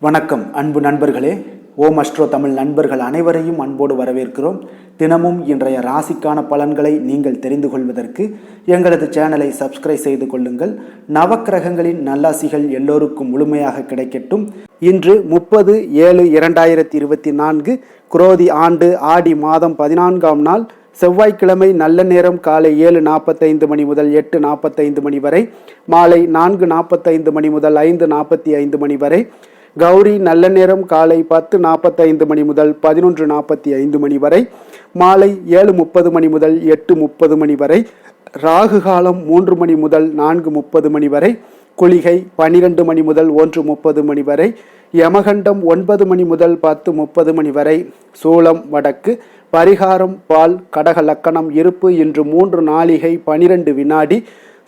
வணக்கம் அன்பு நண்பர்களே. ஓம் அஸ்ட்ரோ தமிழ் நண்பர்கள் அனைவரையும் அன்போடு வரவேற்கிறோம். தினமும் இன்றைய ராசிக்கான பலன்களை நீங்கள் தெரிந்து கொள்வதற்கு எங்களது சேனலை சப்ஸ்கிரைப் செய்து கொள்ளுங்கள். நவக்கிரகங்களின் நல்லாசிகள் எல்லோருக்கும் முழுமையாக கிடைக்கட்டும். இன்று 30/7/2024 குரோதி ஆண்டு ஆடி மாதம் 14ஆம் நாள் செவ்வாய்க்கிழமை. நல்ல நேரம் காலை 7:45 மணி முதல் 8:45 மணி வரை, மாலை 4:45 மணி முதல் 5:45 மணி வரை. கௌரி நல்ல நேரம் காலை 10:45 மணி முதல் 11:45 மணி வரை, மாலை 7:30 மணி முதல் 8:30 மணி வரை. ராகு காலம் 3 மணி முதல் 4:30 மணி வரை. குளிகை 12 மணி முதல் 1:30 மணி வரை. யமகண்டம் 9 மணி முதல் 10:30 மணி வரை. சூலம் வடக்கு. பரிகாரம் பால். கடக லக்கணம் இருப்பு இன்று 3 நாழிகை 12 வினாடி.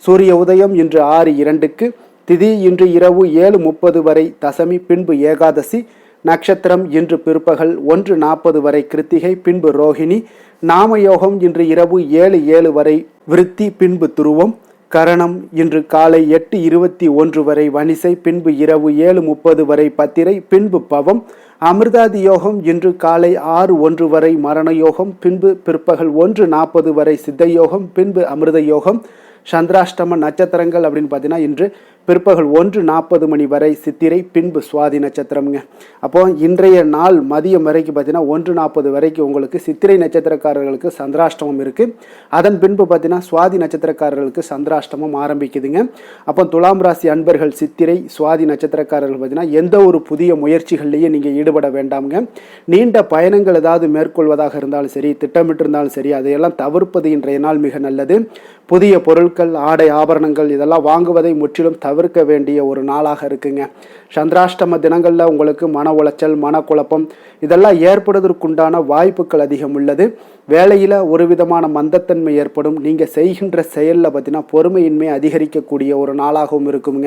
சூரிய உதயம் இன்று 6:02க்கு. திதி இன்று இரவு 7:30 வரை தசமி, பின்பு ஏகாதசி. நட்சத்திரம் இன்று பிற்பகல் 1:40 வரை கிருத்திகை, பின்பு ரோஹிணி. நாமயோகம் இன்று இரவு 7:07 வரை விருத்தி, பின்பு துருவம். கரணம் இன்று காலை 8:21 வரை வணிசை, பின்பு இரவு 7:30 வரை பத்திரை, பின்பு பவம். அமிர்தாதி யோகம் இன்று காலை 6:01 வரை மரண யோகம், பின்பு பிற்பகல் 1:40 வரை சித்த யோகம், பின்பு அமிர்த யோகம். சந்திராஷ்டம நட்சத்திரங்கள் அப்படின்னு பார்த்தீங்கன்னா இன்று பிற்பகல் 1:40 மணி வரை சித்திரை, பின்பு சுவாதி நட்சத்திரம்ங்க. அப்போ இன்றைய நாள் மதியம் வரைக்கும் பார்த்தீங்கன்னா 1:40 வரைக்கும் உங்களுக்கு சித்திரை நட்சத்திரக்காரர்களுக்கு சந்திராஷ்டமம் இருக்குது. அதன் பின்பு பார்த்தீங்கன்னா சுவாதி நட்சத்திரக்காரர்களுக்கு சந்திராஷ்டமம் ஆரம்பிக்குதுங்க. அப்போ துலாம் ராசி அன்பர்கள் சித்திரை சுவாதி நட்சத்திரக்காரர்கள் பார்த்தீங்கன்னா எந்த ஒரு புதிய முயற்சிகள்லையே நீங்கள் ஈடுபட வேண்டாம்ங்க. நீண்ட பயணங்கள் ஏதாவது மேற்கொள்வதாக இருந்தாலும் சரி, திட்டமிட்டு இருந்தாலும் சரி, அதையெல்லாம் தவிர்ப்பது இன்றைய நாள் மிக நல்லது. புதிய பொருட்கள், ஆடை ஆபரணங்கள் இதெல்லாம் வாங்குவதை முற்றிலும் தவிர்க்க வேண்டிய ஒரு நாளாக இருக்குங்க. சந்திராஷ்டம தினங்களில் உங்களுக்கு மன உளைச்சல், மனக்குழப்பம் இதெல்லாம் ஏற்படுவதற்குண்டான வாய்ப்புகள் அதிகம் உள்ளது. வேலையில் ஒரு விதமான மந்தத்தன்மை ஏற்படும். நீங்கள் செய்கின்ற செயலில் பார்த்தீங்கன்னா பொறுமையின்மை அதிகரிக்கக்கூடிய ஒரு நாளாகவும் இருக்குங்க.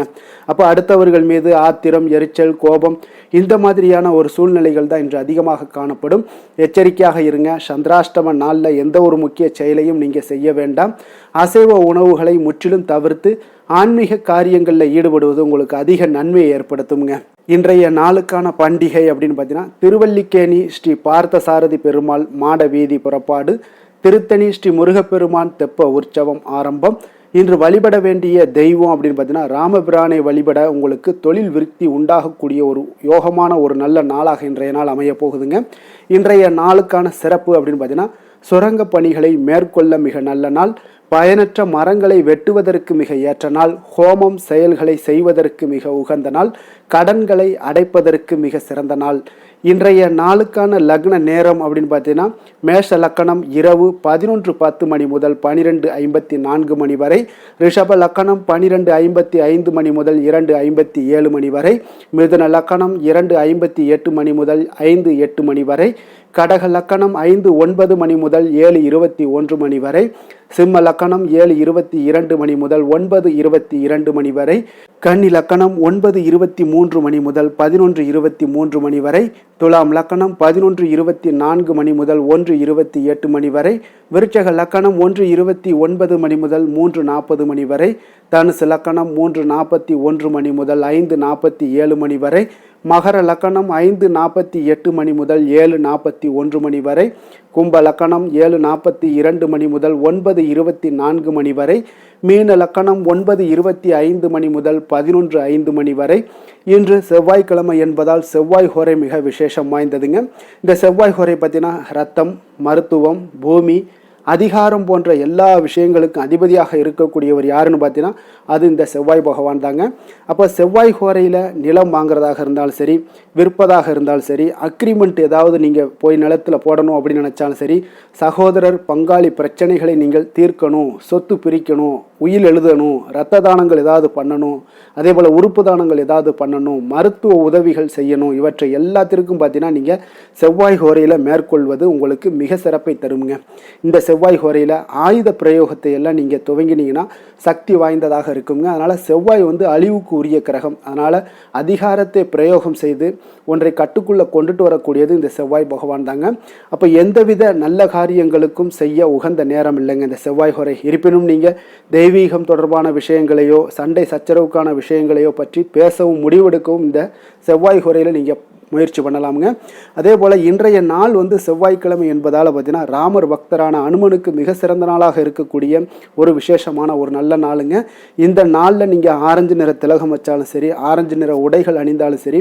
அப்போ அடுத்தவர்கள் மீது ஆத்திரம், எரிச்சல், கோபம் இந்த மாதிரியான ஒரு சூழ்நிலைகள் தான் இன்று அதிகமாக காணப்படும். எச்சரிக்கையாக இருங்க. சந்திராஷ்டம நாளில் எந்த ஒரு முக்கிய செயலையும் நீங்கள் செய்ய வேண்டாம். அசைவ உணவுகளை முற்றிலும் தவிர்த்து ஆன்மீக காரியங்களில் ஈடுபடுவது உங்களுக்கு அதிக நன்மையை ஏற்படுத்துங்க. இன்றைய நாளுக்கான பண்டிகை அப்படின்னு பார்த்தீங்கன்னா திருவல்லிக்கேணி ஸ்ரீ பார்த்தசாரதி பெருமாள் மாட வீதி புறப்பாடு, திருத்தணி ஸ்ரீ முருகப்பெருமான் தெப்ப உற்சவம் ஆரம்பம். இன்று வழிபட வேண்டிய தெய்வம் அப்படின்னு பார்த்தீங்கன்னா ராமபிரானை வழிபட உங்களுக்கு தொழில் விருத்தி உண்டாகக்கூடிய ஒரு யோகமான ஒரு நல்ல நாளாக இன்றைய நாள் அமைய போகுதுங்க. இன்றைய நாளுக்கான சிறப்பு அப்படின்னு பார்த்தீங்கன்னா சுரங்க பணிகளை மேற்கொள்ள மிக நல்ல நாள். பயனற்ற மரங்களை வெட்டுவதற்கு மிக ஏற்ற நாள். ஹோமம் செயல்களை செய்வதற்கு மிக உகந்த நாள். கடன்களை அடைப்பதற்கு மிக சிறந்த நாள். இன்றைய நாளுக்கான லக்ன நேரம் அப்படின்னு பார்த்தீங்கன்னா மேஷ லக்கணம் இரவு 11:10 மணி முதல் 12:54 மணி வரை. ரிஷப லக்கணம் 12:55 மணி முதல் 2:57 மணி வரை. மிதுன லக்கணம் 2:58 மணி முதல் 5:08 மணி வரை. கடக லக்கணம் 5:09 மணி முதல் 7:21 மணி வரை. சிம்ம லக்கணம் 7:22 மணி முதல் 9:22 மணி வரை. கன்னி லக்கணம் 9:23 மணி முதல் 11:23 மணி வரை. துலாம் லக்கணம் 11:24 மணி முதல் 1:28 மணி வரை. விருச்சக லக்கணம் 1:29 மணி முதல் 3:40 மணி வரை. தனுசு லக்கணம் 3:41 மணி முதல் 5:47 மணி வரை. மகர லக்கணம் 5:48 மணி முதல் 7:41 மணி வரை. கும்ப லக்கணம் 7:42 மணி முதல் 9:24 மணி வரை. மீன லக்கணம் 9:25 மணி முதல் 11:05 மணி வரை. இன்று செவ்வாய்க்கிழமை என்பதால் செவ்வாய் ஹோரை மிக விசேஷம் வாய்ந்ததுங்க. இந்த செவ்வாய் ஹோரை பார்த்தீங்கன்னா ரத்தம், மருத்துவம், பூமி, அதிகாரம் போன்ற எல்லா விஷயங்களுக்கும் அதிபதியாக இருக்கக்கூடியவர் யாருன்னு பார்த்தீங்கன்னா அது இந்த செவ்வாய் பகவான் தாங்க. அப்போ செவ்வாய் ஹோரையில் நிலம் வாங்குறதாக இருந்தாலும் சரி, விற்பதாக இருந்தாலும் சரி, அக்ரிமெண்ட் ஏதாவது நீங்கள் போய் நிலத்தில் போடணும் அப்படின்னு நினச்சாலும் சரி, சகோதரர் பங்காளி பிரச்சனைகளை நீங்கள் தீர்க்கணும், சொத்து பிரிக்கணும், உயில் எழுதணும், இரத்த தானங்கள் ஏதாவது பண்ணணும், அதே போல் உறுப்பு தானங்கள் ஏதாவது பண்ணணும், மருத்துவ உதவிகள் செய்யணும், இவற்றை எல்லாத்திற்கும் பார்த்தீங்கன்னா நீங்கள் செவ்வாய் ஹோரையில் மேற்கொள்வது உங்களுக்கு மிக சிறப்பை தருங்க. இந்த செவ்வாய் ஹோரையில் ஆயுத பிரயோகத்தை எல்லாம் நீங்கள் துவங்கினீங்கன்னா சக்தி வாய்ந்ததாக இருக்குங்க. அதனால் செவ்வாய் அழிவுக்கு உரிய கிரகம். அதனால் அதிகாரத்தை பிரயோகம் செய்து ஒன்றை கட்டுக்குள்ளே கொண்டுட்டு வரக்கூடியது இந்த செவ்வாய் பகவான் தாங்க. அப்போ எந்தவித நல்ல காரியங்களுக்கும் செய்ய உகந்த நேரம் இல்லைங்க இந்த செவ்வாய் ஹோரை. இருப்பினும் நீங்கள் தெய்வீகம் தொடர்பான விஷயங்களையோ சண்டை சச்சரவுக்கான விஷயங்களையோ பற்றி பேசவும் முடிவெடுக்கவும் இந்த செவ்வாய் குறையில் நீங்கள் முயற்சி பண்ணலாமுங்க. அதே போல் இன்றைய நாள் செவ்வாய்க்கிழமை என்பதால் பார்த்தீங்கன்னா ராமர் பக்தரான அனுமனுக்கு மிக சிறந்த நாளாக இருக்கக்கூடிய ஒரு விசேஷமான ஒரு நல்ல நாளுங்க. இந்த நாளில் நீங்கள் ஆரஞ்சு நிற திலகம் வச்சாலும் சரி, ஆரஞ்சு நிற உடைகள் அணிந்தாலும் சரி,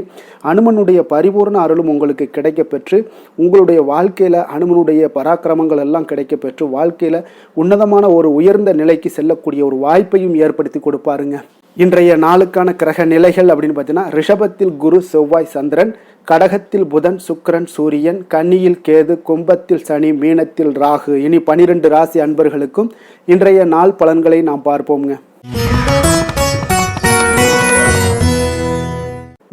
அனுமனுடைய பரிபூர்ண அருளும் உங்களுக்கு கிடைக்க பெற்று உங்களுடைய வாழ்க்கையில் அனுமனுடைய பராக்கிரமங்கள் எல்லாம் கிடைக்க பெற்று வாழ்க்கையில் உன்னதமான ஒரு உயர்ந்த நிலைக்கு செல்லக்கூடிய ஒரு வாய்ப்பையும் ஏற்படுத்தி கொடுப்பாருங்க. இன்றைய நாளுக்கான கிரக நிலைகள் அப்படின்னு பார்த்தீங்கன்னா ரிஷபத்தில் குரு செவ்வாய் சந்திரன், கடகத்தில் புதன் சுக்கிரன் சூரியன், கன்னியில் கேது, கும்பத்தில் சனி, மீனத்தில் ராகு. இனி 12 ராசி அன்பர்களுக்கும் இன்றைய நாள் பலன்களை நாம் பார்ப்போம்ங்க.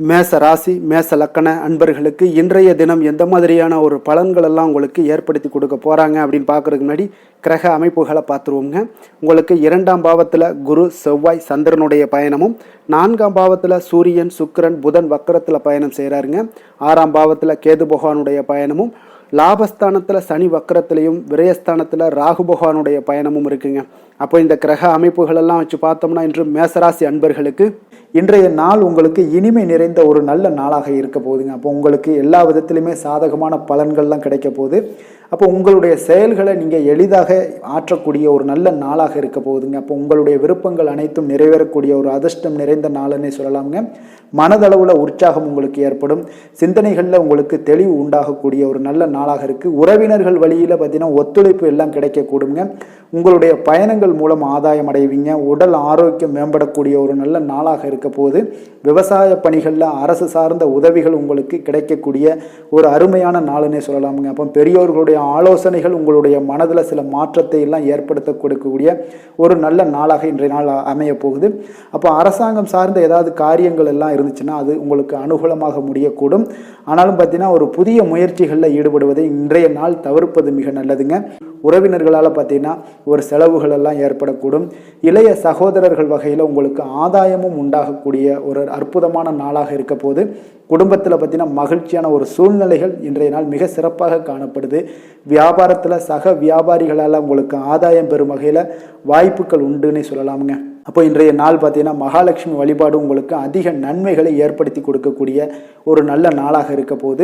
மேச ராசி மேச லக்கண அன்பர்களுக்கு இன்றைய தினம் எந்த மாதிரியான ஒரு பலன்கள் எல்லாம் உங்களுக்கு ஏற்படுத்தி கொடுக்க போகிறாங்க அப்படின்னு பார்க்குறதுக்கு முன்னாடி கிரக அமைப்புகளை பார்த்துருவோங்க. உங்களுக்கு 2ஆம் பாவத்தில் குரு செவ்வாய் சந்திரனுடைய பயணமும், 4ஆம் பாவத்தில் சூரியன் சுக்கிரன் புதன் வக்கரத்தில் பயணம் செய்கிறாருங்க. 6ஆம் பாவத்தில் கேது பகவானுடைய பயணமும், லாபஸ்தானத்தில் சனி வக்கரத்திலையும், விரயஸ்தானத்தில் ராகு பகவானுடைய பயணமும் இருக்குங்க. அப்போ இந்த கிரக அமைப்புகளெல்லாம் வச்சு பார்த்தோம்னா இன்று மேசராசி அன்பர்களுக்கு இன்றைய நாள் உங்களுக்கு இனிமை நிறைந்த ஒரு நல்ல நாளாக இருக்க போகுதுங்க. அப்போ உங்களுக்கு எல்லா விதத்திலுமே சாதகமான பலன்கள்லாம் கிடைக்க போகுது. அப்போ உங்களுடைய செயல்களை நீங்கள் எளிதாக ஆற்றக்கூடிய ஒரு நல்ல நாளாக இருக்க போகுதுங்க. அப்போ உங்களுடைய விருப்பங்கள் அனைத்தும் நிறைவேறக்கூடிய ஒரு அதிர்ஷ்டம் நிறைந்த நாளுன்னே சொல்லலாமுங்க. மனதளவில் உற்சாகம் உங்களுக்கு ஏற்படும், சிந்தனைகளில் உங்களுக்கு தெளிவு உண்டாகக்கூடிய ஒரு நல்ல நாளாக இருக்குது. உறவினர்கள் வழியில் பார்த்தீங்கன்னா ஒத்துழைப்பு எல்லாம் கிடைக்கக்கூடுங்க. உங்களுடைய பயணங்கள் மூலம் ஆதாயம் அடைவீங்க. உடல் ஆரோக்கியம் மேம்படக்கூடிய ஒரு நல்ல நாளாக இருக்க போது. விவசாய பணிகளில் அரசு சார்ந்த உதவிகள் உங்களுக்கு கிடைக்கக்கூடிய ஒரு அருமையான நாளுன்னே சொல்லலாமுங்க. அப்போ பெரியோர்களுடைய ஆலோசனைகள் உங்களுடைய மனதில் சில மாற்றத்தை எல்லாம் ஏற்படுத்த கொடுக்கக்கூடிய ஒரு நல்ல நாளாக இன்றைய நாள் அமைய போகுது. அப்போ அரசாங்கம் சார்ந்த ஏதாவது காரியங்கள் எல்லாம் இருந்துச்சுன்னா அது உங்களுக்கு அனுகூலமாக முடியக்கூடும். ஆனாலும் பார்த்தீங்கன்னா ஒரு புதிய முயற்சிகளில் ஈடுபடுவதை இன்றைய நாள் தவிர்ப்பது மிக நல்லதுங்க. உறவினர்களால் பார்த்தீங்கன்னா ஒரு செலவுகள் எல்லாம் ஏற்படக்கூடும். இளைய சகோதரர்கள் வகையில் உங்களுக்கு ஆதாயமும் உண்டாகக்கூடிய ஒரு அற்புதமான நாளாக இருக்க போது. குடும்பத்தில் பார்த்தீங்கன்னா மகிழ்ச்சியான ஒரு சூழ்நிலைகள் இன்றைய நாள் மிக சிறப்பாக காணப்படுது. வியாபாரத்தில் சக வியாபாரிகளால் உங்களுக்கு ஆதாயம் பெறும் வகையில் வாய்ப்புகள் உண்டுன்னு சொல்லலாமுங்க. அப்போ இன்றைய நாள் பார்த்தீங்கன்னா மகாலட்சுமி வழிபாடு உங்களுக்கு அதிக நன்மைகளை ஏற்படுத்தி கொடுக்கக்கூடிய ஒரு நல்ல நாளாக இருக்க போது.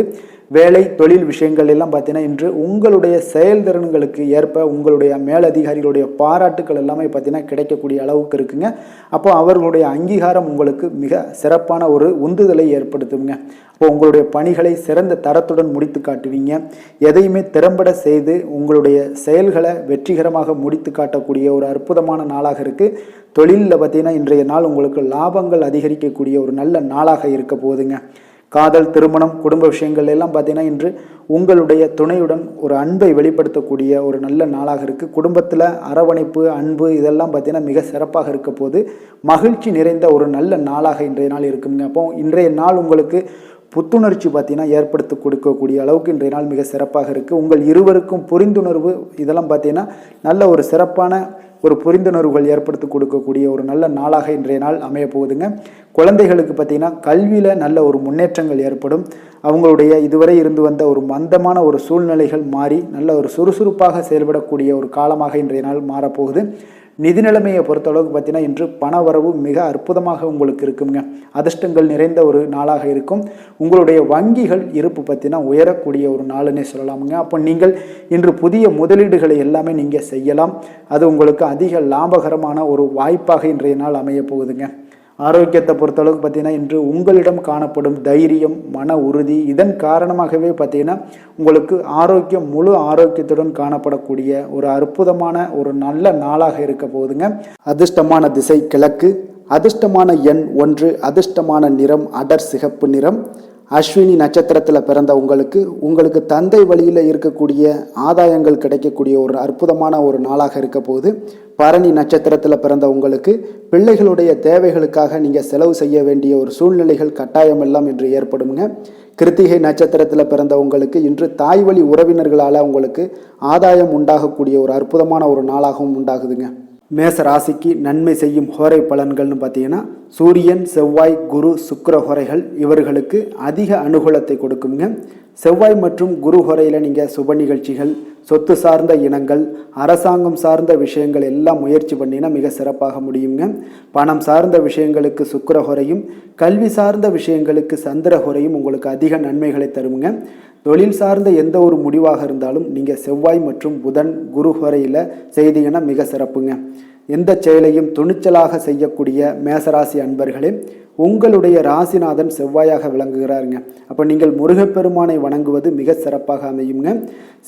வேலை தொழில் விஷயங்கள் எல்லாம் பார்த்தீங்கன்னா இன்று உங்களுடைய செயல்திறன்களுக்கு ஏற்ப உங்களுடைய மேலதிகாரிகளுடைய பாராட்டுக்கள் எல்லாமே பார்த்தீங்கன்னா கிடைக்கக்கூடிய அளவுக்கு இருக்குங்க. அப்போ அவர்களுடைய அங்கீகாரம் உங்களுக்கு மிக சிறப்பான ஒரு உந்துதலை ஏற்படுத்துங்க. அப்போ உங்களுடைய பணிகளை சிறந்த தரத்துடன் முடித்து காட்டுவீங்க. எதையுமே திறம்பட செய்து உங்களுடைய செயல்களை வெற்றிகரமாக முடித்து காட்டக்கூடிய ஒரு அற்புதமான நாளாக இருக்குது. தொழிலில் பார்த்தீங்கன்னா இன்றைய நாள் உங்களுக்கு லாபங்கள் அதிகரிக்கக்கூடிய ஒரு நல்ல நாளாக இருக்க போகுதுங்க. காதல் திருமணம் குடும்ப விஷயங்கள் எல்லாம் பார்த்தீங்கன்னா இன்று உங்களுடைய துணையுடன் ஒரு அன்பை வெளிப்படுத்தக்கூடிய ஒரு நல்ல நாளாக இருக்குது. குடும்பத்தில் அரவணைப்பு அன்பு இதெல்லாம் பார்த்தீங்கன்னா மிக சிறப்பாக இருக்க போது. மகிழ்ச்சி நிறைந்த ஒரு நல்ல நாளாக இன்றைய நாள் இருக்குங்க. அப்போ இன்றைய நாள் உங்களுக்கு புத்துணர்ச்சி பார்த்தீங்கன்னா ஏற்படுத்தி கொடுக்கக்கூடிய அளவுக்கு இன்றைய நாள் மிக சிறப்பாக இருக்குது. உங்கள் இருவருக்கும் புரிந்துணர்வு இதெல்லாம் பார்த்தீங்கன்னா நல்ல ஒரு சிறப்பான ஒரு புரிந்துணர்வுகள் ஏற்படுத்தி கொடுக்கக்கூடிய ஒரு நல்ல நாளாக இன்றைய நாள் அமைய போகுதுங்க. குழந்தைகளுக்கு பார்த்தீங்கன்னா கல்வியில் நல்ல ஒரு முன்னேற்றங்கள் ஏற்படும். அவங்களுடைய இதுவரை இருந்து வந்த ஒரு மந்தமான ஒரு சூழ்நிலைகள் மாறி நல்ல ஒரு சுறுசுறுப்பாக செயல்படக்கூடிய ஒரு காலமாக இன்றைய நாள் மாறப்போகுது. நிதி நிலைமையை பொறுத்தளவுக்கு பார்த்தீங்கன்னா இன்று பண வரவு மிக அற்புதமாக உங்களுக்கு இருக்குங்க. அதிர்ஷ்டங்கள் நிறைந்த ஒரு நாளாக இருக்கும். உங்களுடைய வங்கிகள் இருப்பு பார்த்தீங்கன்னா உயரக்கூடிய ஒரு நாளுன்னே சொல்லலாமுங்க. அப்போ நீங்கள் இன்று புதிய முதலீடுகளை எல்லாமே நீங்கள் செய்யலாம். அது உங்களுக்கு அதிக லாபகரமான ஒரு வாய்ப்பாக இன்றைய நாள் அமைய போகுதுங்க. ஆரோக்கியத்தை பொறுத்தளவுக்கு பார்த்தீங்கன்னா இன்று உங்களிடம் காணப்படும் தைரியம் மன உறுதி இதன் காரணமாகவே பார்த்தீங்கன்னா உங்களுக்கு ஆரோக்கியம் முழு ஆரோக்கியத்துடன் காணப்படக்கூடிய ஒரு அற்புதமான ஒரு நல்ல நாளாக இருக்க போகுதுங்க. அதிர்ஷ்டமான திசை கிழக்கு, அதிர்ஷ்டமான எண் 1, அதிர்ஷ்டமான நிறம் அடர் சிகப்பு நிறம். அஸ்வினி நட்சத்திரத்தில் பிறந்த உங்களுக்கு தந்தை வழியில் இருக்கக்கூடிய ஆதாயங்கள் கிடைக்கக்கூடிய ஒரு அற்புதமான ஒரு நாளாக இருக்க போகுது. பரணி நட்சத்திரத்தில் பிறந்த உங்களுக்கு பிள்ளைகளுடைய தேவைகளுக்காக நீங்கள் செலவு செய்ய வேண்டிய ஒரு சூழ்நிலைகள் கட்டாயம் எல்லாம் இன்று ஏற்படுங்க. கிருத்திகை நட்சத்திரத்தில் பிறந்த உங்களுக்கு இன்று தாய் வழி உறவினர்களால் உங்களுக்கு ஆதாயம் உண்டாகக்கூடிய ஒரு அற்புதமான ஒரு நாளாகவும் உண்டாகுதுங்க. மேச ராசிக்கு நன்மை செய்யும் ஹோரை பலன்கள்னு பார்த்தீங்கன்னா சூரியன், செவ்வாய், குரு, சுக்கிர ஹோரைகள் இவர்களுக்கு அதிக அனுகூலத்தை கொடுக்குங்க. செவ்வாய் மற்றும் குரு ஹோரையில் நீங்கள் சுப நிகழ்ச்சிகள், சொத்து சார்ந்த இனங்கள், அரசாங்கம் சார்ந்த விஷயங்கள் எல்லாம் முயற்சி பண்ணினா மிக சிறப்பாக முடியுங்க. பணம் சார்ந்த விஷயங்களுக்கு சுக்கிர ஹோரையும், கல்வி சார்ந்த விஷயங்களுக்கு சந்திர ஹோரையும் உங்களுக்கு அதிக நன்மைகளை தருங்க. தொழில் சார்ந்த எந்த ஒரு முடிவாக இருந்தாலும் நீங்கள் செவ்வாய் மற்றும் புதன், குரு ஹோரையில் செய்தீங்கன்னா மிக சிறப்புங்க. எந்த செயலையும் துணிச்சலாக செய்யக்கூடிய மேசராசி அன்பர்களே, உங்களுடைய ராசிநாதன் செவ்வாயாக விளங்குகிறாருங்க. அப்போ நீங்கள் முருகப்பெருமானை வணங்குவது மிக சிறப்பாக அமையுங்க.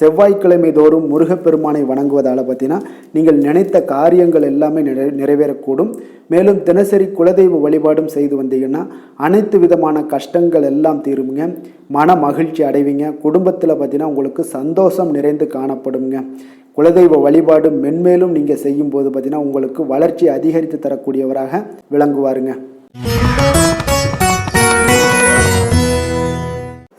செவ்வாய்க்கிழமை தோறும் முருகப்பெருமானை வணங்குவதால் பார்த்தீங்கன்னா நீங்கள் நினைத்த காரியங்கள் எல்லாமே நிறைவேறக்கூடும். மேலும் தினசரி குலதெய்வ வழிபாடும் செய்து வந்தீங்கன்னா அனைத்து விதமான கஷ்டங்கள் எல்லாம் தீருங்க. மன மகிழ்ச்சி அடைவீங்க. குடும்பத்தில் பார்த்தீங்கன்னா உங்களுக்கு சந்தோஷம் நிறைந்து காணப்படுங்க. குலதெய்வ வழிபாடு மென்மேலும் நீங்கள் செய்யும்போது பார்த்தீங்கன்னா உங்களுக்கு வளர்ச்சி அதிகரித்து தரக்கூடியவராக விளங்குவாருங்க.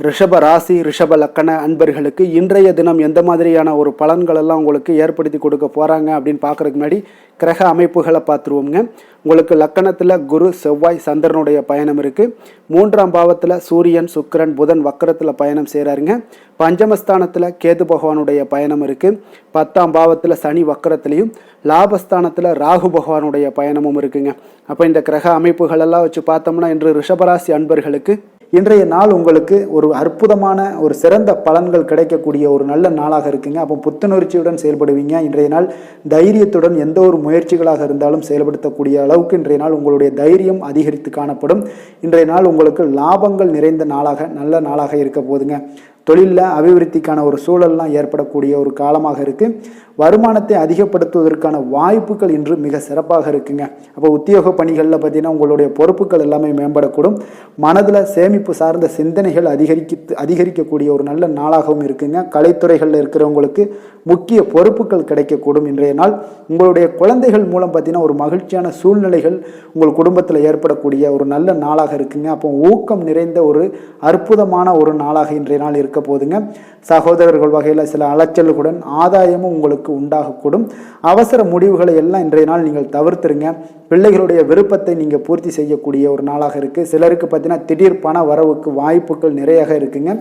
ரிஷப ராசி, ரிஷப லக்கண அன்பர்களுக்கு இன்றைய தினம் எந்த மாதிரியான ஒரு பலன்கள் எல்லாம் உங்களுக்கு ஏற்படுத்தி கொடுக்க போகிறாங்க அப்படின்னு பார்க்குறதுக்கு முன்னாடி கிரக அமைப்புகளை பார்த்துருவோங்க. உங்களுக்கு லக்கணத்தில் குரு, செவ்வாய், சந்திரனுடைய பயணம் இருக்குது. 3ஆம் பாவத்தில் சூரியன், சுக்கிரன், புதன் வக்கரத்தில் பயணம் செய்கிறாருங்க. பஞ்சமஸ்தானத்தில் கேது பகவானுடைய பயணம் இருக்குது. 10ஆம் பாவத்தில் சனி வக்கரத்துலேயும், லாபஸ்தானத்தில் ராகு பகவானுடைய பயணமும் இருக்குங்க. அப்போ இந்த கிரக அமைப்புகளெல்லாம் வச்சு பார்த்தோம்னா இன்று ரிஷபராசி அன்பர்களுக்கு இன்றைய நாள் உங்களுக்கு ஒரு அற்புதமான ஒரு சிறந்த பலன்கள் கிடைக்கக்கூடிய ஒரு நல்ல நாளாக இருக்குங்க. அப்போ புத்துணர்ச்சியுடன் செயல்படுவீங்க. இன்றைய நாள் தைரியத்துடன் எந்த ஒரு முயற்சிகளாக இருந்தாலும் செயல்படுத்தக்கூடிய அளவுக்கு இன்றைய நாள் உங்களுடைய தைரியம் அதிகரித்து காணப்படும். இன்றைய நாள் உங்களுக்கு லாபங்கள் நிறைந்த நாளாக, நல்ல நாளாக இருக்க போதுங்க. தொழிலில் அபிவிருத்திக்கான ஒரு சூழல்லாம் ஏற்படக்கூடிய ஒரு காலமாக இருக்குது. வருமானத்தை அதிகப்படுத்துவதற்கான வாய்ப்புகள் இன்று மிக சிறப்பாக இருக்குங்க. அப்போ உத்தியோக பணிகளில் பார்த்தீங்கன்னா உங்களுடைய பொறுப்புகள் எல்லாமே மேம்படக்கூடும். மனதில் சேமிப்பு சார்ந்த சிந்தனைகள் அதிகரிக்கக்கூடிய ஒரு நல்ல நாளாகவும் இருக்குங்க. கலைத்துறைகளில் இருக்கிறவங்களுக்கு முக்கிய பொறுப்புகள் கிடைக்கக்கூடும். இன்றைய நாள் உங்களுடைய குழந்தைகள் மூலம் பார்த்தீங்கன்னா ஒரு மகிழ்ச்சியான சூழ்நிலைகள் உங்கள் குடும்பத்தில் ஏற்படக்கூடிய ஒரு நல்ல நாளாக இருக்குங்க. அப்போ ஊக்கம் நிறைந்த ஒரு அற்புதமான ஒரு நாளாக இன்றைய நாள் இருக்க போதுங்க. சகோதரர்கள் வகையில் சில அலைச்சல்களுடன் ஆதாயமும் உங்களுக்கு உண்டாகக்கூடும். அவசர முடிவுகளை எல்லாம் இன்றைய நாள் நீங்கள் தவிர்த்துருங்க. பிள்ளைகளுடைய விருப்பத்தை நீங்கள் பூர்த்தி செய்யக்கூடிய ஒரு நாளாக இருக்குது. சிலருக்கு பார்த்தீங்கன்னா திடீர் பண வரவுக்கு வாய்ப்புகள் நிறையாக இருக்குங்க.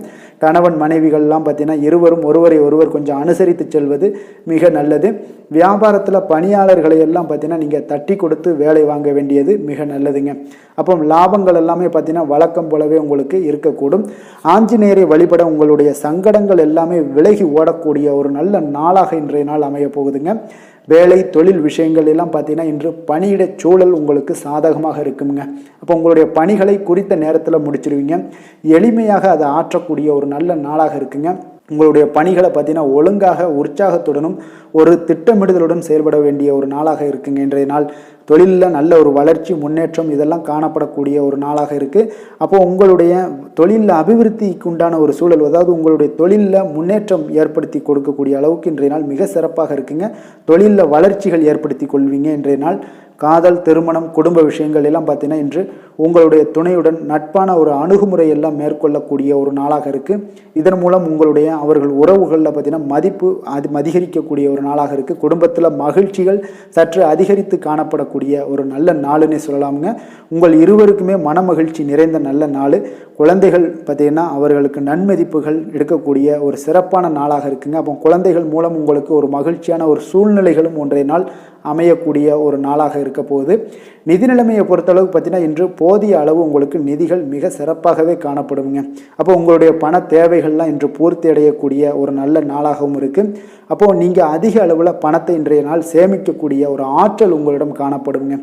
கணவன் மனைவிகள்லாம் பார்த்தீங்கன்னா இருவரும் ஒருவரை ஒருவர் கொஞ்சம் அனுசரித்து செல்வது மிக நல்லது. வியாபாரத்தில் பணியாளர்களை எல்லாம் பார்த்தீங்கன்னா நீங்கள் தட்டி கொடுத்து வேலை வாங்க வேண்டியது மிக நல்லதுங்க. அப்போ லாபங்கள் எல்லாமே பார்த்தீங்கன்னா வழக்கம் போலவே உங்களுக்கு இருக்கக்கூடும். ஆஞ்சநேயரை வழிபட உங்களுடைய சங்கடங்கள் எல்லாமே விலகி ஓடக்கூடிய ஒரு நல்ல நாளாக இன்றைய நாள் அமைய போகுதுங்க. வேலை தொழில் விஷயங்கள் எல்லாம் பார்த்தீங்கன்னா இன்று பணியிட சூழல் உங்களுக்கு சாதகமாக இருக்குங்க. அப்போ உங்களுடைய பணிகளை குறித்த நேரத்தில் முடிச்சிருவீங்க. எளிமையாக அதை ஆற்றக்கூடிய ஒரு நல்ல நாளாக இருக்குங்க. உங்களுடைய பணிகளை பார்த்தீங்கன்னா ஒழுங்காக உற்சாகத்துடனும் ஒரு திட்டமிடுதலுடன் செயல்பட வேண்டிய ஒரு நாளாக இருக்குங்க. இன்றைய நாள் தொழிலில் நல்ல ஒரு வளர்ச்சி, முன்னேற்றம் இதெல்லாம் காணப்படக்கூடிய ஒரு நாளாக இருக்குது. அப்போது உங்களுடைய தொழிலில் அபிவிருத்திக்கு உண்டான ஒரு சூழல், அதாவது உங்களுடைய தொழிலில் முன்னேற்றம் ஏற்படுத்தி கொடுக்கக்கூடிய அளவுக்கு இன்றைய நாள் மிக சிறப்பாக இருக்குங்க. தொழிலில் வளர்ச்சிகள் ஏற்படுத்தி கொள்வீங்க. இன்றைய நாள் காதல், திருமணம், குடும்ப விஷயங்கள் எல்லாம் பார்த்தீங்கன்னா இன்று உங்களுடைய துணையுடன் நட்பான ஒரு அணுகுமுறை எல்லாம் மேற்கொள்ளக்கூடிய ஒரு நாளாக இருக்குது. இதன் மூலம் உங்களுடைய அவர்கள் உறவுகளில் பார்த்தீங்கன்னா மதிப்பு அதிகரிக்கக்கூடிய ஒரு நாளாக இருக்குது. குடும்பத்தில் மகிழ்ச்சிகள் சற்று அதிகரித்து காணப்படக்கூடிய ஒரு நல்ல நாளுன்னே சொல்லலாமுங்க. உங்கள் இருவருக்குமே மன மகிழ்ச்சி நிறைந்த நல்ல நாள். குழந்தைகள் பார்த்தீங்கன்னா அவர்களுக்கு நன்மதிப்புகள் எடுக்கக்கூடிய ஒரு சிறப்பான நாளாக இருக்குங்க. அப்போ குழந்தைகள் மூலம் உங்களுக்கு ஒரு மகிழ்ச்சியான ஒரு சூழ்நிலைகளும் ஒன்றைய நாள் அமையக்கூடிய ஒரு நாளாக இருக்க போகுது. நிதி நிலைமையை பொறுத்தளவுக்கு பார்த்தீங்கன்னா இன்று போதிய அளவு உங்களுக்கு நிதிகள் மிக சிறப்பாகவே காணப்படுங்க. அப்போ உங்களுடைய பண தேவைகள்லாம் இன்று பூர்த்தி அடையக்கூடிய ஒரு நல்ல நாளாகவும் இருக்குது. அப்போது நீங்கள் அதிக அளவில் பணத்தை இன்றைய நாள் சேமிக்கக்கூடிய ஒரு ஆற்றல் உங்களிடம் காணப்படுங்க.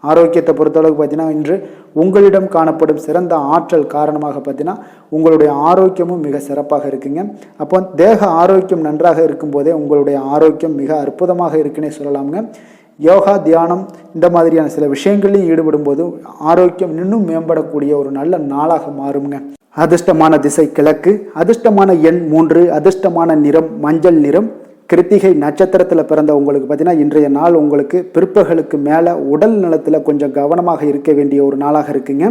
ஆரோக்கியத்தை பொறுத்தளவுக்கு பார்த்தீங்கன்னா இன்று உங்களிடம் காணப்படும் சிறந்த ஆற்றல் காரணமாக பார்த்தீங்கன்னா உங்களுடைய ஆரோக்கியமும் மிக சிறப்பாக இருக்குங்க. அப்போ தேக ஆரோக்கியம் நன்றாக இருக்கும்போதே உங்களுடைய ஆரோக்கியம் மிக அற்புதமாக இருக்குன்னே சொல்லலாமுங்க. யோகா, தியானம் இந்த மாதிரியான சில விஷயங்களையும் ஈடுபடும் போது ஆரோக்கியம் இன்னும் மேம்படக்கூடிய ஒரு நல்ல நாளாக மாறுங்க. அதிர்ஷ்டமான திசை கிழக்கு, அதிர்ஷ்டமான எண் 3, அதிர்ஷ்டமான நிறம் மஞ்சள் நிறம், கிருத்திகை நட்சத்திரத்தில் பிறந்த உங்களுக்கு பார்த்தீங்கன்னா இன்றைய நாள் உங்களுக்கு பிற்பகலுக்கு மேலே உடல் நலத்தில் கொஞ்சம் கவனமாக இருக்க வேண்டிய ஒரு நாளாக இருக்குங்க.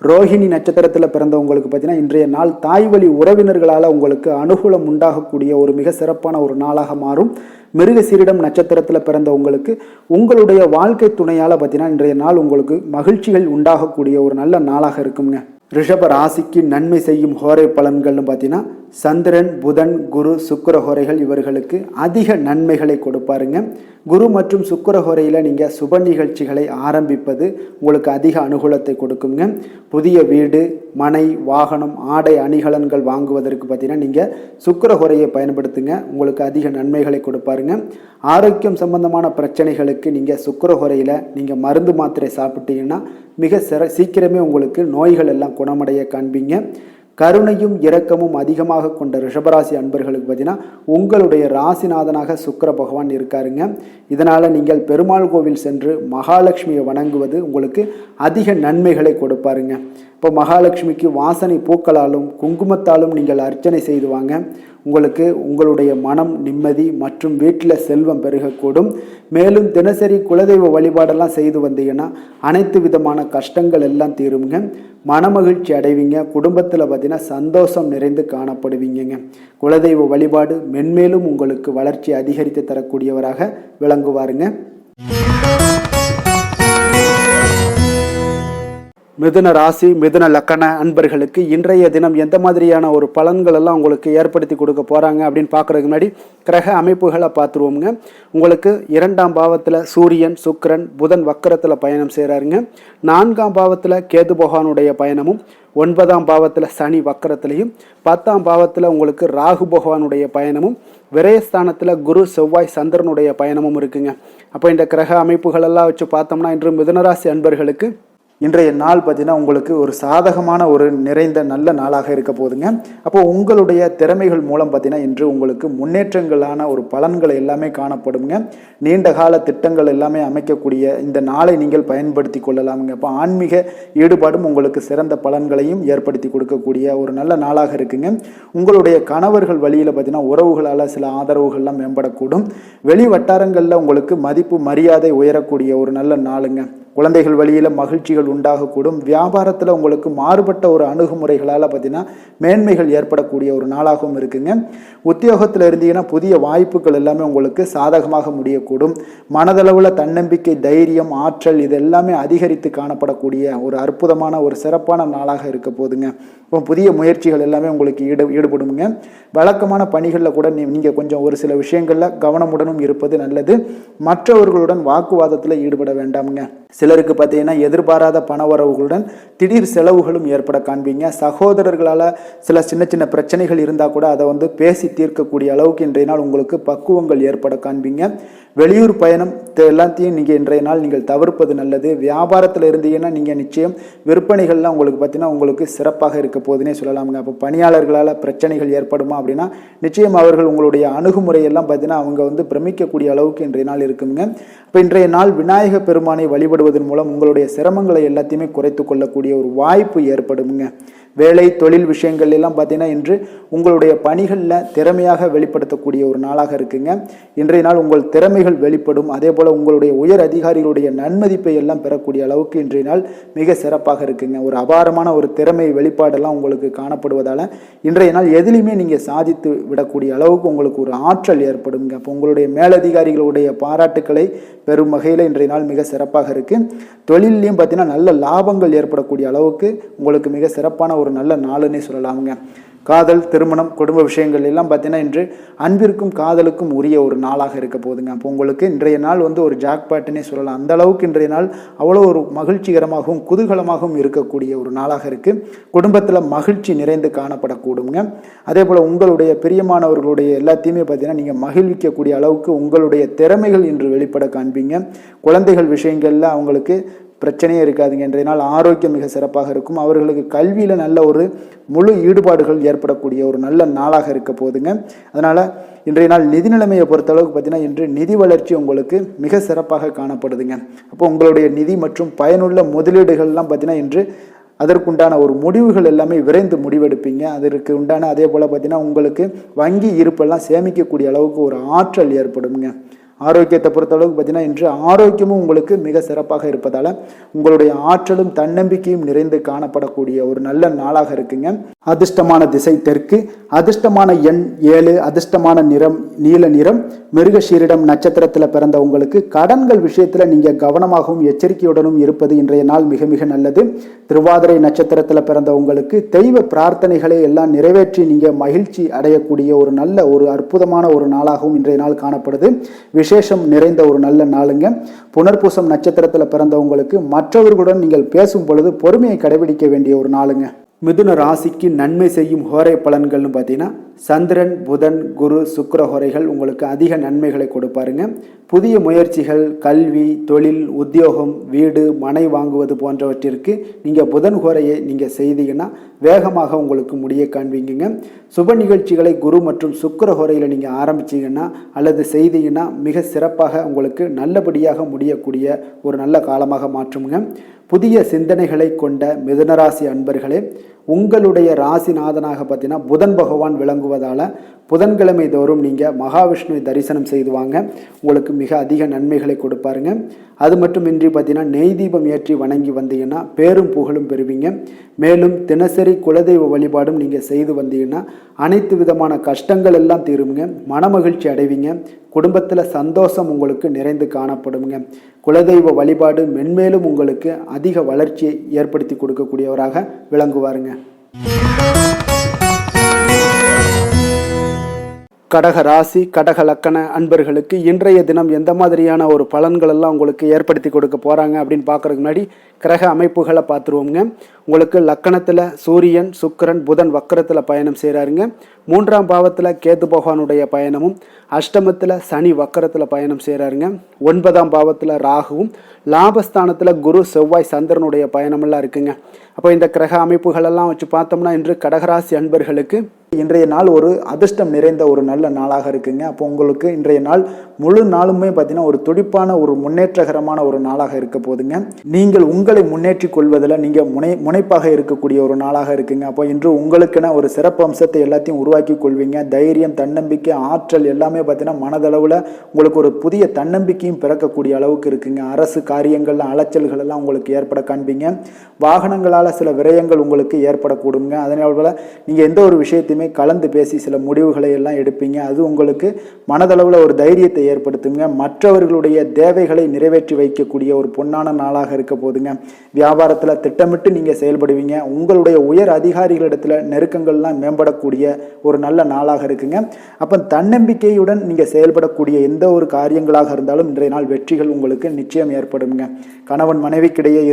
ரோஹிணி நட்சத்திரத்தில் பிறந்த உங்களுக்கு பார்த்தீங்கன்னா இன்றைய நாள் தாய் வழி உறவினர்களால் உங்களுக்கு அனுகூலம் உண்டாகக்கூடிய ஒரு மிக சிறப்பான ஒரு நாளாக மாறும். மிருகசீரிடம் நட்சத்திரத்தில் பிறந்த உங்களுக்கு உங்களுடைய வாழ்க்கை துணையால் பார்த்தீங்கன்னா இன்றைய நாள் உங்களுக்கு மகிழ்ச்சிகள் உண்டாகக்கூடிய ஒரு நல்ல நாளாக இருக்குங்க. ரிஷப ராசிக்கு நன்மை செய்யும் ஹோரை பலன்கள்னு பார்த்தீங்கன்னா சந்திரன், புதன், குரு, சுக்கிர ஹோரைகள் இவர்களுக்கு அதிக நன்மைகளை கொடுப்பாருங்க. குரு மற்றும் சுக்கிர ஹோரையில் நீங்கள் சுப நிகழ்ச்சிகளை ஆரம்பிப்பது உங்களுக்கு அதிக அனுகூலத்தை கொடுக்குங்க. புதிய வீடு, மனை, வாகனம், ஆடை அணிகலன்கள் வாங்குவதற்கு பார்த்தீங்கன்னா நீங்கள் சுக்கிர ஹோரையை பயன்படுத்துங்க, உங்களுக்கு அதிக நன்மைகளை கொடுப்பாருங்க. ஆரோக்கியம் சம்பந்தமான பிரச்சனைகளுக்கு நீங்கள் சுக்கிர ஹோரையில் நீங்கள் மருந்து மாத்திரை சாப்பிட்டீங்கன்னா மிக சீக்கிரமே உங்களுக்கு நோய்கள் எல்லாம் குணமடைய காண்பீங்க. கருணையும் இரக்கமும் அதிகமாக கொண்ட ரிஷபராசி அன்பர்களுக்கு பார்த்தீங்கன்னா உங்களுடைய ராசிநாதனாக சுக்கிர பகவான் இருக்காருங்க. இதனால் நீங்கள் பெருமாள் கோவில் சென்று மகாலட்சுமியை வணங்குவது உங்களுக்கு அதிக நன்மைகளை கொடுப்பாருங்க. இப்போ மகாலட்சுமிக்கு வாசனை பூக்களாலும் குங்குமத்தாலும் நீங்கள் அர்ச்சனை செய்து வாங்க. உங்களுக்கு உங்களுடைய மனம் நிம்மதி மற்றும் வீட்டில் செல்வம் பெருகக்கூடும். மேலும் தினசரி குலதெய்வ வழிபாடெல்லாம் செய்து வந்தீங்கன்னா அனைத்து விதமான கஷ்டங்கள் எல்லாம் தீருங்க. மனமகிழ்ச்சி அடைவீங்க. குடும்பத்தில் பார்த்தீங்கன்னா சந்தோஷம் நிறைந்து காணப்படுவீங்க. குலதெய்வ வழிபாடு மென்மேலும் உங்களுக்கு வளர்ச்சி அதிகரித்து தரக்கூடியவராக விளங்குவாருங்க. மிதுன ராசி, மிதுன லக்கண அன்பர்களுக்கு இன்றைய தினம் எந்த மாதிரியான ஒரு பலன்கள் எல்லாம் உங்களுக்கு ஏற்படுத்தி கொடுக்க போகிறாங்க அப்படின்னு பார்க்குறதுக்கு முன்னாடி கிரக அமைப்புகளை பார்த்துருவோங்க. உங்களுக்கு 2ஆம் பாவத்தில் சூரியன், சுக்கிரன், புதன் வக்கரத்தில் பயணம் செய்கிறாருங்க. 4ஆம் பாவத்தில் கேது பகவானுடைய பயணமும், 9ஆம் பாவத்தில் சனி வக்கரத்திலையும், 10ஆம் பாவத்தில் உங்களுக்கு ராகு பகவானுடைய பயணமும், விரயஸ்தானத்தில் குரு, செவ்வாய், சந்திரனுடைய பயணமும் இருக்குங்க. அப்போ இந்த கிரக அமைப்புகளெல்லாம் வச்சு பார்த்தோம்னா இன்று மிதுனராசி அன்பர்களுக்கு இன்றைய நாள் பார்த்தீங்கன்னா உங்களுக்கு ஒரு சாதகமான ஒரு நிறைந்த நல்ல நாளாக இருக்க போதுங்க. அப்போ உங்களுடைய திறமைகள் மூலம் பார்த்தீங்கன்னா இன்று உங்களுக்கு முன்னேற்றங்களான ஒரு பலன்களை எல்லாமே காணப்படுங்க. நீண்ட கால திட்டங்கள் எல்லாமே அமைக்கக்கூடிய இந்த நாளை நீங்கள் பயன்படுத்தி கொள்ளலாமுங்க. அப்போ ஆன்மீக ஈடுபாடும் உங்களுக்கு சிறந்த பலன்களையும் ஏற்படுத்தி கொடுக்கக்கூடிய ஒரு நல்ல நாளாக இருக்குங்க. உங்களுடைய கணவர்கள் வழியில் பார்த்தீங்கன்னா உறவுகளால் சில ஆதரவுகள்லாம் மேம்படக்கூடும். வெளி வட்டாரங்களில் உங்களுக்கு மதிப்பு மரியாதை உயரக்கூடிய ஒரு நல்ல நாளுங்க. குழந்தைகள் வழியில் மகிழ்ச்சிகள் உண்டாகக்கூடும். வியாபாரத்தில் உங்களுக்கு மாறுபட்ட ஒரு அணுகுமுறைகளால் பார்த்தீங்கன்னா மேன்மைகள் ஏற்படக்கூடிய ஒரு நாளாகவும் இருக்குங்க. உத்தியோகத்தில் இருந்தீங்கன்னா புதிய வாய்ப்புகள் எல்லாமே உங்களுக்கு சாதகமாக முடியக்கூடும். மனதளவில் தன்னம்பிக்கை, தைரியம், ஆற்றல் இது எல்லாமே அதிகரித்து காணப்படக்கூடிய ஒரு அற்புதமான ஒரு சிறப்பான நாளாக இருக்க போதுங்க. இப்போ புதிய முயற்சிகள் எல்லாமே உங்களுக்கு ஈடுபடுங்க. வழக்கமான பணிகளில் கூட நீங்கள் கொஞ்சம் ஒரு சில விஷயங்களில் கவனமுடனும் இருப்பது நல்லது. மற்றவர்களுடன் வாக்குவாதத்தில் ஈடுபட வேண்டாமுங்க. சிலருக்கு பார்த்தீங்கன்னா எதிர்பாராத பண வரவுகளுடன் திடீர் செலவுகளும் ஏற்பட காண்பீங்க. சகோதரர்களால் சில சின்ன சின்ன பிரச்சனைகள் இருந்தால் கூட அதை பேசி தீர்க்கக்கூடிய அளவுக்கு இன்றைய நாள் உங்களுக்கு பக்குவங்கள் ஏற்பட காண்பீங்க. வெளியூர் பயணம் எல்லாத்தையும் நீங்கள் இன்றைய நாள் நீங்கள் தவிர்ப்பது நல்லது. வியாபாரத்தில் இருந்தீங்கன்னா நீங்கள் நிச்சயம் விற்பனைகள்லாம் உங்களுக்கு பார்த்தீங்கன்னா உங்களுக்கு சிறப்பாக இருக்க போதுன்னே சொல்லலாமுங்க. அப்போ பணியாளர்களால் பிரச்சனைகள் ஏற்படுமா அப்படின்னா நிச்சயம் அவர்கள் உங்களுடைய அணுகுமுறையெல்லாம் பார்த்தீங்கன்னா அவங்க பிரமிக்கக்கூடிய அளவுக்கு இன்றைய நாள் இருக்குங்க. இப்போ இன்றைய நாள் விநாயக பெருமானை வழிபடுவதன் மூலம் உங்களுடைய சிரமங்களை எல்லாத்தையுமே குறைத்து கொள்ளக்கூடிய ஒரு வாய்ப்பு ஏற்படுங்க. வேலை தொழில் விஷயங்கள் எல்லாம் பார்த்தீங்கன்னா இன்று உங்களுடைய பணிகளில் திறமையாக வெளிப்படுத்தக்கூடிய ஒரு நாளாக இருக்குங்க. இன்றைய நாள் உங்கள் திறமைகள் வெளிப்படும். அதே போல் உங்களுடைய உயர் அதிகாரிகளுடைய நன்மதிப்பை எல்லாம் பெறக்கூடிய அளவுக்கு இன்றைய நாள் மிக சிறப்பாக இருக்குங்க. ஒரு அபாரமான ஒரு திறமை வெளிப்பாடெல்லாம் உங்களுக்கு காணப்படுவதால் இன்றைய நாள் எதிலையுமே நீங்கள் சாதித்து விடக்கூடிய அளவுக்கு உங்களுக்கு ஒரு ஆற்றல் ஏற்படுங்க. அப்போ உங்களுடைய மேலதிகாரிகளுடைய பாராட்டுக்களை பெரும் வகையில் இன்றைய நாள் மிக சிறப்பாக இருக்குது. தொழிலையும் பார்த்தீங்கன்னா நல்ல லாபங்கள் ஏற்படக்கூடிய அளவுக்கு உங்களுக்கு மிக சிறப்பான ஒரு நல்ல நாளுன்னே சொல்லலாமுங்க. காதல், திருமணம், குடும்ப விஷயங்கள் எல்லாம் பார்த்தீங்கன்னா இன்று அன்பிற்கும் காதலுக்கும் உரிய ஒரு நாளாக இருக்க போதுங்க. அப்போ உங்களுக்கு இன்றைய நாள் ஒரு ஜாக்பாட்டுன்னே சொல்லலாம். அந்த அளவுக்கு இன்றைய நாள் அவ்வளோ ஒரு மகிழ்ச்சிகரமாகவும் குதூகலமாகவும் இருக்கக்கூடிய ஒரு நாளாக இருக்குது. குடும்பத்தில் மகிழ்ச்சி நிறைந்து காணப்படக்கூடுங்க. அதே போல் உங்களுடைய பிரியமானவர்களுடைய எல்லாத்தையுமே பார்த்தீங்கன்னா நீங்கள் மகிழ்விக்கக்கூடிய அளவுக்கு உங்களுடைய திறமைகள் இன்று வெளிப்பட காண்பீங்க. குழந்தைகள் விஷயங்களில் அவங்களுக்கு பிரச்சனையே இருக்காதுங்க. இன்றைய நாள் ஆரோக்கியம் மிக சிறப்பாக இருக்கும். அவர்களுக்கு கல்வியில் நல்ல ஒரு முழு ஈடுபாடுகள் ஏற்படக்கூடிய ஒரு நல்ல நாளாக இருக்க போதுங்க. அதனால் இன்றைய நாள் நிதி நிலைமையை பொறுத்தளவுக்கு பார்த்தீங்கன்னா இன்று நிதி வளர்ச்சி உங்களுக்கு மிக சிறப்பாக காணப்படுதுங்க. அப்போ உங்களுடைய நிதி மற்றும் பயனுள்ள முதலீடுகள்லாம் பார்த்தீங்கன்னா இன்று அதற்குண்டான ஒரு முடிவுகள் எல்லாமே விரைந்து முடிவெடுப்பீங்க. அதற்கு உண்டான அதே போல் பார்த்தீங்கன்னா உங்களுக்கு வங்கி இருப்பெல்லாம் சேமிக்கக்கூடிய அளவுக்கு ஒரு ஆற்றல் ஏற்படுங்க. ஆரோக்கியத்தை பொறுத்தளவுக்கு பார்த்தீங்கன்னா இன்று ஆரோக்கியமும் உங்களுக்கு மிக சிறப்பாக இருப்பதால் உங்களுடைய ஆற்றலும் தன்னம்பிக்கையும் நிறைந்து காணப்படக்கூடிய ஒரு நல்ல நாளாக இருக்குங்க. அதிர்ஷ்டமான திசை தெற்கு, அதிர்ஷ்டமான எண் 7, அதிர்ஷ்டமான நிறம் நீல நிறம். மிருகஷீரிடம் நட்சத்திரத்தில் பிறந்த உங்களுக்கு கடன்கள் விஷயத்தில் நீங்கள் கவனமாகவும் எச்சரிக்கையுடனும் இருப்பது இன்றைய நாள் மிக மிக நல்லது. திருவாதிரை நட்சத்திரத்தில் பிறந்த உங்களுக்கு தெய்வ பிரார்த்தனைகளை எல்லாம் நிறைவேற்றி நீங்கள் மகிழ்ச்சி அடையக்கூடிய ஒரு நல்ல ஒரு அற்புதமான ஒரு நாளாகவும் இன்றைய நாள் காணப்படுது. விசேஷம் நிறைந்த ஒரு நல்ல நாளுங்க. புனர்பூசம் நட்சத்திரத்தில் பிறந்தவங்களுக்கு மற்றவர்களுடன் நீங்கள் பேசும் பொழுது பொறுமையை கடைபிடிக்க வேண்டிய ஒரு நாளுங்க. மிதுன ராசிக்கு நன்மை செய்யும் ஹோரை பலன்கள்னு பார்த்தீங்கன்னா சந்திரன், புதன், குரு, சுக்கிர ஹோரைகள் உங்களுக்கு அதிக நன்மைகளை கொடுப்பாருங்க. புதிய முயற்சிகள், கல்வி, தொழில், உத்தியோகம், வீடு, மனை வாங்குவது போன்றவற்றிற்கு நீங்கள் புதன் ஹோரையை நீங்கள் செய்தீங்கன்னா வேகமாக உங்களுக்கு முடிய காண்பீங்க. சுப நிகழ்ச்சிகளை குரு மற்றும் சுக்கிர ஹோரையில் நீங்கள் ஆரம்பிச்சிங்கன்னா அல்லது செய்தீங்கன்னா மிக சிறப்பாக உங்களுக்கு நல்லபடியாக முடியக்கூடிய ஒரு நல்ல காலமாக மாற்றுங்க. புதிய சிந்தனைகளை கொண்ட மிதுனராசி அன்பர்களே, உங்களுடைய ராசிநாதனாக பார்த்தீங்கன்னா புதன் பகவான் விளங்குவதால் புதன்கிழமை தோறும் நீங்கள் மகாவிஷ்ணுவை தரிசனம் செய்து வாங்க. உங்களுக்கு மிக அதிக நன்மைகளை கொடுப்பாருங்க. அது மட்டுமின்றி பார்த்தீங்கன்னா நெய் தீபம் ஏற்றி வணங்கி வந்தீங்கன்னா பேரும் புகழும் பெறுவீங்க. மேலும் தினசரி குலதெய்வ வழிபாடும் நீங்கள் செய்து வந்தீங்கன்னா அனைத்து விதமான கஷ்டங்கள் எல்லாம் தீருங்க. மனமகிழ்ச்சி அடைவீங்க. குடும்பத்தில் சந்தோஷம் உங்களுக்கு நிறைந்து காணப்படுங்க. குலதெய்வ வழிபாடு மென்மேலும் உங்களுக்கு அதிக வளர்ச்சியை ஏற்படுத்தி கொடுக்கக்கூடியவராக விளங்குவாருங்க. கடக ராசி, கடக லக்கண அன்பர்களுக்கு இன்றைய தினம் எந்த மாதிரியான ஒரு பலன்கள் எல்லாம் உங்களுக்கு ஏற்படுத்தி கொடுக்க போகிறாங்க அப்படின்னு பார்க்குறதுக்கு முன்னாடி கிரக அமைப்புகளை பார்த்துருவோங்க. உங்களுக்கு லக்கணத்தில் சூரியன், சுக்கிரன், புதன் வக்கரத்தில் பயணம் செய்கிறாருங்க. 3ஆம் பாவத்தில் கேது பகவானுடைய பயணமும், அஷ்டமத்தில் சனி வக்கரத்தில் பயணம் செய்கிறாருங்க. 9ஆம் பாவத்தில் ராகுவும், லாபஸ்தானத்தில் குரு, செவ்வாய், சந்திரனுடைய பயணமெல்லாம் இருக்குங்க. அப்போ இந்த கிரக அமைப்புகளெல்லாம் வச்சு பார்த்தோம்னா இன்று கடகராசி அன்பர்களுக்கு இன்றைய நாள் ஒரு அதிர்ஷ்டம் நிறைந்த ஒரு நல்ல நாளாக இருக்குங்க. அப்போ உங்களுக்கு இன்றைய நாள் முழு நாளுமே பார்த்தீங்கன்னா ஒரு துடிப்பான ஒரு முன்னேற்றகரமான ஒரு நாளாக இருக்க போதுங்க. நீங்கள் உங்களை முன்னேற்றி கொள்வதில் நீங்கள் முனைப்பாக இருக்கக்கூடிய ஒரு நாளாக இருக்குங்க. அப்போ இன்று உங்களுக்கென ஒரு சிறப்பு அம்சத்தை எல்லாத்தையும் உருவாக்கி கொள்வீங்க. தைரியம், தன்னம்பிக்கை, ஆற்றல் எல்லாமே பார்த்தீங்கன்னா மனதளவில் உங்களுக்கு ஒரு புதிய தன்னம்பிக்கையும் பிறக்கக்கூடிய அளவுக்கு இருக்குங்க. அரசு காரியங்கள்ல அலைச்சல்கள் எல்லாம் உங்களுக்கு ஏற்பட காண்பீங்க. வாகனங்களால் சில விரயங்கள் உங்களுக்கு ஏற்படக்கூடுங்க. அதனால நீங்கள் எந்த ஒரு விஷயத்தையுமே கலந்து பேசி சில முடிவுகளை எல்லாம் எடுப்பீங்க. அது உங்களுக்கு மனதளவில் ஒரு தைரியத்தை ஏற்படுத்துங்க. மற்றவர்களுடைய தேவைகளை நிறைவேற்றி வைக்கக்கூடிய ஒரு பொன்னான நாளாக இருக்க போதுங்க. வியாபாரத்தில் திட்டமிட்டு நீங்கள் செயல்படுவீங்க. உங்களுடைய உயர் அதிகாரிகளிடத்தில் நெருக்கங்கள்லாம் மேம்படக்கூடிய ஒரு நல்ல நாளாக இருக்குங்க. அப்போ தன்னம்பிக்கையுடன் நீங்கள் செயல்படக்கூடிய எந்த ஒரு காரியங்களாக இருந்தாலும் இன்றைய நாள் வெற்றிகள் உங்களுக்கு நிச்சயம் ஏற்படுங்க. கணவன் மனைவிக்கிடையே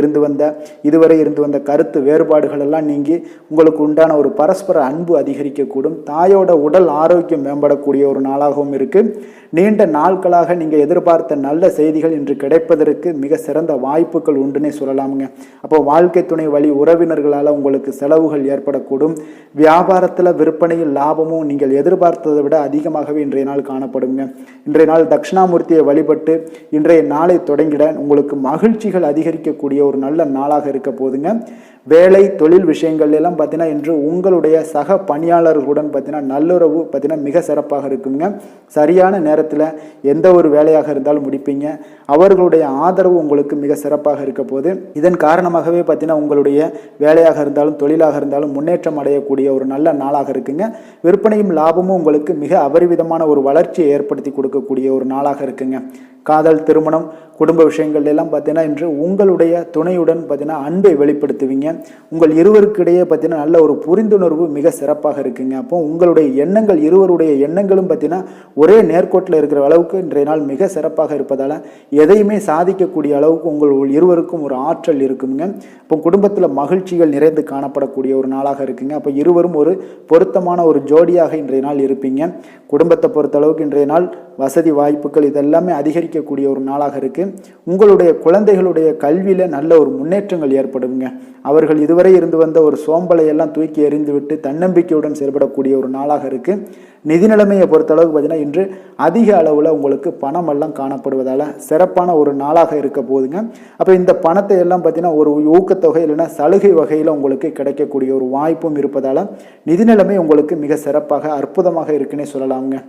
இதுவரை இருந்து வந்த கருத்து வேறுபாடுகள் எல்லாம் நீங்கி உங்களுக்கு உண்டான ஒரு பரஸ்பர அன்பு அதிகரிக்கக்கூடும். தாயோட உடல் ஆரோக்கியம் மேம்படக்கூடிய ஒரு நாளாகவும் இருக்கு. நீண்ட நாட்களாக நீங்கள் எதிர்பார்த்த நல்ல செய்திகள் இன்று கிடைப்பதற்கு மிக சிறந்த வாய்ப்புகள் உண்டுன்னே சொல்லலாமுங்க. அப்போ வாழ்க்கை துணை வழி உறவினர்களால் உங்களுக்கு செலவுகள் ஏற்படக்கூடும். வியாபாரத்தில் விற்பனையில் லாபமும் நீங்கள் எதிர்பார்த்ததை விட அதிகமாகவே இன்றைய நாள் காணப்படுங்க. இன்றைய நாள் தட்சிணாமூர்த்தியை வழிபட்டு இன்றைய நாளை தொடங்கிட உங்களுக்கு மகிழ்ச்சிகள் அதிகரிக்கக்கூடிய ஒரு நல்ல நாளாக இருக்க போதுங்க. வேலை, தொழில் விஷயங்கள் எல்லாம் பார்த்தீங்கன்னா இன்று உங்களுடைய சக பணியாளர்களுடன் பார்த்தீங்கன்னா நல்லுறவு பார்த்தீங்கன்னா மிக சிறப்பாக இருக்குங்க. சரியான நேரத்தில் எந்த ஒரு வேலையாக இருந்தாலும் முடிப்பீங்க. அவர்களுடைய ஆதரவு உங்களுக்கு மிக சிறப்பாக இருக்க போது இதன் காரணமாகவே பார்த்தீங்கன்னா உங்களுடைய வேலையாக இருந்தாலும் தொழிலாக இருந்தாலும் முன்னேற்றம் அடையக்கூடிய ஒரு நல்ல நாளாக இருக்குங்க. விற்பனையும் லாபமும் உங்களுக்கு மிக அபரிவிதமான ஒரு வளர்ச்சியை ஏற்படுத்தி கொடுக்கக்கூடிய ஒரு நாளாக இருக்குங்க. காதல், திருமணம், குடும்ப விஷயங்கள் எல்லாம் பார்த்தீங்கன்னா இன்று உங்களுடைய துணையுடன் பார்த்தீங்கன்னா அன்பை வெளிப்படுத்துவீங்க. உங்கள் இருவருக்கிடையே பார்த்தீங்கன்னா நல்ல ஒரு புரிந்துணர்வு மிக சிறப்பாக இருக்குங்க. அப்போ உங்களுடைய எண்ணங்கள், இருவருடைய எண்ணங்களும் பார்த்தீங்கன்னா ஒரே நேர்கோட்டில் இருக்கிற அளவுக்கு இன்றைய நாள் மிக சிறப்பாக இருப்பதால் எதையுமே சாதிக்கக்கூடிய அளவுக்கு உங்கள் இருவருக்கும் ஒரு ஆற்றல் இருக்குங்க. இப்போ குடும்பத்தில் மகிழ்ச்சிகள் நிறைந்து காணப்படக்கூடிய ஒரு நாளாக இருக்குங்க. அப்போ இருவரும் ஒரு பொருத்தமான ஒரு ஜோடியாக இன்றைய நாள் இருப்பீங்க. குடும்பத்தை பொறுத்த அளவுக்கு இன்றைய நாள் வசதி வாய்ப்புகள் இதெல்லாமே அதிகரிக்க அதிகரிக்கக்கூடிய ஒரு நாளாக இருக்குது. உங்களுடைய குழந்தைகளுடைய கல்வியில் நல்ல ஒரு முன்னேற்றங்கள் ஏற்படுங்க. அவர்கள் இதுவரை இருந்து வந்த ஒரு சோம்பலை எல்லாம் தூக்கி எறிந்து விட்டு தன்னம்பிக்கையுடன் செயல்படக்கூடிய ஒரு நாளாக இருக்குது. நிதி நிலைமையை பொறுத்தளவுக்கு பார்த்தீங்கன்னா இன்று அதிக அளவில் உங்களுக்கு பணமெல்லாம் காணப்படுவதால் சிறப்பான ஒரு நாளாக இருக்க போகுதுங்க. அப்போ இந்த பணத்தை எல்லாம் பார்த்தீங்கன்னா ஒரு ஊக்கத்தொகை இல்லைன்னா சலுகை வகையில் உங்களுக்கு கிடைக்கக்கூடிய ஒரு வாய்ப்பும் இருப்பதால் நிதி நிலைமை உங்களுக்கு மிக சிறப்பாக அற்புதமாக இருக்குன்னே சொல்லலாமுங்க.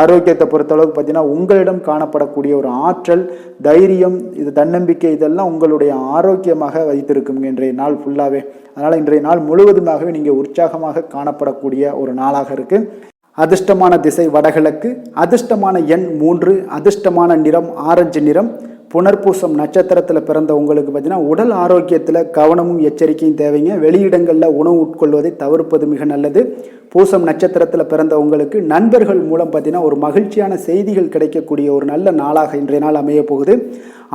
ஆரோக்கியத்தை பொறுத்தளவுக்கு பார்த்தீங்கன்னா உங்களிடம் காணப்படக்கூடிய ஒரு ஆற்றல், தைரியம், இது தன்னம்பிக்கை இதெல்லாம் உங்களுடைய ஆரோக்கியமாக வைத்திருக்குங்க இன்றைய நாள் ஃபுல்லாகவே. அதனால் இன்றைய நாள் முழுவதுமாகவே நீங்கள் உற்சாகமாக காணப்படக்கூடிய ஒரு நாளாக இருக்குது. அதிர்ஷ்டமான திசை வடகிழக்கு, அதிர்ஷ்டமான எண் 3, அதிர்ஷ்டமான நிறம் ஆரஞ்சு நிறம். புனர்பூசம் நட்சத்திரத்தில் பிறந்த உங்களுக்கு பார்த்தீங்கன்னா உடல் ஆரோக்கியத்தில் கவனமும் எச்சரிக்கையும் தேவைங்க. வெளியிடங்களில் உணவு உட்கொள்வதை தவிர்ப்பது மிக நல்லது. பூசம் நட்சத்திரத்தில் பிறந்த உங்களுக்கு நண்பர்கள் மூலம் பார்த்தீங்கன்னா ஒரு மகிழ்ச்சியான செய்திகள் கிடைக்கக்கூடிய ஒரு நல்ல நாளாக இன்றைய நாள் அமைய போகுது.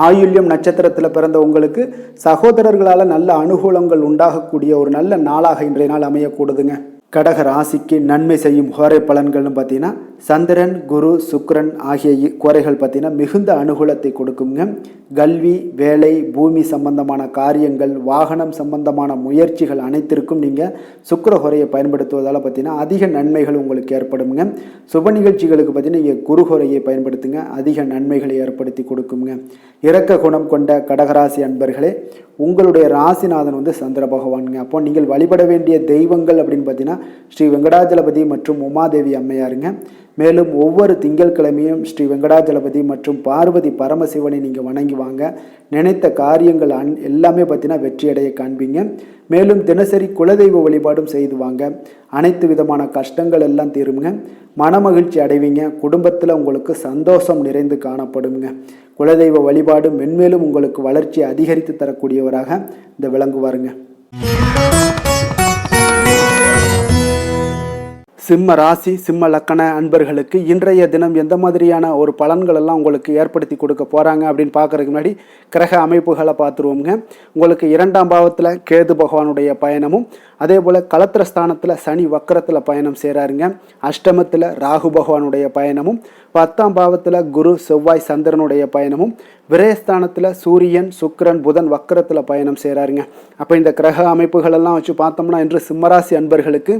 ஆயுள்யம் நட்சத்திரத்தில் பிறந்த உங்களுக்கு சகோதரர்களால் நல்ல அனுகூலங்கள் உண்டாகக்கூடிய ஒரு நல்ல நாளாக இன்றைய நாள் அமையக்கூடுதுங்க. கடக ராசிக்கு நன்மை செய்யும் கோரை பலன்கள்னு பார்த்தீங்கன்னா சந்திரன், குரு, சுக்கிரன் ஆகிய கோரைகள் பார்த்தீங்கன்னா மிகுந்த அனுகூலத்தை கொடுக்குங்க. கல்வி, வேலை, பூமி சம்பந்தமான காரியங்கள், வாகனம் சம்பந்தமான முயற்சிகள் அனைத்திற்கும் நீங்கள் சுக்கிர கோரையை பயன்படுத்துவதால் பார்த்தீங்கன்னா அதிக நன்மைகள் உங்களுக்கு ஏற்படுங்க. சுப நிகழ்ச்சிகளுக்கு பார்த்தீங்கன்னா நீங்கள் குரு கோரையை பயன்படுத்துங்க, அதிக நன்மைகளை ஏற்படுத்தி கொடுக்குங்க. இரக்க குணம் கொண்ட கடகராசி அன்பர்களே, உங்களுடைய ராசிநாதன் சந்திர பகவானுங்க. அப்போ நீங்கள் வழிபட வேண்டிய தெய்வங்கள் அப்படின்னு பார்த்தீங்கன்னா ஸ்ரீ வெங்கடாஜலபதி மற்றும் உமாதேவி அம்மையாருங்க. மேலும் ஒவ்வொரு திங்கட்கிழமையும் ஸ்ரீ வெங்கடாஜலபதி மற்றும் பார்வதி பரமசிவனை நீங்கள் வணங்கி வாங்க. நினைத்த காரியங்கள் எல்லாமே பார்த்தீங்கன்னா வெற்றியடைய காண்பீங்க. மேலும் தினசரி குலதெய்வ வழிபாடும் செய்து வாங்க. அனைத்து விதமான கஷ்டங்கள் எல்லாம் தீருங்க. மனமகிழ்ச்சி அடைவீங்க. குடும்பத்தில் உங்களுக்கு சந்தோஷம் நிறைந்து காணப்படுங்க. குலதெய்வ வழிபாடு மென்மேலும் உங்களுக்கு வளர்ச்சி அதிகரித்து தரக்கூடியவராக இந்த விளங்குவாருங்க. சிம்ம ராசி, சிம்ம லக்கண அன்பர்களுக்கு இன்றைய தினம் எந்த மாதிரியான ஒரு பலன்கள் எல்லாம் உங்களுக்கு ஏற்படுத்தி கொடுக்க போகிறாங்க அப்படின்னு பார்க்குறதுக்கு முன்னாடி கிரக அமைப்புகளை பார்த்துருவோங்க. உங்களுக்கு 2ஆம் பாவத்தில் கேது பகவானுடைய பயணமும், அதே போல் களத்திரஸ்தானத்தில் சனி வக்கரத்தில் பயணம் செய்கிறாருங்க. அஷ்டமத்தில் ராகு பகவானுடைய பயணமும், 10ஆம் பாவத்தில் குரு, செவ்வாய், சந்திரனுடைய பயணமும், விரயஸ்தானத்தில் சூரியன், சுக்கிரன், புதன் வக்கரத்தில் பயணம் செய்கிறாருங்க. அப்போ இந்த கிரக அமைப்புகளெல்லாம் வச்சு பார்த்தோம்னா இன்று சிம்மராசி அன்பர்களுக்கு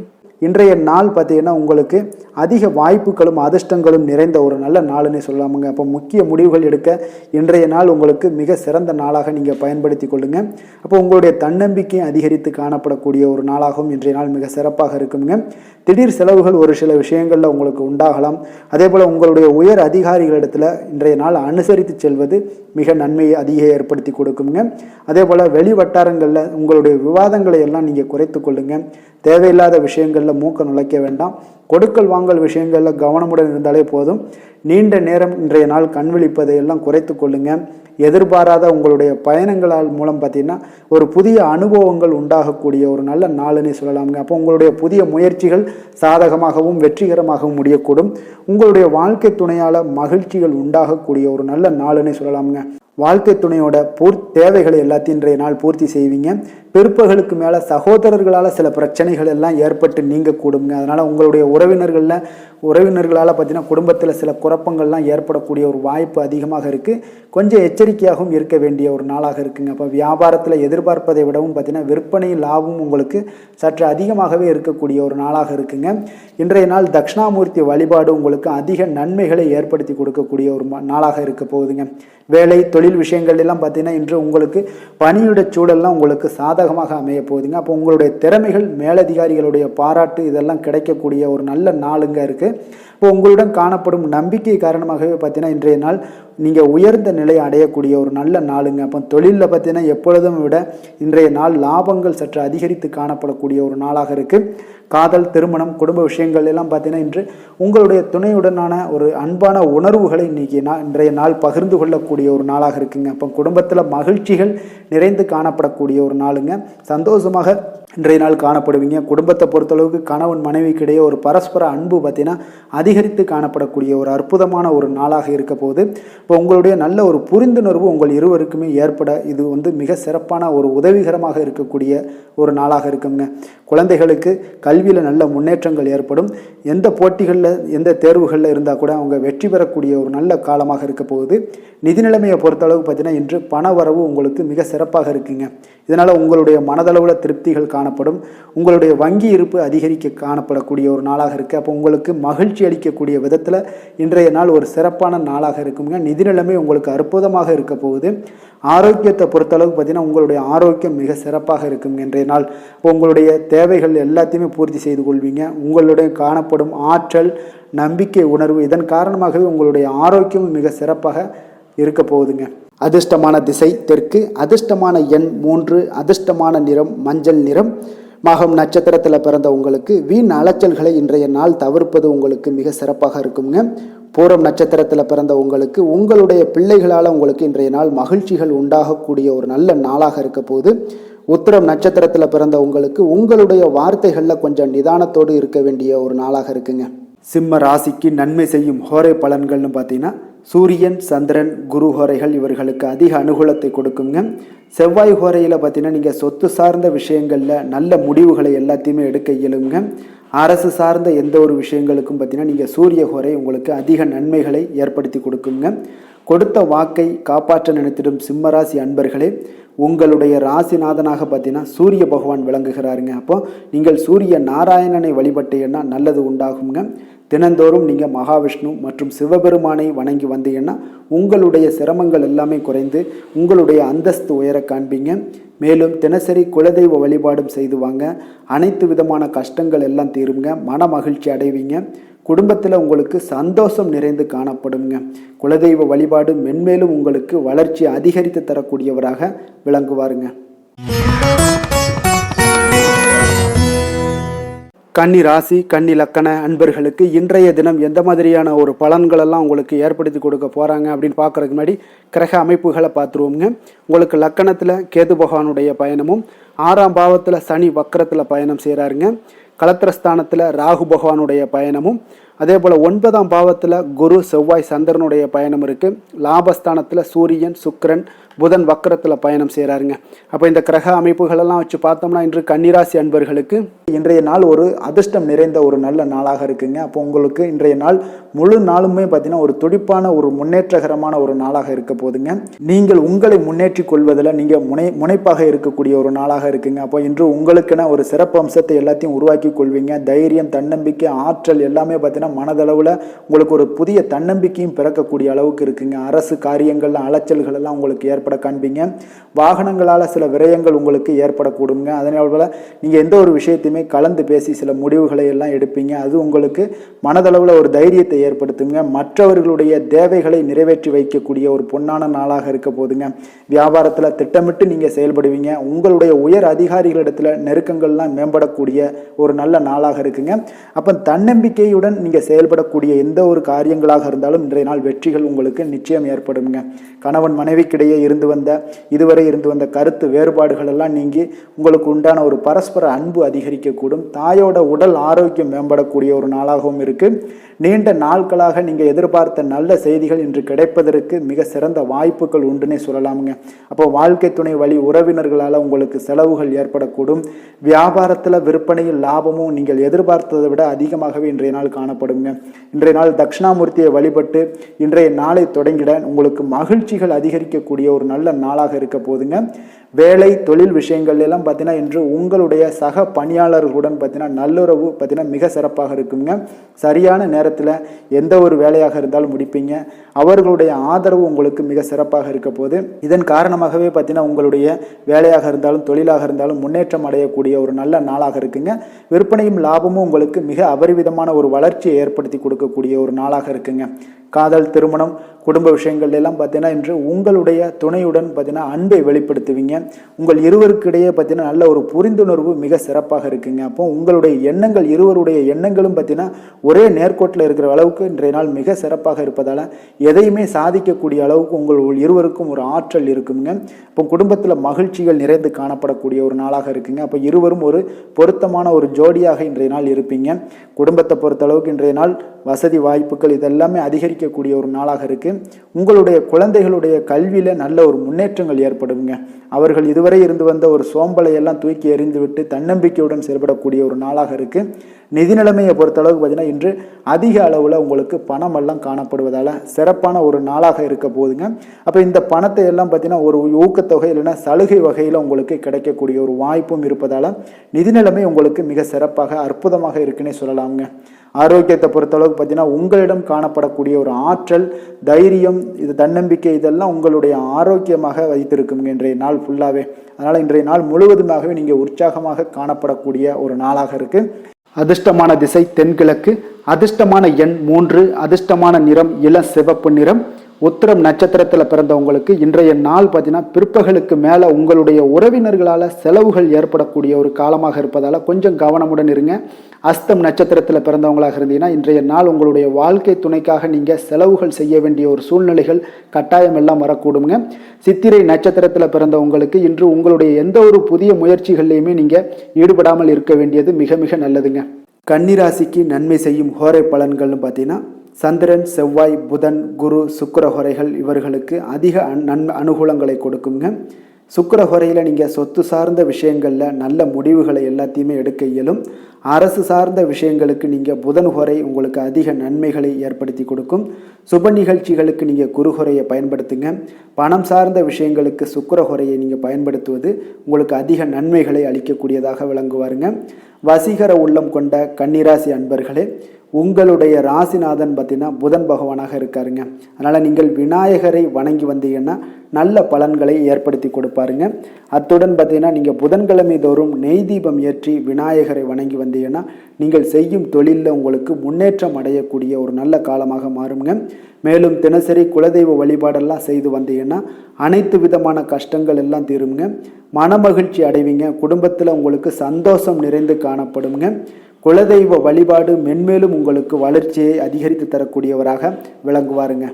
இன்றைய நாள் பார்த்தீங்கன்னா உங்களுக்கு அதிக வாய்ப்புகளும் அதிர்ஷ்டங்களும் நிறைந்த ஒரு நல்ல நாளுன்னு சொல்லலாமுங்க. அப்போ முக்கிய முடிவுகள் எடுக்க இன்றைய நாள் உங்களுக்கு மிக சிறந்த நாளாக நீங்கள் பயன்படுத்தி கொள்ளுங்க. அப்போ உங்களுடைய தன்னம்பிக்கையை அதிகரித்து காணப்படக்கூடிய ஒரு நாளாகவும் இன்றைய நாள் மிக சிறப்பாக இருக்குங்க. திடீர் செலவுகள் ஒரு சில விஷயங்களில் உங்களுக்கு உண்டாகலாம். அதே போல் உங்களுடைய உயர் அதிகாரிகளிடத்தில் இன்றைய நாள் அனுசரித்து செல்வது மிக நன்மையை அதிக ஏற்படுத்தி கொடுக்குங்க. அதே போல் வெளி வட்டாரங்களில் உங்களுடைய விவாதங்களை எல்லாம் நீங்கள் குறைத்து கொள்ளுங்க. தேவையில்லாத விஷயங்களில் மூக்க நுழைக்க வேண்டாம். கொடுக்கல் வாங்கல் விஷயங்களில் கவனமுடன் இருந்தாலே போதும். நீண்ட நேரம் இன்றைய நாள் கண் விழிப்பதை எல்லாம் குறைத்து கொள்ளுங்க. எதிர்பாராத உங்களுடைய பயணங்களால் மூலம் பார்த்தீங்கன்னா ஒரு புதிய அனுபவங்கள் உண்டாகக்கூடிய ஒரு நல்ல நாளுன்னு சொல்லலாமுங்க. அப்போ உங்களுடைய புதிய முயற்சிகள் சாதகமாகவும் வெற்றிகரமாகவும் முடியக்கூடும். உங்களுடைய வாழ்க்கை துணையால் மகிழ்ச்சிகள் உண்டாகக்கூடிய ஒரு நல்ல நாளுன்னு சொல்லலாமுங்க. வாழ்க்கை துணையோட தேவைகளை எல்லாத்தையும் இன்றைய நாள் பூர்த்தி செய்வீங்க. பிற்பகலுக்கு மேலே சகோதரர்களால் சில பிரச்சனைகள் எல்லாம் ஏற்பட்டு நீங்க கூடுங்க. அதனால் உங்களுடைய உறவினர்களால் பார்த்தீங்கன்னா குடும்பத்தில் சில குழப்பங்கள்லாம் ஏற்படக்கூடிய ஒரு வாய்ப்பு அதிகமாக இருக்குது. கொஞ்சம் எச்சரிக்கையாகவும் இருக்க வேண்டிய ஒரு நாளாக இருக்குங்க. அப்போ வியாபாரத்தில் எதிர்பார்ப்பதை விடவும் பார்த்தீங்கன்னா விற்பனை லாபமும் உங்களுக்கு சற்று அதிகமாகவே இருக்கக்கூடிய ஒரு நாளாக இருக்குங்க. இன்றைய நாள் தட்சிணாமூர்த்தி வழிபாடு உங்களுக்கு அதிக நன்மைகளை ஏற்படுத்தி கொடுக்கக்கூடிய ஒரு நாளாக இருக்க போகுதுங்க. வேலை, தொழில் விஷயங்கள் எல்லாம் பார்த்தீங்கன்னா இன்று உங்களுக்கு பணியிட சூழல்லாம் உங்களுக்கு சாதகமாக அமைய போகுதுங்க. அப்போ உங்களுடைய திறமைகள், மேலதிகாரிகளுடைய பாராட்டு இதெல்லாம் கிடைக்கக்கூடிய ஒரு நல்ல நாளுங்க இருக்குது. இப்போ உங்களுடன் காணப்படும் நம்பிக்கை காரணமாகவே பார்த்தீங்கன்னா இன்றைய நாள் நீங்கள் உயர்ந்த நிலையை அடையக்கூடிய ஒரு நல்ல நாளுங்க. அப்போ தொழிலில் பார்த்தீங்கன்னா எப்பொழுதும் விட இன்றைய நாள் லாபங்கள் சற்று அதிகரித்து காணப்படக்கூடிய ஒரு நாளாக இருக்குது. காதல், திருமணம், குடும்ப விஷயங்கள் எல்லாம் பார்த்தீங்கன்னா இன்று உங்களுடைய துணையுடனான ஒரு அன்பான உணர்வுகளை இன்றைய நாள் பகிர்ந்து கொள்ளக்கூடிய ஒரு நாளாக இருக்குங்க. அப்போ குடும்பத்தில் மகிழ்ச்சிகள் நிறைந்து காணப்படக்கூடிய ஒரு நாளுங்க. சந்தோஷமாக இன்றைய நாள் காணப்படுவீங்க. குடும்பத்தை பொறுத்தளவுக்கு கணவன் மனைவிக்கிடையே ஒரு பரஸ்பர அன்பு பார்த்தீங்கன்னா அதிகரித்து காணப்படக்கூடிய ஒரு அற்புதமான ஒரு நாளாக இருக்க போகுது. இப்போ உங்களுடைய நல்ல ஒரு புரிந்துணர்வு உங்கள் இருவருக்குமே ஏற்பட இது மிக சிறப்பான ஒரு உதவிகரமாக இருக்கக்கூடிய ஒரு நாளாக இருக்குங்க. குழந்தைகளுக்கு கல்வியில் நல்ல முன்னேற்றங்கள் ஏற்படும். எந்த போட்டிகளில் எந்த தேர்வுகளில் இருந்தால் கூட அவங்க வெற்றி பெறக்கூடிய ஒரு நல்ல காலமாக இருக்க போகுது. நிதி நிலைமையை பொறுத்தளவுக்கு பார்த்தீங்கன்னா இன்று பண வரவு உங்களுக்கு மிக சிறப்பாக இருக்குங்க. இதனால் உங்களுடைய மனதளவில் திருப்திகள் காணப்படும். உங்களுடைய வங்கி இருப்பு அதிகரிக்க காணப்படக்கூடிய ஒரு நாளாக இருக்குது. அப்போ உங்களுக்கு மகிழ்ச்சி அளிக்கக்கூடிய விதத்தில் இன்றைய நாள் ஒரு சிறப்பான நாளாக இருக்குங்க. நிதி நிலைமை உங்களுக்கு அற்புதமாக இருக்க போகுது. ஆரோக்கியத்தை பொறுத்தளவுக்கு பார்த்தீங்கன்னா உங்களுடைய ஆரோக்கியம் மிக சிறப்பாக இருக்குங்க இன்றைய நாள். உங்களுடைய தேவைகள் எல்லாத்தையுமே பூர்த்தி செய்து கொள்வீங்க. உங்களுடைய காணப்படும் ஆற்றல், நம்பிக்கை உணர்வு இதன் காரணமாகவே உங்களுடைய ஆரோக்கியம் மிக சிறப்பாக இருக்க போகுதுங்க. அதிர்ஷ்டமான திசை தெற்கு, அதிர்ஷ்டமான எண் 3, அதிர்ஷ்டமான நிறம் மஞ்சள் நிறம். மகம் நட்சத்திரத்தில் பிறந்த உங்களுக்கு வீண் அலைச்சல்களை இன்றைய நாள் தவிர்ப்பது உங்களுக்கு மிக சிறப்பாக இருக்குங்க. பூரம் நட்சத்திரத்தில் பிறந்த உங்களுக்கு உங்களுடைய பிள்ளைகளால் உங்களுக்கு இன்றைய நாள் மகிழ்ச்சிகள் உண்டாகக்கூடிய ஒரு நல்ல நாளாக இருக்க போகுது. உத்திரம் நட்சத்திரத்தில் பிறந்த உங்களுக்கு உங்களுடைய வார்த்தைகளில் கொஞ்சம் நிதானத்தோடு இருக்க வேண்டிய ஒரு நாளாக இருக்குங்க. சிம்ம ராசிக்கு நன்மை செய்யும் ஹோரை பலன்கள்னு பார்த்தீங்கன்னா சூரியன், சந்திரன், குரு ஹோரைகள் இவர்களுக்கு அதிக அனுகூலத்தை கொடுக்குங்க. செவ்வாய் ஹோரையில் பார்த்தீங்கன்னா நீங்கள் சொத்து சார்ந்த விஷயங்களில் நல்ல முடிவுகளை எல்லாத்தையுமே எடுக்க இயலுங்க. அரசு சார்ந்த எந்த ஒரு விஷயங்களுக்கும் பார்த்தீங்கன்னா நீங்கள் சூரிய ஹோரை உங்களுக்கு அதிக நன்மைகளை ஏற்படுத்தி கொடுக்குங்க. கொடுத்த வாக்கை காப்பாற்ற நினைத்திடும் சிம்மராசி அன்பர்களே, உங்களுடைய ராசிநாதனாக பார்த்தீங்கன்னா சூரிய பகவான் விளங்குகிறாருங்க. அப்போ நீங்கள் சூரிய நாராயணனை வழிபட்டீங்கன்னா நல்லது உண்டாகுங்க. தினந்தோறும் நீங்கள் மகாவிஷ்ணு மற்றும் சிவபெருமானை வணங்கி வந்தீங்கன்னா உங்களுடைய சிரமங்கள் எல்லாமே குறைந்து உங்களுடைய அந்தஸ்து உயர காண்பீங்க. மேலும் தினசரி குலதெய்வ வழிபாடும் செய்து வாங்க. அனைத்து விதமான கஷ்டங்கள் எல்லாம் தீருங்க. மன மகிழ்ச்சி அடைவீங்க. குடும்பத்தில் உங்களுக்கு சந்தோஷம் நிறைந்து காணப்படுங்க. குலதெய்வ வழிபாடு மென்மேலும் உங்களுக்கு வளர்ச்சி அதிகரித்து தரக்கூடியவராக விளங்குவாருங்க. கன்னி ராசி, கன்னி லக்கண அன்பர்களுக்கு இன்றைய தினம் எந்த மாதிரியான ஒரு பலன்களெல்லாம் உங்களுக்கு ஏற்படுத்தி கொடுக்க போகிறாங்க அப்படின்னு பார்க்குறதுக்கு முன்னாடி கிரக அமைப்புகளை பார்த்துருவோங்க. உங்களுக்கு லக்கணத்தில் கேது பகவானுடைய பயணமும், 6ஆம் பாவத்தில் சனி வக்கரத்தில் பயணம் செய்கிறாருங்க. கலத்திரஸ்தானத்தில் ராகு பகவானுடைய பயணமும், அதே போல் 9ஆம் பாவத்தில் குரு, செவ்வாய், சந்திரனுடைய பயணம் இருக்குது. லாபஸ்தானத்தில் சூரியன், சுக்கிரன், புதன் வக்கரத்தில் பயணம் செய்கிறாருங்க. அப்போ இந்த கிரக அமைப்புகளெல்லாம் வச்சு பார்த்தோம்னா இன்று கன்னிராசி அன்பர்களுக்கு இன்றைய நாள் ஒரு அதிர்ஷ்டம் நிறைந்த ஒரு நல்ல நாளாக இருக்குங்க. அப்போ உங்களுக்கு இன்றைய நாள் முழு நாளுமே பார்த்தீங்கன்னா ஒரு துடிப்பான ஒரு முன்னேற்றகரமான ஒரு நாளாக இருக்க போதுங்க. நீங்கள் உங்களை முன்னேற்றி கொள்வதில் நீங்கள் முனைப்பாக இருக்கக்கூடிய ஒரு நாளாக இருக்குங்க. அப்போ இன்று உங்களுக்கென ஒரு சிறப்பு அம்சத்தை எல்லாத்தையும் உருவாக்கி கொள்வீங்க. தைரியம், தன்னம்பிக்கை, ஆற்றல் எல்லாமே பார்த்தீங்கன்னா மனதளவில் உங்களுக்கு ஒரு புதிய தன்னம்பிக்கையும் பிறக்கக்கூடிய அளவுக்கு இருக்குங்க. அரசு காரியங்கள்ல அலைச்சல்கள் எல்லாம் உங்களுக்கு ஏற்பட காண்பீங்க. வாகனங்களால் சில விரயங்கள் உங்களுக்கு ஏற்படக்கூடுங்க. அதனால நீங்கள் எந்த ஒரு விஷயத்தையுமே கலந்து பேசி சில முடிவுகளை எல்லாம் எடுப்பீங்க. அது உங்களுக்கு மனதளவில் ஒரு தைரியத்தை ஏற்படுத்துங்க. மற்றவர்களுடைய தேவைகளை நிறைவேற்றி வைக்கக்கூடிய ஒரு பொன்னான நாளாக இருக்க போதுங்க. வியாபாரத்தில் திட்டமிட்டு நீங்கள் செயல்படுவீங்க. உங்களுடைய உயர் அதிகாரிகளிடத்தில் நெருக்கங்கள்லாம் மேம்படக்கூடிய ஒரு நல்ல நாளாக இருக்குங்க. அப்போ தன்னம்பிக்கையுடன் நீங்கள் செயல்படக்கூடிய எந்த ஒரு காரியங்களாக இருந்தாலும் இன்றைய நாள் வெற்றிகள் உங்களுக்கு நிச்சயம் ஏற்படுங்க. கணவன் மனைவிக்கிடையே இதுவரை இருந்து வந்த கருத்து வேறுபாடுகள் எல்லாம் நீங்கி உங்களுக்கு உண்டான ஒரு பரஸ்பர அன்பு அதிகரிக்கக்கூடும். தாயோட உடல் ஆரோக்கியம் மேம்படக்கூடிய ஒரு நாளாகவும் இருக்கு. நீண்ட நாட்களாக நீங்கள் எதிர்பார்த்த நல்ல செய்திகள் இன்று கிடைப்பதற்கு மிக சிறந்த வாய்ப்புகள் உண்டுன்னே சொல்லலாமுங்க. அப்போ வாழ்க்கை துணை வழி உறவினர்களால் உங்களுக்கு செலவுகள் ஏற்படக்கூடும். வியாபாரத்தில் விற்பனையில் லாபமும் நீங்கள் எதிர்பார்த்ததை விட அதிகமாகவே இன்றைய நாள் காணப்படுங்க. இன்றைய நாள் தட்சிணாமூர்த்தியை வழிபட்டு இன்றைய நாளை தொடங்கிட உங்களுக்கு மகிழ்ச்சிகள் அதிகரிக்கக்கூடிய ஒரு நல்ல நாளாக இருக்க போதுங்க. வேலை தொழில் விஷயங்கள் எல்லாம் பார்த்தீங்கன்னா இன்று உங்களுடைய சக பணியாளர்களுடன் பார்த்தீங்கன்னா நல்லுறவு பார்த்தீங்கன்னா மிக சிறப்பாக இருக்குங்க. சரியான நேரத்தில் எந்த ஒரு வேலையாக இருந்தாலும் முடிப்பீங்க. அவர்களுடைய ஆதரவு உங்களுக்கு மிக சிறப்பாக இருக்க போது இதன் காரணமாகவே பார்த்தீங்கன்னா உங்களுடைய வேலையாக இருந்தாலும் தொழிலாக இருந்தாலும் முன்னேற்றம் அடையக்கூடிய ஒரு நல்ல நாளாக இருக்குங்க. விற்பனையும் லாபமும் உங்களுக்கு மிக அபரிவிதமான ஒரு வளர்ச்சியை ஏற்படுத்தி கொடுக்கக்கூடிய ஒரு நாளாக இருக்குங்க. காதல், திருமணம், குடும்ப விஷயங்கள் எல்லாம் பார்த்தீங்கன்னா இன்று உங்களுடைய துணையுடன் பார்த்தீங்கன்னா அன்பை வெளிப்படுத்துவீங்க. உங்கள் இருவருக்கிடையே பார்த்தீங்கன்னா நல்ல ஒரு புரிந்துணர்வு மிக சிறப்பாக இருக்குங்க. அப்போ உங்களுடைய எண்ணங்கள், இருவருடைய எண்ணங்களும் பார்த்தீங்கன்னா ஒரே நேர்கோட்டில் இருக்கிற அளவுக்கு இன்றைய நாள் மிக சிறப்பாக இருப்பதால் எதையுமே சாதிக்கக்கூடிய அளவுக்கு உங்கள் இருவருக்கும் ஒரு ஆற்றல் இருக்குங்க. இப்போ குடும்பத்தில் மகிழ்ச்சிகள் நிறைந்து காணப்படக்கூடிய ஒரு நாளாக இருக்குங்க. அப்போ இருவரும் ஒரு பொருத்தமான ஒரு ஜோடியாக இன்றைய நாள் இருப்பீங்க. குடும்பத்தை பொறுத்த அளவுக்கு இன்றைய நாள் வசதி வாய்ப்புகள் இதெல்லாமே அதிகரிக்கக்கூடிய ஒரு நாளாக இருக்குது. உங்களுடைய குழந்தைகளுடைய கல்வியில் நல்ல ஒரு முன்னேற்றங்கள் ஏற்படுங்க. அவர்கள் இதுவரை இருந்து வந்த ஒரு சோம்பலை எல்லாம் தூக்கி எறிந்துவிட்டு தன்னம்பிக்கையுடன் செயல்படக்கூடிய ஒரு நாளாக இருக்குது. நிதி நிலைமையை பொறுத்தளவுக்கு பார்த்தீங்கன்னா இன்று அதிக அளவில் உங்களுக்கு பணம் எல்லாம் காணப்படுவதால் சிறப்பான ஒரு நாளாக இருக்க போகுதுங்க. அப்போ இந்த பணத்தை எல்லாம் பார்த்தீங்கன்னா ஒரு ஊக்கத்தொகை இல்லைன்னா சலுகை வகையில் உங்களுக்கு கிடைக்கக்கூடிய ஒரு வாய்ப்பும் இருப்பதால் நிதி நிலைமை உங்களுக்கு மிக சிறப்பாக அற்புதமாக இருக்குன்னே சொல்லலாமுங்க. ஆரோக்கியத்தை பொறுத்தளவுக்கு பார்த்தீங்கன்னா உங்களிடம் காணப்படக்கூடிய ஒரு ஆற்றல், தைரியம், இது தன்னம்பிக்கை இதெல்லாம் உங்களுடைய ஆரோக்கியமாக வைத்திருக்குங்க இன்றைய நாள் ஃபுல்லாகவே. அதனால் இன்றைய நாள் முழுவதுமாகவே நீங்கள் உற்சாகமாக காணப்படக்கூடிய ஒரு நாளாக இருக்குது. அதிர்ஷ்டமான திசை தென்கிழக்கு, அதிர்ஷ்டமான எண் 3, அதிர்ஷ்டமான நிறம் இளம் சிவப்பு நிறம். உத்திரம் நட்சத்திரத்தில் பிறந்தவங்களுக்கு இன்றைய நாள் பார்த்தீங்கன்னா பிற்பகலுக்கு மேலே உங்களுடைய உறவினர்களால் செலவுகள் ஏற்படக்கூடிய ஒரு காலமாக இருப்பதால் கொஞ்சம் கவனமுடன் இருங்க. அஸ்தம் நட்சத்திரத்தில் பிறந்தவங்களாக இருந்தீங்கன்னா இன்றைய நாள் உங்களுடைய வாழ்க்கை துணைக்காக நீங்கள் செலவுகள் செய்ய வேண்டிய ஒரு சூழ்நிலைகள் கட்டாயம் எல்லாம் வரக்கூடுங்க. சித்திரை நட்சத்திரத்தில் பிறந்தவங்களுக்கு இன்று உங்களுடைய எந்த ஒரு புதிய முயற்சிகள்லையுமே நீங்கள் ஈடுபடாமல் இருக்க வேண்டியது மிக மிக நல்லதுங்க. கன்னிராசிக்கு நன்மை செய்யும் ஹோரை பலன்கள்னு பார்த்தீங்கன்னா சந்திரன், செவ்வாய், புதன், குரு, சுக்கிர ஹோரைகள் இவர்களுக்கு அதிக அனுகூலங்களை கொடுக்குங்க. சுக்கிர ஹோரையில் நீங்கள் சொத்து சார்ந்த விஷயங்களில் நல்ல முடிவுகளை எல்லாத்தையுமே எடுக்க இயலும். அரசு சார்ந்த விஷயங்களுக்கு நீங்கள் புதன் ஹோரை உங்களுக்கு அதிக நன்மைகளை ஏற்படுத்தி கொடுக்கும். சுப நிகழ்ச்சிகளுக்கு நீங்கள் குரு ஹோரையை பயன்படுத்துங்க. பணம் சார்ந்த விஷயங்களுக்கு சுக்கிர ஹோரையை நீங்கள் பயன்படுத்துவது உங்களுக்கு அதிக நன்மைகளை அளிக்கக்கூடியதாக விளங்குவாருங்க. வசீகர உள்ளம் கொண்ட கன்னிராசி அன்பர்களே, உங்களுடைய ராசிநாதன் பார்த்தீங்கன்னா புதன் பகவானாக இருக்காருங்க. அதனால் நீங்கள் விநாயகரை வணங்கி வந்தீங்கன்னா நல்ல பலன்களை ஏற்படுத்தி கொடுப்பாருங்க. அத்துடன் பார்த்தீங்கன்னா நீங்கள் புதன்கிழமை தோறும் நெய் தீபம் ஏற்றி விநாயகரை வணங்கி வந்தீங்கன்னா நீங்கள் செய்யும் தொழிலில் உங்களுக்கு முன்னேற்றம் அடையக்கூடிய ஒரு நல்ல காலமாக மாறுங்க. மேலும் தினசரி குலதெய்வ வழிபாடெல்லாம் செய்து வந்தீங்கன்னா அனைத்து விதமான கஷ்டங்கள் எல்லாம் தீருங்க. மனமகிழ்ச்சி அடைவீங்க. குடும்பத்தில் உங்களுக்கு சந்தோஷம் நிறைந்து காணப்படுங்க. குலதெய்வ வழிபாடு மென்மேலும் உங்களுக்கு வளர்ச்சியை அதிகரித்து தரக்கூடியவராக விளங்குவாருங்க.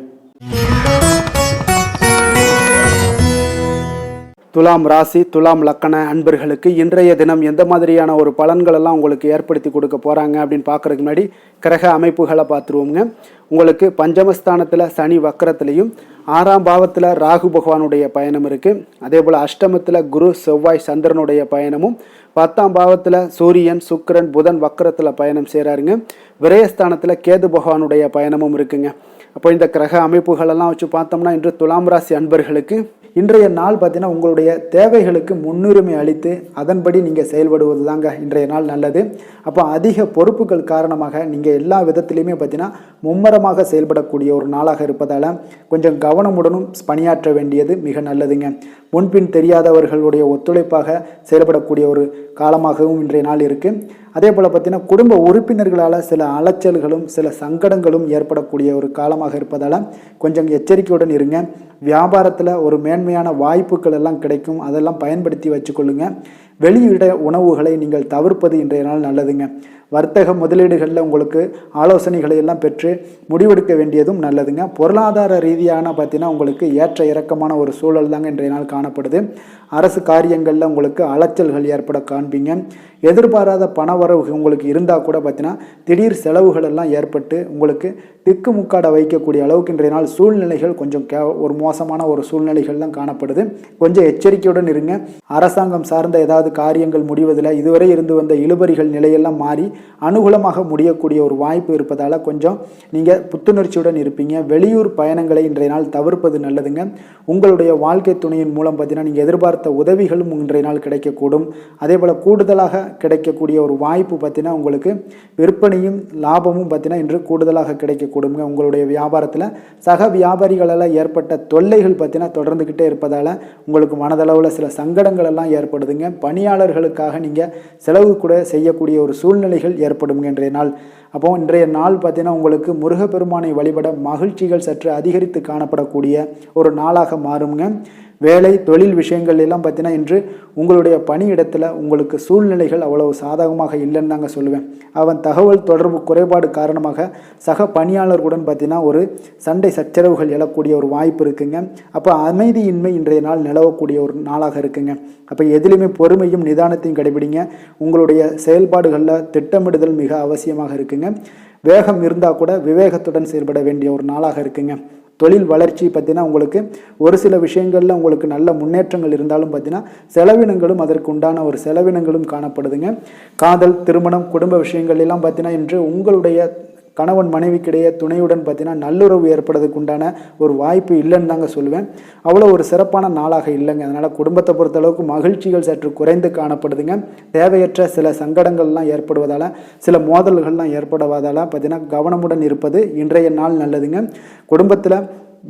துலாம் ராசி, துலாம் லக்கண அன்பர்களுக்கு இன்றைய தினம் எந்த மாதிரியான ஒரு பலன்களெல்லாம் உங்களுக்கு ஏற்படுத்தி கொடுக்க போகிறாங்க அப்படின்னு பார்க்குறதுக்கு முன்னாடி கிரக அமைப்புகளை பார்த்துருவோங்க. உங்களுக்கு பஞ்சமஸ்தானத்தில் சனி வக்கரத்துலேயும் 6ஆம் பாவத்தில் ராகு பகவானுடைய பயணம் இருக்குது. அதே போல் அஷ்டமத்தில் குரு, செவ்வாய், சந்திரனுடைய பயணமும், 10ஆம் பாவத்தில் சூரியன், சுக்கிரன், புதன் வக்கரத்தில் பயணம் செய்கிறாருங்க. விரயஸ்தானத்தில் கேது பகவானுடைய பயணமும் இருக்குங்க. அப்போ இந்த கிரக அமைப்புகளெல்லாம் வச்சு பார்த்தோம்னா இன்று துலாம் ராசி அன்பர்களுக்கு இன்றைய நாள் பார்த்தீங்கன்னா உங்களுடைய தேவைகளுக்கு முன்னுரிமை அளித்து அதன்படி நீங்கள் செயல்படுவது தாங்க இன்றைய நாள் நல்லது. அப்போ அதிக பொறுப்புகள் காரணமாக நீங்கள் எல்லா விதத்திலையுமே பார்த்தீங்கன்னா மும்மரமாக செயல்படக்கூடிய ஒரு நாளாக இருப்பதால் கொஞ்சம் கவனமுடனும் பணியாற்ற வேண்டியது மிக நல்லதுங்க. முன்பின் தெரியாதவர்களுடைய ஒத்துழைப்பாக செயல்படக்கூடிய ஒரு காலமாகவும் இன்றைய நாள் இருக்குது. அதே போல் பார்த்தீங்கன்னா குடும்ப உறுப்பினர்களால் சில அலைச்சல்களும் சில சங்கடங்களும் ஏற்படக்கூடிய ஒரு காலமாக இருப்பதால் கொஞ்சம் எச்சரிக்கையுடன் இருங்க. வியாபாரத்தில் ஒரு மேன்மையான வாய்ப்புகள் எல்லாம் கிடைக்கும், அதெல்லாம் பயன்படுத்தி வச்சுக்கொள்ளுங்க. வெளியிட உணவுகளை நீங்கள் தவிர்ப்பது இன்றைய நாள் நல்லதுங்க. வர்த்தக முதலீடுகளில் உங்களுக்கு ஆலோசனைகளை எல்லாம் பெற்று முடிவெடுக்க வேண்டியதும் நல்லதுங்க. பொருளாதார ரீதியான பார்த்தீங்கன்னா உங்களுக்கு ஏற்ற இறக்கமான ஒரு சூழல் தாங்க இன்றைய நாள் காணப்படுது. அரசு காரியங்களில் உங்களுக்கு அலைச்சல்கள் ஏற்பட காண்பீங்க. எதிர்பாராத பணவரவு உங்களுக்கு இருந்தால் கூட பார்த்தீங்கன்னா திடீர் செலவுகள் எல்லாம் ஏற்பட்டு உங்களுக்கு திக்குமுக்காட வைக்கக்கூடிய அளவுக்கு இன்றைய நாள் சூழ்நிலைகள் கொஞ்சம் ஒரு மோசமான ஒரு சூழ்நிலைகள் தான் காணப்படுது. கொஞ்சம் எச்சரிக்கையுடன் இருங்க. அரசாங்கம் சார்ந்த ஏதாவது காரியங்கள் முடிவதில் இதுவரை இருந்து வந்த இழுபறிகள் நிலையெல்லாம் மாறி அனுகூலமாக முடியக்கூடிய ஒரு வாய்ப்பு இருப்பதால் கொஞ்சம் நீங்கள் புத்துணர்ச்சியுடன் இருப்பீங்க. வெளியூர் பயணங்களை இன்றைய நாள் தவிர்ப்பது நல்லதுங்க. உங்களுடைய வாழ்க்கை துணையின் மூலம் பார்த்தீங்கன்னா நீங்கள் எதிர்பார்த்த உதவிகளும் இன்றைய நாள் கிடைக்கக்கூடும். அதே போல் கூடுதலாக கிடைக்கக்கூடிய ஒரு வாய்ப்பு பார்த்தீங்கன்னா உங்களுக்கு விற்பனையும் லாபமும் பார்த்தீங்கன்னா இன்று கூடுதலாக கிடைக்கக்கூடுங்க. உங்களுடைய வியாபாரத்தில் சக வியாபாரிகளால் ஏற்பட்ட தொல்லைகள் பார்த்தீங்கன்னா தொடர்ந்துக்கிட்டே இருப்பதால் உங்களுக்கு மனதளவில் சில சங்கடங்கள் எல்லாம் ஏற்படுதுங்க. பணியாளர்களுக்காக நீங்கள் செலவு கூட செய்யக்கூடிய ஒரு சூழ்நிலைகள் ஏற்படும் இன்றைய நாள். அப்போ இன்றைய நாள் பார்த்தீங்கன்னா உங்களுக்கு முருகப்பெருமானை வழிபட மகிழ்ச்சிகள் சற்று அதிகரித்து காணப்படக்கூடிய ஒரு நாளாக மாறுங்க. வேலை தொழில் விஷயங்கள் எல்லாம் பார்த்தீங்கன்னா இன்று உங்களுடைய பணியிடத்தில் உங்களுக்கு சூழ்நிலைகள் அவ்வளவு சாதகமாக இல்லைன்னு தாங்க சொல்லுவேன். அவன் தகவல் தொடர்பு குறைபாடு காரணமாக சக பணியாளர்களுடன் பார்த்தீங்கன்னா ஒரு சண்டை சச்சரவுகள் எழக்கூடிய ஒரு வாய்ப்பு இருக்குங்க. அப்போ அமைதியின்மை இன்றைய நாள் நிலவக்கூடிய ஒரு நாளாக இருக்குங்க. அப்போ எதிலுமே பொறுமையும் நிதானத்தையும் கடைபிடிங்க. உங்களுடைய செயல்பாடுகளில் திட்டமிடுதல் மிக அவசியமாக இருக்குங்க. வேகம் இருந்தால் கூட விவேகத்துடன் செயல்பட வேண்டிய ஒரு நாளாக இருக்குங்க. தொழில் வளர்ச்சி பார்த்தீங்கன்னா உங்களுக்கு ஒரு சில விஷயங்களில் உங்களுக்கு நல்ல முன்னேற்றங்கள் இருந்தாலும் பார்த்தீங்கன்னா செலவினங்களும் அதற்கு உண்டான ஒரு செலவினங்களும் காணப்படுதுங்க. காதல், திருமணம், குடும்ப விஷயங்கள் எல்லாம் பார்த்தீங்கன்னா இன்று உங்களுடைய கணவன் மனைவிக்கிடையே துணையுடன் பார்த்தீங்கன்னா நல்லுறவு ஏற்படுறதுக்கு உண்டான ஒரு வாய்ப்பு இல்லைன்னு தாங்க சொல்லுவேன். அவ்வளோ ஒரு சிறப்பான நாளாக இல்லைங்க. அதனால் குடும்பத்தை பொறுத்தளவுக்கு மகிழ்ச்சிகள் சற்று குறைந்து காணப்படுதுங்க. தேவையற்ற சில சங்கடங்கள்லாம் ஏற்படுவதால், சில மோதல்கள்லாம் ஏற்படுவதால் பார்த்தீங்கன்னா கவனமுடன் இருப்பது இன்றைய நாள் நல்லதுங்க. குடும்பத்தில்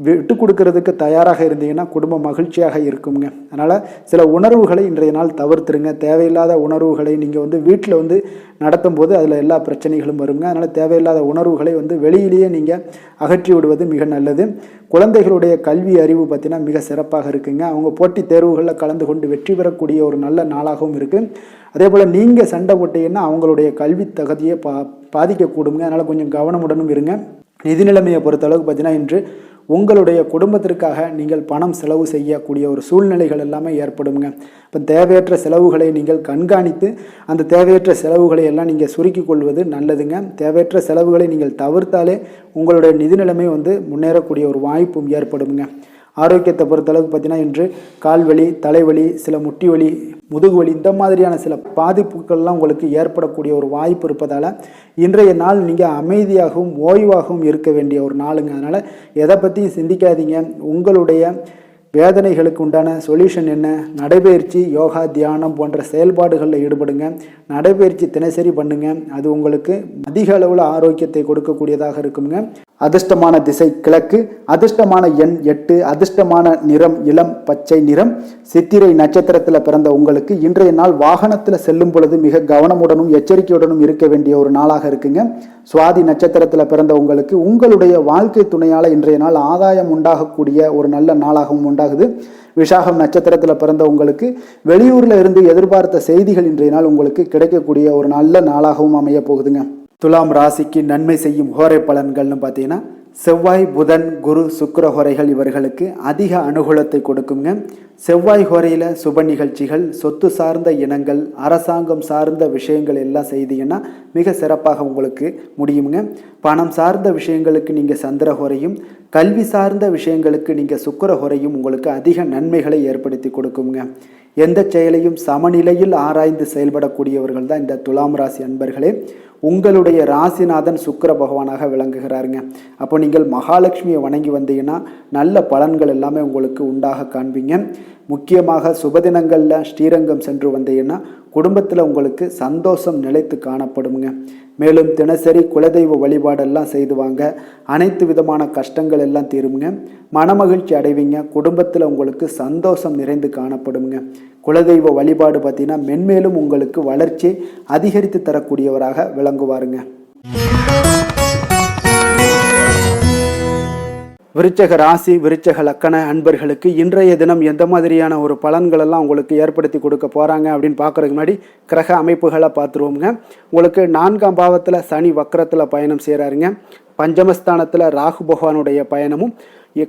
விட்டு கொடுக்கறதுக்கு தயாராக இருந்தீங்கன்னா குடும்பம் மகிழ்ச்சியாக இருக்குங்க. அதனால் சில உணர்வுகளை இன்றைய நாள் தவிர்த்துருங்க. தேவையில்லாத உணர்வுகளை நீங்கள் வீட்டில் நடத்தும் போது அதில் எல்லா பிரச்சனைகளும் வருங்க. அதனால் தேவையில்லாத உணர்வுகளை வெளியிலேயே நீங்கள் அகற்றி விடுவது மிக நல்லது. குழந்தைகளுடைய கல்வி அறிவு பார்த்தீங்கன்னா மிக சிறப்பாக இருக்குங்க. அவங்க போட்டித் தேர்வுகளில் கலந்து கொண்டு வெற்றி பெறக்கூடிய ஒரு நல்ல நாளாகவும் இருக்குது. அதே போல் நீங்கள் சண்டை போட்டீங்கன்னா அவங்களுடைய கல்வி தகுதியை பாதிக்கக்கூடுங்க. அதனால் கொஞ்சம் கவனமுடனும் இருங்க. நிதி நிலைமையை பொறுத்தளவுக்கு பார்த்தீங்கன்னா இன்று உங்களுடைய குடும்பத்திற்காக நீங்கள் பணம் செலவு செய்யக்கூடிய ஒரு சூழ்நிலைகள் எல்லாமே ஏற்படுங்க. இப்போ தேவையற்ற செலவுகளை நீங்கள் கண்காணித்து அந்த தேவையற்ற செலவுகளை எல்லாம் நீங்கள் சுருக்கிக் கொள்வது நல்லதுங்க. தேவையற்ற செலவுகளை நீங்கள் தவிர்த்தாலே உங்களுடைய நிதி நிலைமை முன்னேறக்கூடிய ஒரு வாய்ப்பும் ஏற்படுங்க. ஆரோக்கியத்தை பொறுத்தளவுக்கு பார்த்தீங்கன்னா இன்று கால்வலி, தலைவலி, சில முட்டி வலி, முதுகுவலி இந்த மாதிரியான சில பாதிப்புகள்லாம் உங்களுக்கு ஏற்படக்கூடிய ஒரு வாய்ப்பு இருப்பதால் இன்றைய நாள் நீங்கள் அமைதியாகவும் ஓய்வாகவும் இருக்க வேண்டிய ஒரு நாளுங்க. அதனால் எதை பற்றியும் சிந்திக்காதீங்க. உங்களுடைய வேதனைகளுக்கு உண்டான சொல்யூஷன் என்ன? நடைபயிற்சி, யோகா, தியானம் போன்ற செயல்பாடுகளில் ஈடுபடுங்க. நடைபயிற்சி தினசரி பண்ணுங்க. அது உங்களுக்கு அதிக அளவில் ஆரோக்கியத்தை கொடுக்கக்கூடியதாக இருக்குங்க. அதிர்ஷ்டமான திசை கிழக்கு, அதிர்ஷ்டமான எண் 8, அதிர்ஷ்டமான நிறம் இளம் பச்சை நிறம். சித்திரை நட்சத்திரத்தில் பிறந்த உங்களுக்கு இன்றைய நாள் வாகனத்தில் செல்லும் பொழுது மிக கவனமுடனும் எச்சரிக்கையுடனும் இருக்க வேண்டிய ஒரு நாளாக இருக்குங்க. சுவாதி நட்சத்திரத்தில் பிறந்த உங்களுக்கு உங்களுடைய வாழ்க்கை துணையால் இன்றைய நாள் ஆதாயம் உண்டாகக்கூடிய ஒரு நல்ல நாளாகவும் உண்டாகுது. விசாகம் நட்சத்திரத்தில் பிறந்த உங்களுக்கு வெளியூரில் இருந்து எதிர்பார்த்த செய்திகள் இன்றைய நாள் உங்களுக்கு கிடைக்கக்கூடிய ஒரு நல்ல நாளாகவும் அமைய போகுதுங்க. துலாம் ராசிக்கு நன்மை செய்யும் ஹோரை பலன்கள்னு பார்த்தீங்கன்னா செவ்வாய், புதன், குரு, சுக்கிர ஹோரைகள் இவர்களுக்கு அதிக அனுகூலத்தை கொடுக்குங்க. செவ்வாய் ஹோரையில் சுப நிகழ்ச்சிகள், சொத்து சார்ந்த இனங்கள், அரசாங்கம் சார்ந்த விஷயங்கள் எல்லாம் செய்தீங்கன்னா மிக சிறப்பாக உங்களுக்கு முடியுங்க. பணம் சார்ந்த விஷயங்களுக்கு நீங்கள் சந்திர ஹோரையும், கல்வி சார்ந்த விஷயங்களுக்கு நீங்கள் சுக்கிர ஹோரையும் உங்களுக்கு அதிக நன்மைகளை ஏற்படுத்தி கொடுக்குங்க. எந்த செயலையும் சமநிலையில் ஆராய்ந்து செயல்படக்கூடியவர்கள் தான் இந்த துலாம் ராசி அன்பர்களே. உங்களுடைய ராசிநாதன் சுக்கிர பகவானாக விளங்குகிறாருங்க. அப்போ நீங்கள் மகாலட்சுமியை வணங்கி வந்தீங்கன்னா நல்ல பலன்கள் எல்லாமே உங்களுக்கு உண்டாக காண்பீங்க. முக்கியமாக சுபதினங்களில் ஸ்ரீரங்கம் சென்று வந்தீங்கன்னா குடும்பத்தில் உங்களுக்கு சந்தோஷம் நிலைத்து காணப்படுங்க. மேலும் தினசரி குலதெய்வ வழிபாடெல்லாம் செய்து வாங்க. அனைத்து விதமான கஷ்டங்கள் எல்லாம் தீருங்க. மனமகிழ்ச்சி அடைவீங்க. குடும்பத்தில் உங்களுக்கு சந்தோஷம் நிறைந்து காணப்படுங்க. குலதெய்வ வழிபாடு பார்த்தீங்கன்னா மென்மேலும் உங்களுக்கு வளர்ச்சி அதிகரித்து தரக்கூடியவராக விளங்குவாருங்க. விருச்சக ராசி, விருச்சக லக்கண அன்பர்களுக்கு இன்றைய தினம் எந்த மாதிரியான ஒரு பலன்கள் எல்லாம் உங்களுக்கு ஏற்படுத்தி கொடுக்க போகிறாங்க அப்படின்னு பார்க்குறதுக்கு முன்னாடி கிரக அமைப்புகளை பார்த்துருவோங்க. உங்களுக்கு 4ஆம் பாவத்தில் சனி வக்கரத்தில் பயணம் செய்கிறாருங்க. பஞ்சமஸ்தானத்தில் ராகு பகவானுடைய பயணமும்,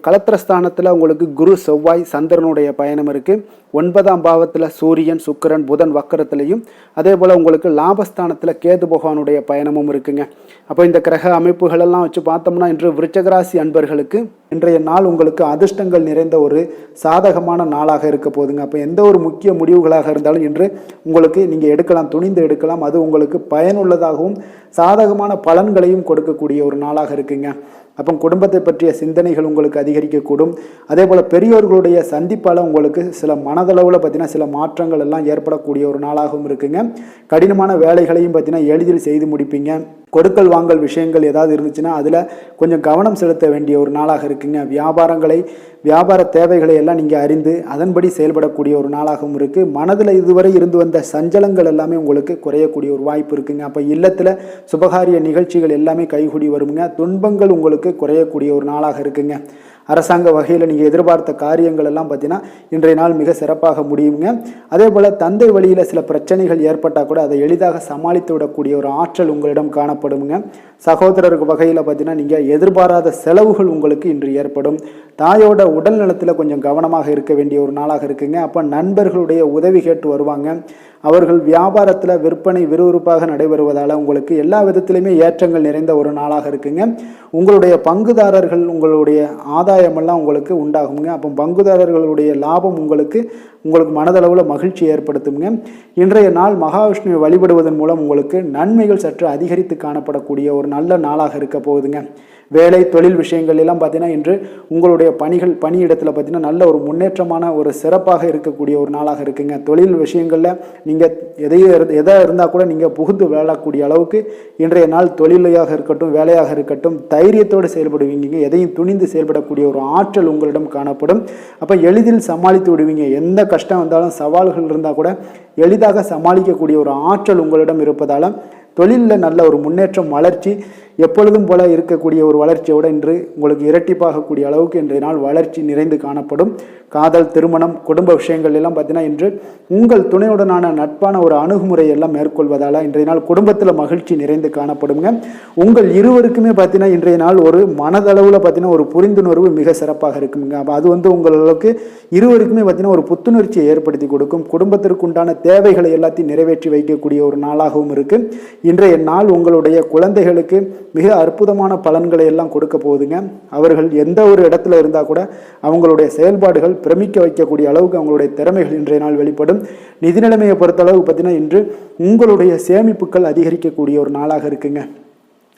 களத்திரஸ்தானத்தில் உங்களுக்கு குரு, செவ்வாய், சந்திரனுடைய பயணம் இருக்குது. 9ஆம் பாவத்தில் சூரியன், சுக்கிரன், புதன் வக்கரத்திலையும், அதே போல் உங்களுக்கு லாபஸ்தானத்தில் கேது பகவானுடைய பயணமும் இருக்குங்க. அப்போ இந்த கிரக அமைப்புகளெல்லாம் வச்சு பார்த்தோம்னா இன்று விருச்சகராசி அன்பர்களுக்கு இன்றைய நாள் உங்களுக்கு அதிர்ஷ்டங்கள் நிறைந்த ஒரு சாதகமான நாளாக இருக்க போகுதுங்க. அப்போ எந்த ஒரு முக்கிய முடிவுகளாக இருந்தாலும் இன்று உங்களுக்கு நீங்கள் எடுக்கலாம், துணிந்து எடுக்கலாம். அது உங்களுக்கு பயனுள்ளதாகவும் சாதகமான பலன்களையும் கொடுக்கக்கூடிய ஒரு நாளாக இருக்குங்க. அப்போ குடும்பத்தை பற்றிய சிந்தனைகள் உங்களுக்கு அதிகரிக்கக்கூடும். அதே போல் பெரியோர்களுடைய சந்திப்பால் உங்களுக்கு சில மனதளவில் பார்த்தீங்கன்னா சில மாற்றங்கள் எல்லாம் ஏற்படக்கூடிய ஒரு நாளாகவும் இருக்குங்க. கடினமான வேலைகளையும் பார்த்தீங்கன்னா எளிதில் செய்து முடிப்பீங்க. கொடுக்கல் வாங்கல் விஷயங்கள் ஏதாவது இருந்துச்சுன்னா அதில் கொஞ்சம் கவனம் செலுத்த வேண்டிய ஒரு நாளாக இருக்குங்க. வியாபார தேவைகளை எல்லாம் நீங்கள் அறிந்து அதன்படி செயல்படக்கூடிய ஒரு நாளாகவும் இருக்குது. மனதில் இதுவரை இருந்து வந்த சஞ்சலங்கள் எல்லாமே உங்களுக்கு குறையக்கூடிய ஒரு வாய்ப்பு இருக்குங்க. அப்போ இல்லத்தில் சுபகாரிய நிகழ்ச்சிகள் எல்லாமே கைகூடி வருங்க. துன்பங்கள் உங்களுக்கு குறையக்கூடிய ஒரு நாளாக இருக்குங்க. அரசாங்க வகையில் நீங்கள் எதிர்பார்த்த காரியங்கள் எல்லாம் பார்த்தீங்கன்னா இன்றைய நாள் மிக சிறப்பாக முடியுங்க. அதே போல் தந்தை வழியில் சில பிரச்சனைகள் ஏற்பட்டால் கூட அதை எளிதாக சமாளித்து விடக்கூடிய ஒரு ஆற்றல் உங்களிடம் காணப்படுங்க. சகோதரருக்கு வகையில் பார்த்தீங்கன்னா நீங்கள் எதிர்பாராத செலவுகள் உங்களுக்கு இன்று ஏற்படும். தாயோட உடல் நலத்தில் கொஞ்சம் கவனமாக இருக்க வேண்டிய ஒரு நாளாக இருக்குங்க. அப்போ நண்பர்களுடைய உதவி கேட்டு வருவாங்க. அவர்கள் வியாபாரத்தில் விற்பனை விறுவிறுப்பாக நடைபெறுவதால் உங்களுக்கு எல்லா விதத்திலுமே ஏற்றங்கள் நிறைந்த ஒரு நாளாக இருக்குங்க. உங்களுடைய பங்குதாரர்கள் உங்களுடைய ஆதாயமெல்லாம் உங்களுக்கு உண்டாகுங்க. அப்போ பங்குதாரர்களுடைய லாபம் உங்களுக்கு மனதளவில் மகிழ்ச்சி ஏற்படுத்துங்க. இன்றைய நாள் மகாவிஷ்ணுவை வழிபடுவதன் மூலம் உங்களுக்கு நன்மைகள் சற்று அதிகரித்து காணப்படக்கூடிய ஒரு நல்ல நாளாக இருக்க போகுதுங்க. வேலை தொழில் விஷயங்கள் எல்லாம் பார்த்தீங்கன்னா இன்று உங்களுடைய பணியிடத்தில் பார்த்தீங்கன்னா நல்ல ஒரு முன்னேற்றமான ஒரு சிறப்பாக இருக்கக்கூடிய ஒரு நாளாக இருக்குங்க. தொழில் விஷயங்களில் நீங்கள் எதாக இருந்தால் கூட நீங்கள் புகுந்து விளையாடக்கூடிய அளவுக்கு இன்றைய நாள் தொழிலையாக இருக்கட்டும் வேலையாக இருக்கட்டும் தைரியத்தோடு செயல்படுவீங்க. எதையும் துணிந்து செயல்படக்கூடிய ஒரு ஆற்றல் உங்களிடம் காணப்படும். அப்போ எளிதில் சமாளித்து விடுவீங்க. எந்த கஷ்டம் வந்தாலும் சவால்கள் இருந்தால் கூட எளிதாக சமாளிக்கக்கூடிய ஒரு ஆற்றல் உங்களிடம் இருப்பதால் தொழிலில் நல்ல ஒரு முன்னேற்றம் வளர்ச்சி எப்பொழுதும் போல இருக்கக்கூடிய ஒரு வளர்ச்சியோடு இன்று உங்களுக்கு இரட்டிப்பாகக்கூடிய அளவுக்கு இன்றைய நாள் வளர்ச்சி நிறைந்து காணப்படும். காதல் திருமணம் குடும்ப விஷயங்கள் எல்லாம் பார்த்தீங்கன்னா இன்று உங்கள் துணையுடனான நட்பான ஒரு அணுகுமுறை எல்லாம் மேற்கொள்வதால் இன்றைய நாள் குடும்பத்தில் மகிழ்ச்சி நிறைந்து காணப்படுங்க. உங்கள் இருவருக்குமே பார்த்தீங்கன்னா இன்றைய நாள் ஒரு மனதளவில் பார்த்தீங்கன்னா ஒரு புரிந்துணர்வு மிக சிறப்பாக இருக்குங்க. அப்போ அது உங்களுக்கு இருவருக்குமே பார்த்தீங்கன்னா ஒரு புத்துணர்ச்சியை ஏற்படுத்தி கொடுக்கும். குடும்பத்திற்கு உண்டான தேவைகளை எல்லாத்தையும் நிறைவேற்றி வைக்கக்கூடிய ஒரு நாளாகவும் இருக்கு. இன்றைய நாள் உங்களுடைய குழந்தைகளுக்கு மிக அற்புதமான பலன்களை எல்லாம் கொடுக்க போகுதுங்க. அவர்கள் எந்த ஒரு இடத்துல இருந்தால் கூட அவங்களுடைய செயல்பாடுகள் பிரமிக்க வைக்கக்கூடிய அளவுக்கு அவங்களுடைய திறமைகள் இன்றைய நாள் வெளிப்படும். நிதி நிலைமையை பொறுத்த அளவுக்கு பார்த்தீங்கன்னா இன்று உங்களுடைய சேமிப்புகள் அதிகரிக்கக்கூடிய ஒரு நாளாக இருக்குங்க.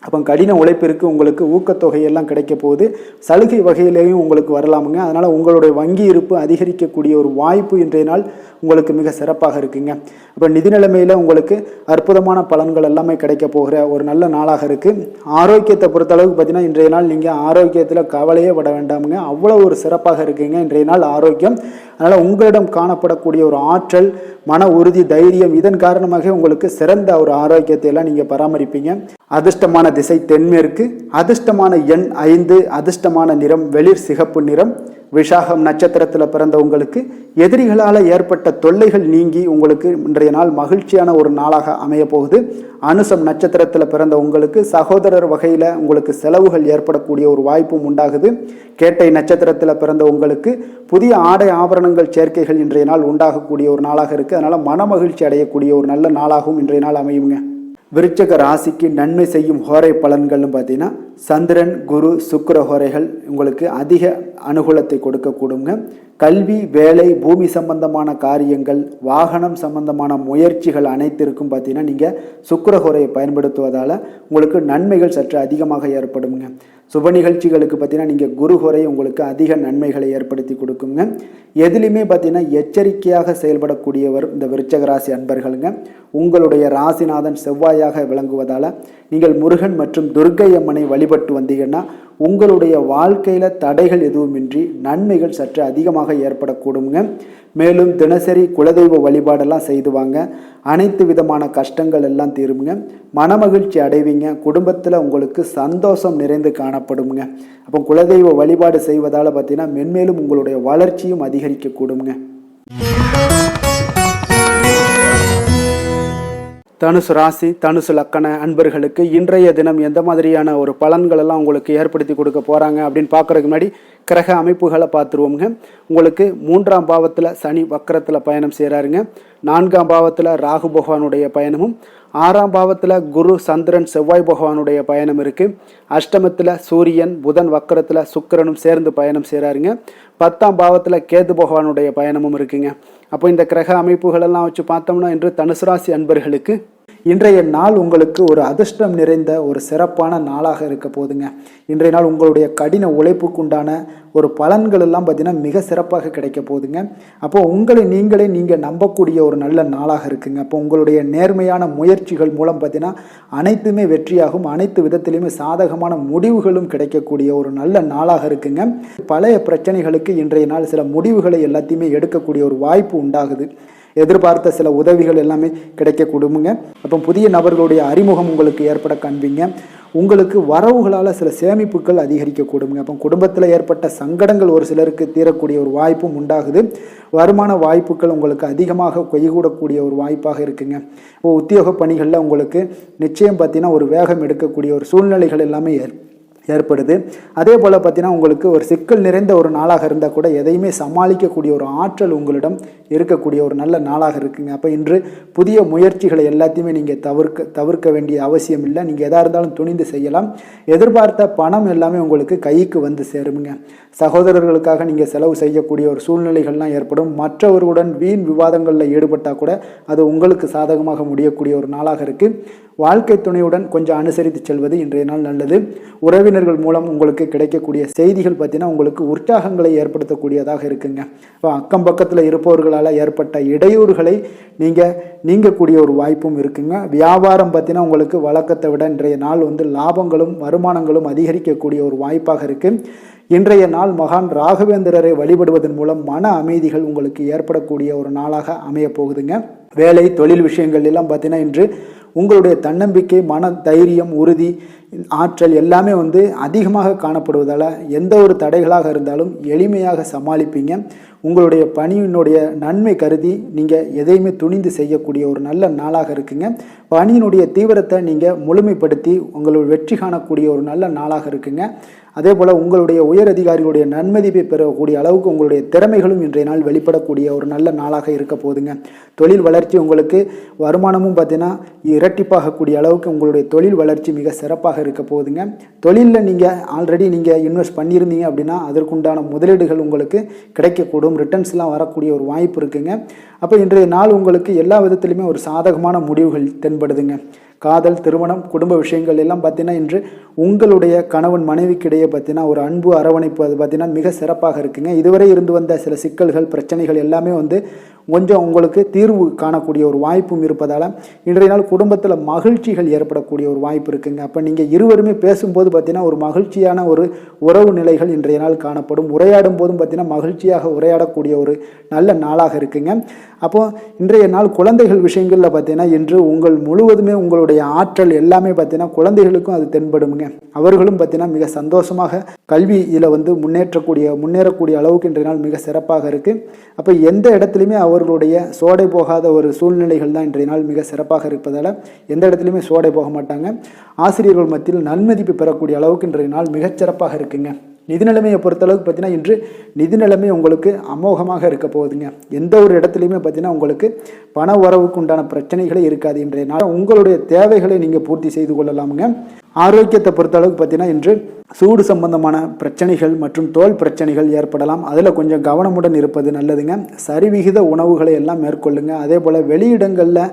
அப்போ கடின உழைப்பிற்கு உங்களுக்கு ஊக்கத்தொகையெல்லாம் கிடைக்க போகுது. சலுகை வகையிலேயும் உங்களுக்கு வரலாமுங்க. அதனால் உங்களுடைய வங்கி இருப்பு அதிகரிக்கக்கூடிய ஒரு வாய்ப்பு இன்றைய நாள் உங்களுக்கு மிக சிறப்பாக இருக்குங்க. அப்போ நிதி நிலைமையில் உங்களுக்கு அற்புதமான பலன்கள் எல்லாமே கிடைக்க போகிற ஒரு நல்ல நாளாக இருக்குது. ஆரோக்கியத்தை பொறுத்தளவுக்கு பார்த்தீங்கன்னா இன்றைய நாள் நீங்கள் ஆரோக்கியத்தில் கவலையே பட வேண்டாமுங்க. அவ்வளோ ஒரு சிறப்பாக இருக்குங்க இன்றைய நாள் ஆரோக்கியம். அதனால் உங்களிடம் காணப்படக்கூடிய ஒரு ஆற்றல் மன உறுதி தைரியம் இதன் காரணமாக உங்களுக்கு சிறந்த ஒரு ஆரோக்கியத்தை எல்லாம் நீங்கள் பராமரிப்பீங்க. அதிர்ஷ்டமான திசை தென்மேற்கு, அதிர்ஷ்டமான எண் 5, அதிர்ஷ்டமான நிறம் வெளிர் சிகப்பு நிறம். விஷாகம் நட்சத்திரத்தில் பிறந்த உங்களுக்கு எதிரிகளால் ஏற்பட்ட தொல்லைகள் நீங்கி உங்களுக்கு இன்றைய நாள் மகிழ்ச்சியான ஒரு நாளாக அமைய போகுது. அனுசம் நட்சத்திரத்தில் பிறந்த உங்களுக்கு சகோதரர் வகையில் உங்களுக்கு செலவுகள் ஏற்படக்கூடிய ஒரு வாய்ப்பும் உண்டாகுது. கேட்டை நட்சத்திரத்தில் பிறந்த உங்களுக்கு புதிய ஆடை ஆபரணங்கள் சேர்க்கைகள் இன்றைய நாள் உண்டாகக்கூடிய ஒரு நாளாக இருக்குது. அதனால் மனமகிழ்ச்சி அடையக்கூடிய ஒரு நல்ல நாளாகவும் இன்றைய நாள் அமையுங்க. விருச்சக ராசிக்கு நன்மை செய்யும் ஹோரை பலன்கள்னு பார்த்தீங்கன்னா சந்திரன் குரு சுக்கிர ஹோரைகள் உங்களுக்கு அதிக அனுகூலத்தை கொடுக்கக்கூடுங்க. கல்வி வேலை பூமி சம்பந்தமான காரியங்கள் வாகனம் சம்பந்தமான முயற்சிகள் அனைத்திற்கும் பார்த்தீங்கன்னா நீங்கள் சுக்கிர ஹோரையை பயன்படுத்துவதால் உங்களுக்கு நன்மைகள் சற்று அதிகமாக ஏற்படுங்க. சுப நிகழ்ச்சிகளுக்கு பார்த்தீங்கன்னா நீங்கள் குரு ஹோரை உங்களுக்கு அதிக நன்மைகளை ஏற்படுத்தி கொடுக்குங்க. எதுலையுமே பார்த்தீங்கன்னா எச்சரிக்கையாக செயல்படக்கூடியவர் இந்த விருச்சக ராசி அன்பர்களுங்க. உங்களுடைய ராசிநாதன் செவ்வாயாக விளங்குவதால் நீங்கள் முருகன் மற்றும் துர்க்கை அம்மனை வழிபட்டு வந்தீங்கன்னா உங்களுடைய வாழ்க்கையில் தடைகள் எதுவுமின்றி நன்மைகள் சற்று அதிகமாக ஏற்படக்கூடுங்க. மேலும் தினசரி குலதெய்வ வழிபாடெல்லாம் செய்து வாங்க. அனைத்து விதமான கஷ்டங்கள் எல்லாம் தீருங்க. மனமகிழ்ச்சி அடைவீங்க. குடும்பத்தில் உங்களுக்கு சந்தோஷம் நிறைந்து காணப்படுங்க. அப்போ குலதெய்வ வழிபாடு செய்வதால் பார்த்தீங்கன்னா மென்மேலும் உங்களுடைய வளர்ச்சியும் அதிகரிக்கக்கூடுங்க. தனுசு ராசி தனுசு லக்கண அன்பர்களுக்கு இன்றைய தினம் எந்த மாதிரியான ஒரு பலன்கள் எல்லாம் உங்களுக்கு ஏற்படுத்தி கொடுக்க போகிறாங்க அப்படின்னு பார்க்குறதுக்கு முன்னாடி கிரக அமைப்புகளை பார்த்துருவோங்க. உங்களுக்கு 3ஆம் பாவத்தில் சனி வக்கரத்தில் பயணம் செய்கிறாருங்க. 4ஆம் பாவத்தில் ராகு பகவானுடைய பயணமும் 6ஆம் பாவத்தில் குரு சந்திரன் செவ்வாய் பகவானுடைய பயணம் இருக்குது. அஷ்டமத்தில் சூரியன் புதன் வக்கரத்தில் சுக்கிரனும் சேர்ந்து பயணம் செய்கிறாருங்க. 10ஆம் பாவத்தில் கேது பகவானுடைய பயணமும் இருக்குங்க. அப்போ இந்த கிரக அமைப்புகளெல்லாம் வச்சு பார்த்தோம்னா இன்று தனுசு ராசி அன்பர்களுக்கு இன்றைய நாள் உங்களுக்கு ஒரு அதிர்ஷ்டம் நிறைந்த ஒரு சிறப்பான நாளாக இருக்க போதுங்க. இன்றைய நாள் உங்களுடைய கடின உழைப்புக்குண்டான ஒரு பலன்கள் எல்லாம் பார்த்தீங்கன்னா மிக சிறப்பாக கிடைக்க போதுங்க. அப்போ உங்களை நீங்கள் நம்பக்கூடிய ஒரு நல்ல நாளாக இருக்குங்க. அப்போ உங்களுடைய நேர்மையான முயற்சிகள் மூலம் பார்த்தீங்கன்னா அனைத்துமே வெற்றியாகும். அனைத்து விதத்திலையுமே சாதகமான முடிவுகளும் கிடைக்கக்கூடிய ஒரு நல்ல நாளாக இருக்குங்க. பழைய பிரச்சனைகளுக்கு இன்றைய நாள் சில முடிவுகளை எல்லாத்தையுமே எடுக்கக்கூடிய ஒரு வாய்ப்பு உண்டாகுது. எதிர்பார்த்த சில உதவிகள் எல்லாமே கிடைக்க கொடுங்க. அப்போ புதிய நபர்களுடைய அறிமுகம் உங்களுக்கு ஏற்பட காண்பீங்க. உங்களுக்கு வரவுகளால் சில சேமிப்புகள் அதிகரிக்கக்கூடுங்க. அப்போ குடும்பத்தில் ஏற்பட்ட சங்கடங்கள் ஒரு சிலருக்கு தீரக்கூடிய ஒரு வாய்ப்பும் உண்டாகுது. வருமான வாய்ப்புகள் உங்களுக்கு அதிகமாக கைகூடக்கூடிய ஒரு வாய்ப்பாக இருக்குங்க. இப்போ உத்தியோக பணிகளில் உங்களுக்கு நிச்சயம் பார்த்தீங்கன்னா ஒரு வேகம் எடுக்கக்கூடிய ஒரு சூழ்நிலைகள் எல்லாமே ஏற்படுது. அதே போல் பார்த்தீங்கன்னா உங்களுக்கு ஒரு சிக்கல் நிறைந்த ஒரு நாளாக இருந்தால் கூட எதையுமே சமாளிக்கக்கூடிய ஒரு ஆற்றல் உங்களிடம் இருக்கக்கூடிய ஒரு நல்ல நாளாக இருக்குங்க. அப்போ இன்று புதிய முயற்சிகளை எல்லாத்தையுமே நீங்கள் தவிர்க்க வேண்டிய அவசியம் இல்லை. நீங்கள் எதாக இருந்தாலும் துணிந்து செய்யலாம். எதிர்பார்த்த பணம் எல்லாமே உங்களுக்கு கைக்கு வந்து சேருங்க. சகோதரர்களுக்காக நீங்கள் செலவு செய்யக்கூடிய ஒரு சூழ்நிலைகள்லாம் ஏற்படும். மற்றவர்களுடன் வீண் விவாதங்களில் ஈடுபட்டால் கூட அது உங்களுக்கு சாதகமாக முடியக்கூடிய ஒரு நாளாக இருக்குது. வாழ்க்கை துணையுடன் கொஞ்சம் அனுசரித்து செல்வது இன்றைய நாள் நல்லது. உறவினர்கள் மூலம் உங்களுக்கு கிடைக்கக்கூடிய செய்திகள் பார்த்தீங்கன்னா உங்களுக்கு உற்சாகங்களை ஏற்படுத்தக்கூடியதாக இருக்குங்க. இப்போ அக்கம் பக்கத்தில் இருப்பவர்களால் ஏற்பட்ட இடையூறுகளை நீங்கக்கூடிய ஒரு வாய்ப்பும் இருக்குங்க. வியாபாரம் பார்த்தீங்கன்னா உங்களுக்கு வழக்கத்தை விட இன்றைய நாள் லாபங்களும் வருமானங்களும் அதிகரிக்கக்கூடிய ஒரு வாய்ப்பாக இருக்குது. இன்றைய நாள் மகான் ராகவேந்திரரை வழிபடுவதன் மூலம் மன அமைதிகள் உங்களுக்கு ஏற்படக்கூடிய ஒரு நாளாக அமைய போகுதுங்க. வேலை தொழில் விஷயங்கள் எல்லாம் பார்த்தீங்கன்னா இன்று உங்களுடைய தன்னம்பிக்கை, மன தைரியம், உறுதி, ஆற்றல் எல்லாமே அதிகமாக காணப்படுவதால் எந்த ஒரு தடைகளாக இருந்தாலும் எளிமையாக சமாளிப்பீங்க. உங்களுடைய பணியினுடைய நன்மை கருதி நீங்கள் எதையுமே துணிந்து செய்யக்கூடிய ஒரு நல்ல நாளாக இருக்குங்க. பணியினுடைய தீவிரத்தை நீங்கள் முழுமைப்படுத்தி உங்களுடைய வெற்றி காணக்கூடிய ஒரு நல்ல நாளாக இருக்குங்க. அதே போல் உங்களுடைய உயர் அதிகாரிகளுடைய நன்மதிப்பை பெறக்கூடிய அளவுக்கு உங்களுடைய திறமைகளும் இன்றைய நாள் வெளிப்படக்கூடிய ஒரு நல்ல நாளாக இருக்க போகுதுங்க. தொழில் வளர்ச்சி உங்களுக்கு வருமானமும் பார்த்தீங்கன்னா இரட்டிப்பாகக்கூடிய அளவுக்கு உங்களுடைய தொழில் வளர்ச்சி மிக சிறப்பாக இருக்க போகுதுங்க. தொழிலில் நீங்கள் ஆல்ரெடி இன்வெஸ்ட் பண்ணியிருந்தீங்க அப்படின்னா அதற்குண்டான முதலீடுகள் உங்களுக்கு கிடைக்கக்கூடும். ரிட்டர்ன்ஸ்லாம் வரக்கூடிய ஒரு வாய்ப்பு இருக்குங்க. அப்போ இன்றைய நாள் உங்களுக்கு எல்லா விதத்திலுமே ஒரு சாதகமான முடிவுகள் தென்படுதுங்க. காதல், திருமணம், குடும்ப விஷயங்கள் எல்லாம் பார்த்தீங்கன்னா இன்று உங்களுடைய கணவன் மனைவிக்கிடையே பார்த்தீங்கன்னா ஒரு அன்பு அரவணைப்பு அது பார்த்தீங்கன்னா மிக சிறப்பாக இருக்குங்க. இதுவரை இருந்து வந்த சில சிக்கல்கள் பிரச்சனைகள் எல்லாமே கொஞ்சம் உங்களுக்கு தீர்வு காணக்கூடிய ஒரு வாய்ப்பும் இருப்பதால் இன்றைய நாள் குடும்பத்தில் மகிழ்ச்சிகள் ஏற்படக்கூடிய ஒரு வாய்ப்பு இருக்குங்க. அப்போ நீங்கள் இருவருமே பேசும்போது பார்த்தீங்கன்னா ஒரு மகிழ்ச்சியான ஒரு உறவு நிலைகள் இன்றைய நாள் காணப்படும். உரையாடும் போதும் பார்த்தீங்கன்னா மகிழ்ச்சியாக உரையாடக்கூடிய ஒரு நல்ல நாளாக இருக்குங்க. அப்போது இன்றைய நாள் குழந்தைகள் விஷயங்களில் பார்த்தீங்கன்னா இன்று முழுவதுமே உங்களுடைய ஆற்றல் எல்லாமே பார்த்தீங்கன்னா குழந்தைகளுக்கும் அது தென்படுங்க. அவர்களும் பார்த்தீங்கன்னா மிக சந்தோஷமாக கல்வியில் முன்னேறக்கூடிய அளவுக்கு இன்றைய நாள் மிக சிறப்பாக இருக்குது. அப்போ எந்த இடத்துலையுமே அவர்களுடைய சோடை போகாத ஒரு சூழ்நிலைகள் தான் இன்றைய நாள் மிக சிறப்பாக இருப்பதால் எந்த இடத்துலையுமே சோடை போக மாட்டாங்க. ஆசிரியர்கள் மத்தியில் நன்மதிப்பு பெறக்கூடிய அளவுக்கு இன்றைய நாள் மிகச்சிறப்பாக இருக்குங்க. நிதி நிலைமையை பொறுத்தளவுக்கு பார்த்தீங்கன்னா இன்று நிதி நிலைமை உங்களுக்கு அமோகமாக இருக்க போகுதுங்க. எந்த ஒரு இடத்துலையுமே பார்த்தீங்கன்னா உங்களுக்கு பண வரவுக்கு உண்டான பிரச்சனைகளே இருக்காது. இன்றைய நாள் உங்களுடைய தேவைகளை நீங்கள் பூர்த்தி செய்து கொள்ளலாமுங்க. ஆரோக்கியத்தை பொறுத்தளவுக்கு பார்த்தீங்கன்னா இன்று சூடு சம்பந்தமான பிரச்சனைகள் மற்றும் தோல் பிரச்சனைகள் ஏற்படலாம். அதில் கொஞ்சம் கவனமுடன் இருப்பது நல்லதுங்க. சரிவிகித உணவுகளை எல்லாம் மேற்கொள்ளுங்க. அதே போல் வெளியிடங்களில்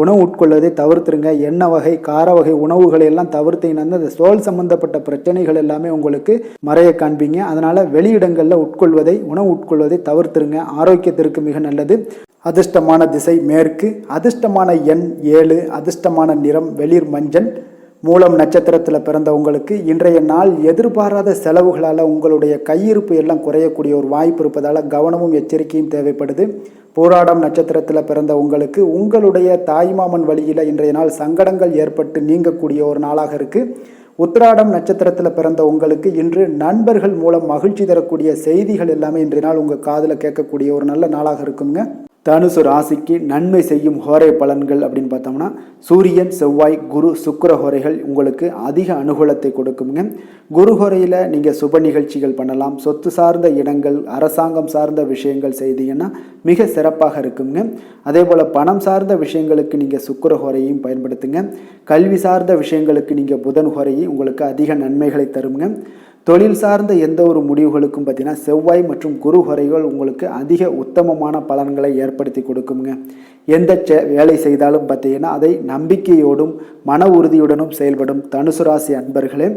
உணவு உட்கொள்வதை தவிர்த்துருங்க. எண்ணெய் வகை, கார வகை உணவுகளை எல்லாம் தவிர்த்தீங்கன்னா அந்த தோல் சம்பந்தப்பட்ட பிரச்சனைகள் எல்லாமே உங்களுக்கு மறைய காண்பீங்க. அதனால் வெளியிடங்களில் உணவு உட்கொள்வதை தவிர்த்துருங்க. ஆரோக்கியத்திற்கு மிக நல்லது. அதிர்ஷ்டமான திசை மேற்கு, அதிர்ஷ்டமான எண் 7, அதிர்ஷ்டமான நிறம் வெளிர் மஞ்சள். மூலம் நட்சத்திரத்தில் பிறந்த உங்களுக்கு இன்றைய நாள் எதிர்பாராத செலவுகளால் உங்களுடைய கையிருப்பு எல்லாம் குறையக்கூடிய ஒரு வாய்ப்பு இருப்பதால் கவனமும் எச்சரிக்கையும் தேவைப்படுது. போராடம் நட்சத்திரத்தில் பிறந்த உங்களுக்கு உங்களுடைய தாய்மாமன் வழியில் இன்றைய நாள் சங்கடங்கள் ஏற்பட்டு நீங்கக்கூடிய ஒரு நாளாக இருக்குது. உத்திராடம் நட்சத்திரத்தில் பிறந்த உங்களுக்கு இன்று நண்பர்கள் மூலம் மகிழ்ச்சி தரக்கூடிய செய்திகள் எல்லாமே இன்றைய நாள் உங்கள் காதில் கேட்கக்கூடிய ஒரு நல்ல நாளாக இருக்குங்க. தனுசு ராசிக்கு நன்மை செய்யும் ஹோரை பலன்கள் அப்படின்னு பார்த்தோம்னா சூரியன், செவ்வாய், குரு, சுக்கிர ஹோரைகள் உங்களுக்கு அதிக அனுகூலத்தை கொடுக்குங்க. குரு ஹோரையில் நீங்கள் சுப நிகழ்ச்சிகள் பண்ணலாம். சொத்து சார்ந்த இடங்கள், அரசாங்கம் சார்ந்த விஷயங்கள் செய்தீங்கன்னா மிக சிறப்பாக இருக்குங்க. அதே போல் பணம் சார்ந்த விஷயங்களுக்கு நீங்கள் சுக்கிர ஹோரையும் பயன்படுத்துங்க. கல்வி சார்ந்த விஷயங்களுக்கு நீங்கள் புதன் ஹோரையும் உங்களுக்கு அதிக நன்மைகளை தருங்க. தொழில் சார்ந்த எந்த ஒரு முடிவுகளுக்கும் பார்த்தீங்கன்னா செவ்வாய் மற்றும் குரு ஹோரைகள் உங்களுக்கு அதிக உத்தமமான பலன்களை ஏற்படுத்தி கொடுக்குங்க. எந்த வேலை செய்தாலும் பார்த்தீங்கன்னா அதை நம்பிக்கையோடும் மன உறுதியுடனும் செயல்படும் தனுசு ராசி அன்பர்களே,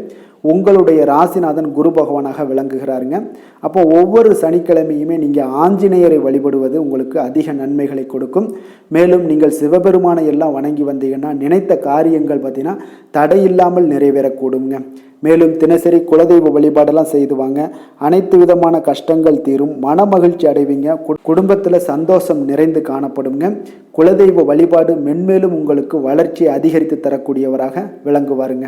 உங்களுடைய ராசிநாதன் குரு பகவானாக விளங்குகிறாருங்க. அப்போ ஒவ்வொரு சனிக்கிழமையுமே நீங்கள் ஆஞ்சநேயரை வழிபடுவது உங்களுக்கு அதிக நன்மைகளை கொடுக்கும். மேலும் நீங்கள் சிவபெருமானை எல்லாம் வணங்கி வந்தீங்கன்னா நினைத்த காரியங்கள் பார்த்தீங்கன்னா தடையில்லாமல் நிறைவேறக்கூடுங்க. மேலும் தினசரி குலதெய்வ வழிபாடெல்லாம் செய்துவாங்க. அனைத்து விதமான கஷ்டங்கள் தீரும். மன மகிழ்ச்சி அடைவீங்க. குடும்பத்தில் சந்தோஷம் நிறைந்து காணப்படுங்க. குலதெய்வ வழிபாடு மென்மேலும் உங்களுக்கு வளர்ச்சியை அதிகரித்து தரக்கூடியவராக விளங்குவாருங்க.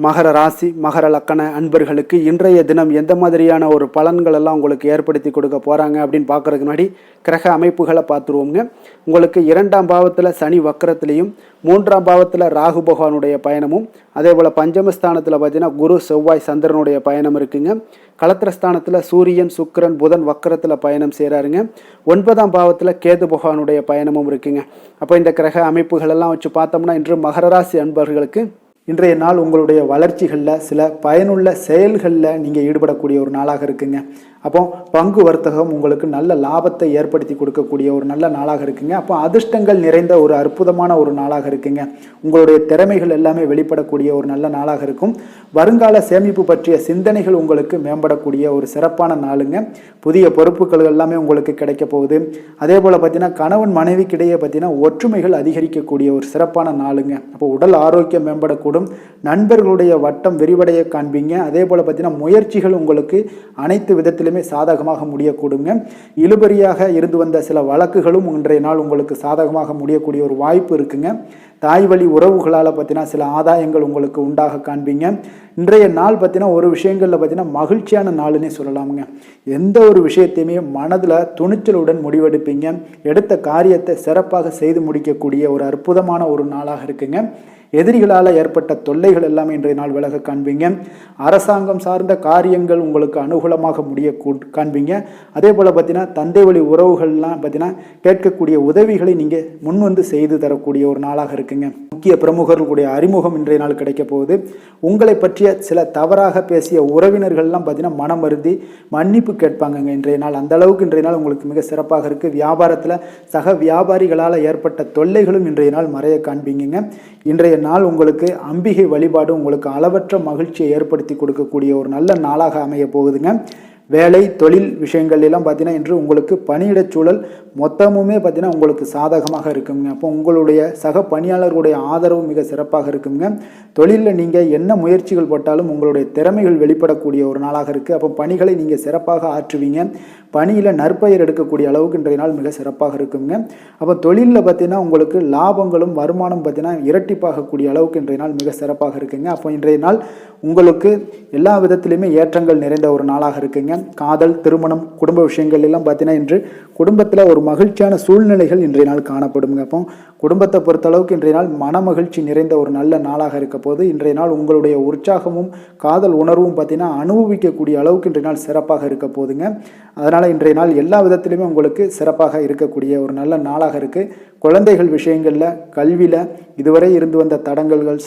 மகர ராசி மகர லக்கண அன்பர்களுக்கு இன்றைய தினம் எந்த மாதிரியான ஒரு பலன்கள் எல்லாம் உங்களுக்கு ஏற்படுத்தி கொடுக்க போகிறாங்க அப்படின்னு பார்க்குறதுக்கு முன்னாடி கிரக அமைப்புகளை பார்த்துருவோங்க. உங்களுக்கு 2ஆம் பாவத்தில் சனி வக்கரத்திலையும் 3ஆம் பாவத்தில் ராகு பகவானுடைய பயணமும் அதே போல் பஞ்சமஸ்தானத்தில் பார்த்தீங்கன்னா குரு செவ்வாய் சந்திரனுடைய பயணம் இருக்குங்க. களத்திரஸ்தானத்தில் சூரியன் சுக்கிரன் புதன் வக்கரத்தில் பயணம் செய்கிறாருங்க. 9ஆம் பாவத்தில் கேது பகவானுடைய பயணமும் இருக்குங்க. அப்போ இந்த கிரக அமைப்புகள் எல்லாம் வச்சு பார்த்தோம்னா இன்று மகர ராசி அன்பர்களுக்கு இன்றைய நாள் உங்களுடைய வளர்ச்சிகளில் சில பயனுள்ள செயல்களில் நீங்கள் ஈடுபடக்கூடிய ஒரு நாளாக இருக்குங்க. அப்போ பங்கு வர்த்தகம் உங்களுக்கு நல்ல லாபத்தை ஏற்படுத்தி கொடுக்கக்கூடிய ஒரு நல்ல நாளாக இருக்குங்க. அப்போ அதிர்ஷ்டங்கள் நிறைந்த ஒரு அற்புதமான ஒரு நாளாக இருக்குங்க. உங்களுடைய திறமைகள் எல்லாமே வெளிப்படக்கூடிய ஒரு நல்ல நாளாக இருக்கும். வருங்கால சேமிப்பு பற்றிய சிந்தனைகள் உங்களுக்கு மேம்படக்கூடிய ஒரு சிறப்பான நாளுங்க. புதிய பொறுப்புகள் எல்லாமே உங்களுக்கு கிடைக்க போகுது. அதே போல் பார்த்தீங்கன்னா கணவன் மனைவிக்கிடையே பார்த்தீங்கன்னா ஒற்றுமைகள் அதிகரிக்கக்கூடிய ஒரு சிறப்பான நாளுங்க. அப்போ உடல் ஆரோக்கியம் மேம்படக்கூடும். நண்பர்களுடைய வட்டம் விரிவடைய காண்பீங்க. அதே போல் பார்த்தீங்கன்னா முயற்சிகள் உங்களுக்கு அனைத்து விதத்திலும் சாதகமாக முடியக்கூடுங்க. இழுபறியாக இருந்து வந்த சில வழக்குகளும் இன்றைய நாள் உங்களுக்கு சாதகமாக முடியக்கூடிய ஒரு வாய்ப்பு இருக்குங்க. தாய் வழி உறவுகளால் பார்த்தீங்கன்னா சில ஆதாயங்கள் உங்களுக்கு உண்டாக காண்பீங்க. இன்றைய நாள் பார்த்தீங்கன்னா ஒரு விஷயங்களில் பார்த்தீங்கன்னா மகிழ்ச்சியான நாளுன்னே சொல்லலாமுங்க. எந்த ஒரு விஷயத்தையுமே மனதில் துணிச்சலுடன் முடிவெடுப்பீங்க. எடுத்த காரியத்தை சிறப்பாக செய்து முடிக்கக்கூடிய ஒரு அற்புதமான ஒரு நாளாக இருக்குங்க. எதிரிகளால் ஏற்பட்ட தொல்லைகள் எல்லாமே இன்றைய நாள் விலக காண்பீங்க. அரசாங்கம் சார்ந்த காரியங்கள் உங்களுக்கு அனுகூலமாக முடிய காண்பீங்க. அதே போல் பார்த்தீங்கன்னா தந்தை வழி உறவுகள்லாம் பார்த்தீங்கன்னா கேட்கக்கூடிய உதவிகளை நீங்கள் முன் வந்து செய்து தரக்கூடிய ஒரு நாளாக இருக்குங்க. முக்கிய பிரமுகர்களுடைய அறிமுகம் இன்றைய நாள் கிடைக்க போகுது. உங்களை பற்றிய சில தவறாக பேசிய உறவினர்கள்லாம் பார்த்தீங்கன்னா மனம் வருந்தி மன்னிப்பு கேட்பாங்கங்க இன்றைய நாள். அந்த அளவுக்கு இன்றைய நாள் உங்களுக்கு மிக சிறப்பாக இருக்குது. வியாபாரத்தில் சக வியாபாரிகளால் ஏற்பட்ட தொல்லைகளும் இன்றைய நாள் மறைய காண்பீங்க. இன்றைய நாள் உங்களுக்கு அம்பிகை வழிபாடு உங்களுக்கு அளவற்ற மகிழ்ச்சியை ஏற்படுத்தி கொடுக்கக்கூடிய ஒரு நல்ல நாளாக அமைய போகுதுங்க. வேலை தொழில் விஷயங்கள் எல்லாம் பார்த்தீங்கன்னா இன்று உங்களுக்கு பணியிடச் சூழல் மொத்தமுமே பார்த்தீங்கன்னா உங்களுக்கு சாதகமாக இருக்குங்க. அப்போ உங்களுடைய சக பணியாளர்களுடைய ஆதரவு மிக சிறப்பாக இருக்குங்க. தொழிலில் நீங்கள் என்ன முயற்சிகள் போட்டாலும் உங்களுடைய திறமைகள் வெளிப்படக்கூடிய ஒரு நாளாக இருக்குது. அப்போ பணிகளை நீங்கள் சிறப்பாக ஆற்றுவீங்க. பணியில் நற்பெயர் எடுக்கக்கூடிய அளவுக்கு இன்றைய நாள் மிக சிறப்பாக இருக்குங்க. அப்போ தொழிலில் பார்த்தீங்கன்னா உங்களுக்கு லாபங்களும் வருமானம் பார்த்தீங்கன்னா இரட்டிப்பாகக்கூடிய அளவுக்கு இன்றைய நாள் மிக சிறப்பாக இருக்குங்க. அப்போ இன்றைய நாள் உங்களுக்கு எல்லா விதத்திலையுமே ஏற்றங்கள் நிறைந்த ஒரு நாளாக இருக்குங்க. காதல் திருமணம் குடும்ப விஷயங்கள் எல்லாம் பார்த்தீங்கன்னா இன்று குடும்பத்தில் ஒரு மகிழ்ச்சியான சூழ்நிலைகள் இன்றைய நாள் காணப்படுங்க. அப்போ குடும்பத்தை பொறுத்தளவுக்கு இன்றைய நாள் மன மகிழ்ச்சி நிறைந்த ஒரு நல்ல நாளாக இருக்க போது இன்றைய நாள் உங்களுடைய உற்சாகமும் காதல் உணர்வும் பார்த்தீங்கன்னா அனுபவிக்கக்கூடிய அளவுக்கு இன்றைய நாள் சிறப்பாக இருக்க போதுங்க. அதனால் இன்றைய நாள் எல்லா விதத்திலுமே உங்களுக்கு சிறப்பாக இருக்கக்கூடிய ஒரு நல்ல நாளாக இருக்குது. குழந்தைகள் விஷயங்களில் கல்வியில் இதுவரை இருந்து வந்த தடங்கல்கள்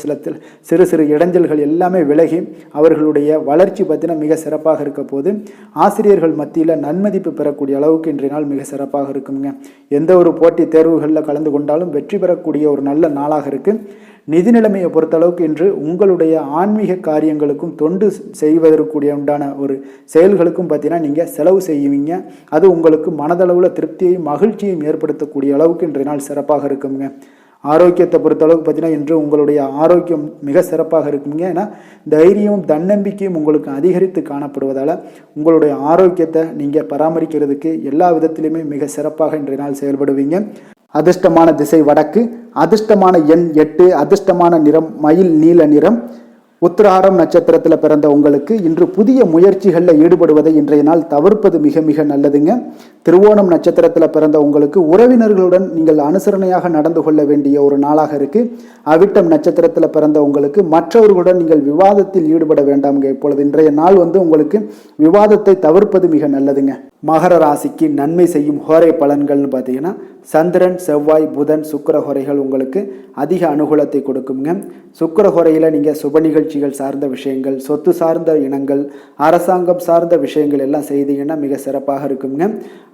சிறு சிறு இடைஞ்சல்கள் எல்லாமே விலகி அவர்களுடைய வளர்ச்சி பார்த்தீங்கன்னா மிக சிறப்பாக இருக்க போது ஆசிரியர்கள் மத்தியில் நன்மதிப்பு பெறக்கூடிய அளவுக்கு இன்றைய நாள் மிக சிறப்பாக இருக்குங்க. எந்த ஒரு போட்டி தேர்வுகளில் கலந்து கொண்டாலும் வெற்றி பெறக்கூடிய ஒரு நல்ல நாளாக இருக்குது. நிதி நிலைமையை பொறுத்தளவுக்கு இன்று உங்களுடைய ஆன்மீக காரியங்களுக்கும் தொண்டு செய்வதற்குரிய உண்டான ஒரு செயல்களுக்கும் பார்த்தீங்கன்னா நீங்கள் செலவு செய்வீங்க. அது உங்களுக்கு மனதளவில் திருப்தியையும் மகிழ்ச்சியையும் ஏற்படுத்தக்கூடிய அளவுக்கு இன்றைய நாள் சிறப்பாக இருக்குங்க. ஆரோக்கியத்தை பொறுத்தளவுக்கு பார்த்தீங்கன்னா இன்று உங்களுடைய ஆரோக்கியம் மிக சிறப்பாக இருக்குங்க. ஏன்னா தைரியமும் தன்னம்பிக்கையும் உங்களுக்கு அதிகரித்து காணப்படுவதால் உங்களுடைய ஆரோக்கியத்தை நீங்கள் பராமரிக்கிறதுக்கு எல்லா விதத்திலையுமே மிக சிறப்பாக இன்றைய நாள் செயல்படுவீங்க. அதிர்ஷ்டமான திசை வடக்கு, அதிர்ஷ்டமான எண் 8, அதிர்ஷ்டமான நிறம் மயில் நீல நிறம். உத்திராடம் நட்சத்திரத்தில் பிறந்த உங்களுக்கு இன்று புதிய முயற்சிகளில் ஈடுபடுவதை இன்றைய நாள் தவிர்ப்பது மிக மிக நல்லதுங்க. திருவோணம் நட்சத்திரத்தில் பிறந்த உங்களுக்கு உறவினர்களுடன் நீங்கள் அனுசரணையாக நடந்து கொள்ள வேண்டிய ஒரு நாளாக இருக்குது. அவிட்டம் நட்சத்திரத்தில் பிறந்த உங்களுக்கு மற்றவர்களுடன் நீங்கள் விவாதத்தில் ஈடுபட வேண்டாம்ங்க. இப்பொழுது இன்றைய நாள் உங்களுக்கு விவாதத்தை தவிர்ப்பது மிக நல்லதுங்க. மகர ராசிக்கு நன்மை செய்யும் ஹோரை பலன்கள்னு பார்த்தீங்கன்னா சந்திரன் செவ்வாய் புதன் சுக்கிர ஹோரைகள் உங்களுக்கு அதிக அனுகூலத்தை கொடுக்குங்க. சுக்கிர ஹோரையில் நீங்கள் சுப நிகழ்ச்சிகள் சார்ந்த விஷயங்கள் சொத்து சார்ந்த இனங்கள் அரசாங்கம் சார்ந்த விஷயங்கள் எல்லாம் செய்தீங்கன்னா மிக சிறப்பாக இருக்குங்க.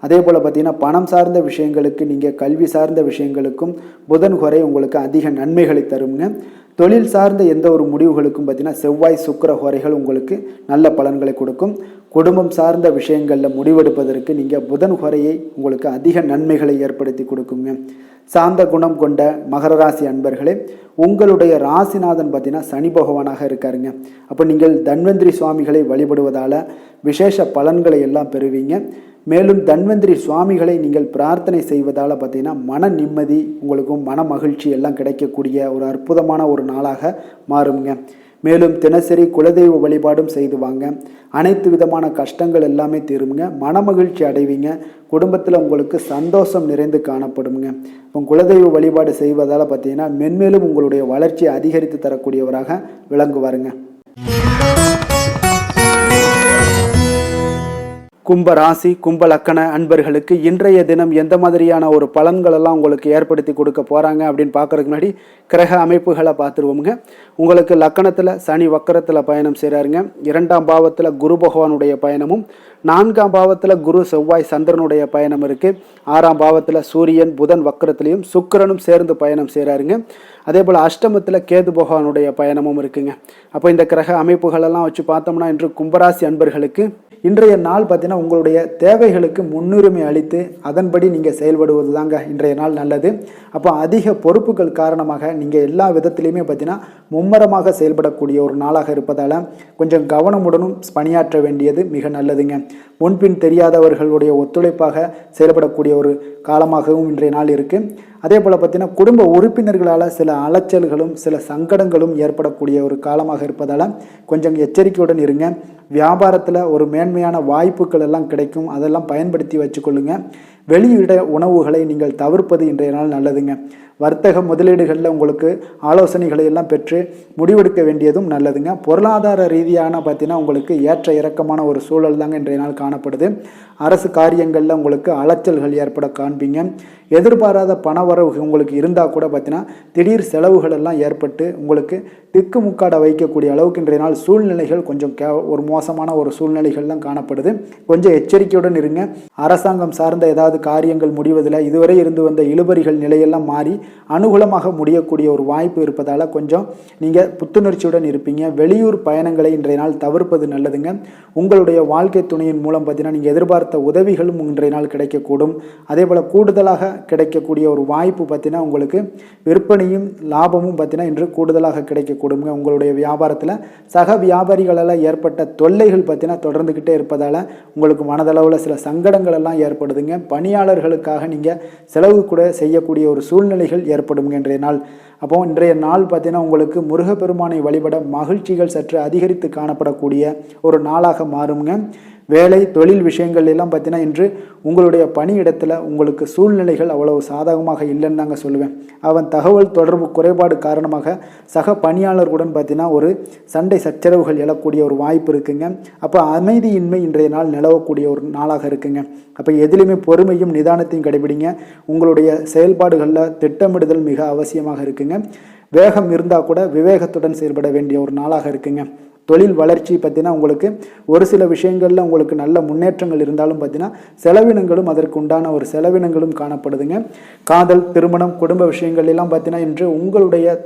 அதே போல் பார்த்தீங்கன்னா பணம் சார்ந்த விஷயங்களுக்கு நீங்கள் கல்வி சார்ந்த விஷயங்களுக்கும் புதன் ஹோரை உங்களுக்கு அதிக நன்மைகளை தருங்க. தொழில் சார்ந்த எந்த ஒரு முடிவுகளுக்கும் பார்த்தீங்கன்னா செவ்வாய் சுக்கிர ஹோரைகள் உங்களுக்கு நல்ல பலன்களை கொடுக்கும். குடும்பம் சார்ந்த விஷயங்களில் முடிவெடுப்பதற்கு நீங்கள் புதன் ஹோரையை உங்களுக்கு அதிக நன்மைகளை ஏற்படுத்தி கொடுக்குங்க. சாந்த குணம் கொண்ட மகர ராசி அன்பர்களே, உங்களுடைய ராசிநாதன் பார்த்தீங்கன்னா சனி பகவானாக இருக்காருங்க. அப்போ நீங்கள் தன்வந்திரி சுவாமிகளை வழிபடுவதால் விசேஷ பலன்களை எல்லாம் பெறுவீங்க. மேலும் தன்வந்திரி சுவாமிகளை நீங்கள் பிரார்த்தனை செய்வதால் பார்த்தீங்கன்னா மன நிம்மதி உங்களுக்கும் மன மகிழ்ச்சி எல்லாம் கிடைக்கக்கூடிய ஒரு அற்புதமான ஒரு நாளாக மாறுங்க. மேலும் தினசரி குலதெய்வ வழிபாடும் செய்து வாங்க. அனைத்து விதமான கஷ்டங்கள் எல்லாமே தீருங்க. மனமகிழ்ச்சி அடைவீங்க. குடும்பத்தில் உங்களுக்கு சந்தோஷம் நிறைந்து காணப்படுங்க. இப்போ குலதெய்வ வழிபாடு செய்வதால் பார்த்தீங்கன்னா மென்மேலும் உங்களுடைய வளர்ச்சியை அதிகரித்து தரக்கூடியவராக விளங்குவாருங்க. கும்ப ராசி கும்ப லக்கண அன்பர்களுக்கு இன்றைய தினம் எந்த மாதிரியான ஒரு பலன்களெல்லாம் உங்களுக்கு ஏற்படுத்தி கொடுக்க போகிறாங்க அப்படின்னு பார்க்குறதுக்கு முன்னாடி கிரக அமைப்புகளை பார்த்துருவோமுங்க. உங்களுக்கு லக்கணத்தில் சனி வக்கரத்தில் பயணம் செய்கிறாருங்க. 2ஆம் பாவத்தில் குரு பகவானுடைய பயணமும், 4ஆம் பாவத்தில் குரு செவ்வாய் சந்திரனுடைய பயணம் இருக்குது. 6ஆம் பாவத்தில் சூரியன் புதன் வக்கரத்திலையும் சுக்கிரனும் சேர்ந்து பயணம் செய்கிறாருங்க. அதே போல் அஷ்டமத்தில் கேது பகவானுடைய பயணமும் இருக்குங்க. அப்போ இந்த கிரக அமைப்புகளெல்லாம் வச்சு பார்த்தோம்னா இன்று கும்பராசி அன்பர்களுக்கு இன்றைய நாள் பார்த்தீங்கன்னா உங்களுடைய தேவைகளுக்கு முன்னுரிமை அளித்து அதன்படி நீங்கள் செயல்படுவது தாங்க இன்றைய நாள் நல்லது. அப்போ அதிக பொறுப்புகள் காரணமாக நீங்கள் எல்லா விதத்திலையுமே பார்த்தீங்கன்னா மும்மரமாக செயல்படக்கூடிய ஒரு நாளாக இருப்பதால் கொஞ்சம் கவனமுடனும் பணியாற்ற வேண்டியது மிக நல்லதுங்க. முன்பின் தெரியாதவர்களுடைய ஒத்துழைப்பாக செயல்படக்கூடிய ஒரு காலமாகவும் இன்றைய நாள் இருக்குது. அதே போல் பார்த்தீங்கன்னா குடும்ப உறுப்பினர்களால் சில அலைச்சல்களும் சில சங்கடங்களும் ஏற்படக்கூடிய ஒரு காலமாக இருப்பதால் கொஞ்சம் எச்சரிக்கையுடன் இருங்க. வியாபாரத்தில் ஒரு மேன்மையான வாய்ப்புகள் எல்லாம் கிடைக்கும், அதெல்லாம் பயன்படுத்தி வச்சுக்கொள்ளுங்க. வெளியிட உணவுகளை நீங்கள் தவிர்ப்பது இன்றைய நாள் நல்லதுங்க. வர்த்தக முதலீடுகளில் உங்களுக்கு ஆலோசனைகளை எல்லாம் பெற்று முடிவெடுக்க வேண்டியதும் நல்லதுங்க. பொருளாதார ரீதியான பார்த்தீங்கன்னா உங்களுக்கு ஏற்ற இறக்கமான ஒரு சூழல் தாங்க இன்றைய நாள் காணப்படுது. அரசு காரியங்களில் உங்களுக்கு அலைச்சல்கள் ஏற்பட காண்பீங்க. எதிர்பாராத பணவரவு உங்களுக்கு இருந்தால் கூட பார்த்தீங்கன்னா திடீர் செலவுகள் எல்லாம் ஏற்பட்டு உங்களுக்கு திக்குமுக்காட வைக்கக்கூடிய அளவுக்கு இன்றைய நாள் சூழ்நிலைகள் கொஞ்சம் ஒரு மோசமான ஒரு சூழ்நிலைகள் தான் காணப்படுது. கொஞ்சம் எச்சரிக்கையுடன் இருங்க. அரசாங்கம் சார்ந்த ஏதாவது காரியங்கள் முடிவதில் இதுவரை இருந்து வந்த இழுபறிகள் நிலையெல்லாம் மாறி அனுகூலமாக முடியக்கூடிய ஒரு வாய்ப்பு இருப்பதால் கொஞ்சம் நீங்கள் புத்துணர்ச்சியுடன் இருப்பீங்க. வெளியூர் பயணங்களை இன்றைய நாள் தவிர்ப்பது நல்லதுங்க. உங்களுடைய வாழ்க்கை துணையின் மூலம் பார்த்தீங்கன்னா நீங்கள் எதிர்பார்த்த உதவிகளும் இன்றைய நாள் கிடைக்கக்கூடும். அதே போல் கூடுதலாக கிடைக்கக்கூடிய ஒரு வாய்ப்பு பார்த்தீங்கன்னா உங்களுக்கு விற்பனையும் லாபமும் பார்த்தீங்கன்னா இன்று கூடுதலாக கிடைக்கக்கூடுங்க. உங்களுடைய வியாபாரத்தில் சக வியாபாரிகளால் ஏற்பட்ட தொல்லைகள் பார்த்தீங்கன்னா தொடர்ந்துக்கிட்டே இருப்பதால் உங்களுக்கு மனதளவில் சில சங்கடங்கள் எல்லாம் ஏற்படுதுங்க. பணியாளர்களுக்காக நீங்கள் செலவு கூட செய்யக்கூடிய ஒரு சூழ்நிலைகள் ஏற்படும் இன்றைய நாள். அப்போ இன்றைய நாள் பார்த்தீங்கன்னா உங்களுக்கு முருகப்பெருமானை வழிபட மகிழ்ச்சிகள் சற்று அதிகரித்து காணப்படக்கூடிய ஒரு நாளாக மாறுங்க. வேலை தொழில் விஷயங்கள் எல்லாம் பார்த்தீங்கன்னா இன்று உங்களுடைய பணியிடத்தில் உங்களுக்கு சூழ்நிலைகள் அவ்வளவு சாதகமாக இல்லைன்னு தாங்க சொல்லுவேன். அவன் தகவல் தொடர்பு குறைபாடு காரணமாக சக பணியாளர்களுடன் பார்த்தீங்கன்னா ஒரு சண்டை சச்சரவுகள் எழக்கூடிய ஒரு வாய்ப்பு இருக்குங்க. அப்போ அமைதியின்மை இன்றைய நாள் நிலவக்கூடிய ஒரு நாளாக இருக்குங்க. அப்போ எதிலுமே பொறுமையும் நிதானத்தையும் கடைபிடிங்க. உங்களுடைய செயல்பாடுகளில் திட்டமிடுதல் மிக அவசியமாக இருக்குங்க. வேகம் இருந்தால் கூட விவேகத்துடன் செயல்பட வேண்டிய ஒரு நாளாக இருக்குங்க. தொழில் வளர்ச்சி பார்த்தீங்கன்னா உங்களுக்கு ஒரு சில விஷயங்களில் உங்களுக்கு நல்ல முன்னேற்றங்கள் இருந்தாலும் பார்த்தீங்கன்னா செலவினங்களும் அதற்கு உண்டான ஒரு செலவினங்களும் காணப்படுதுங்க. காதல் திருமணம் குடும்ப விஷயங்கள் எல்லாம் பார்த்தீங்கன்னா இன்று உங்களுடைய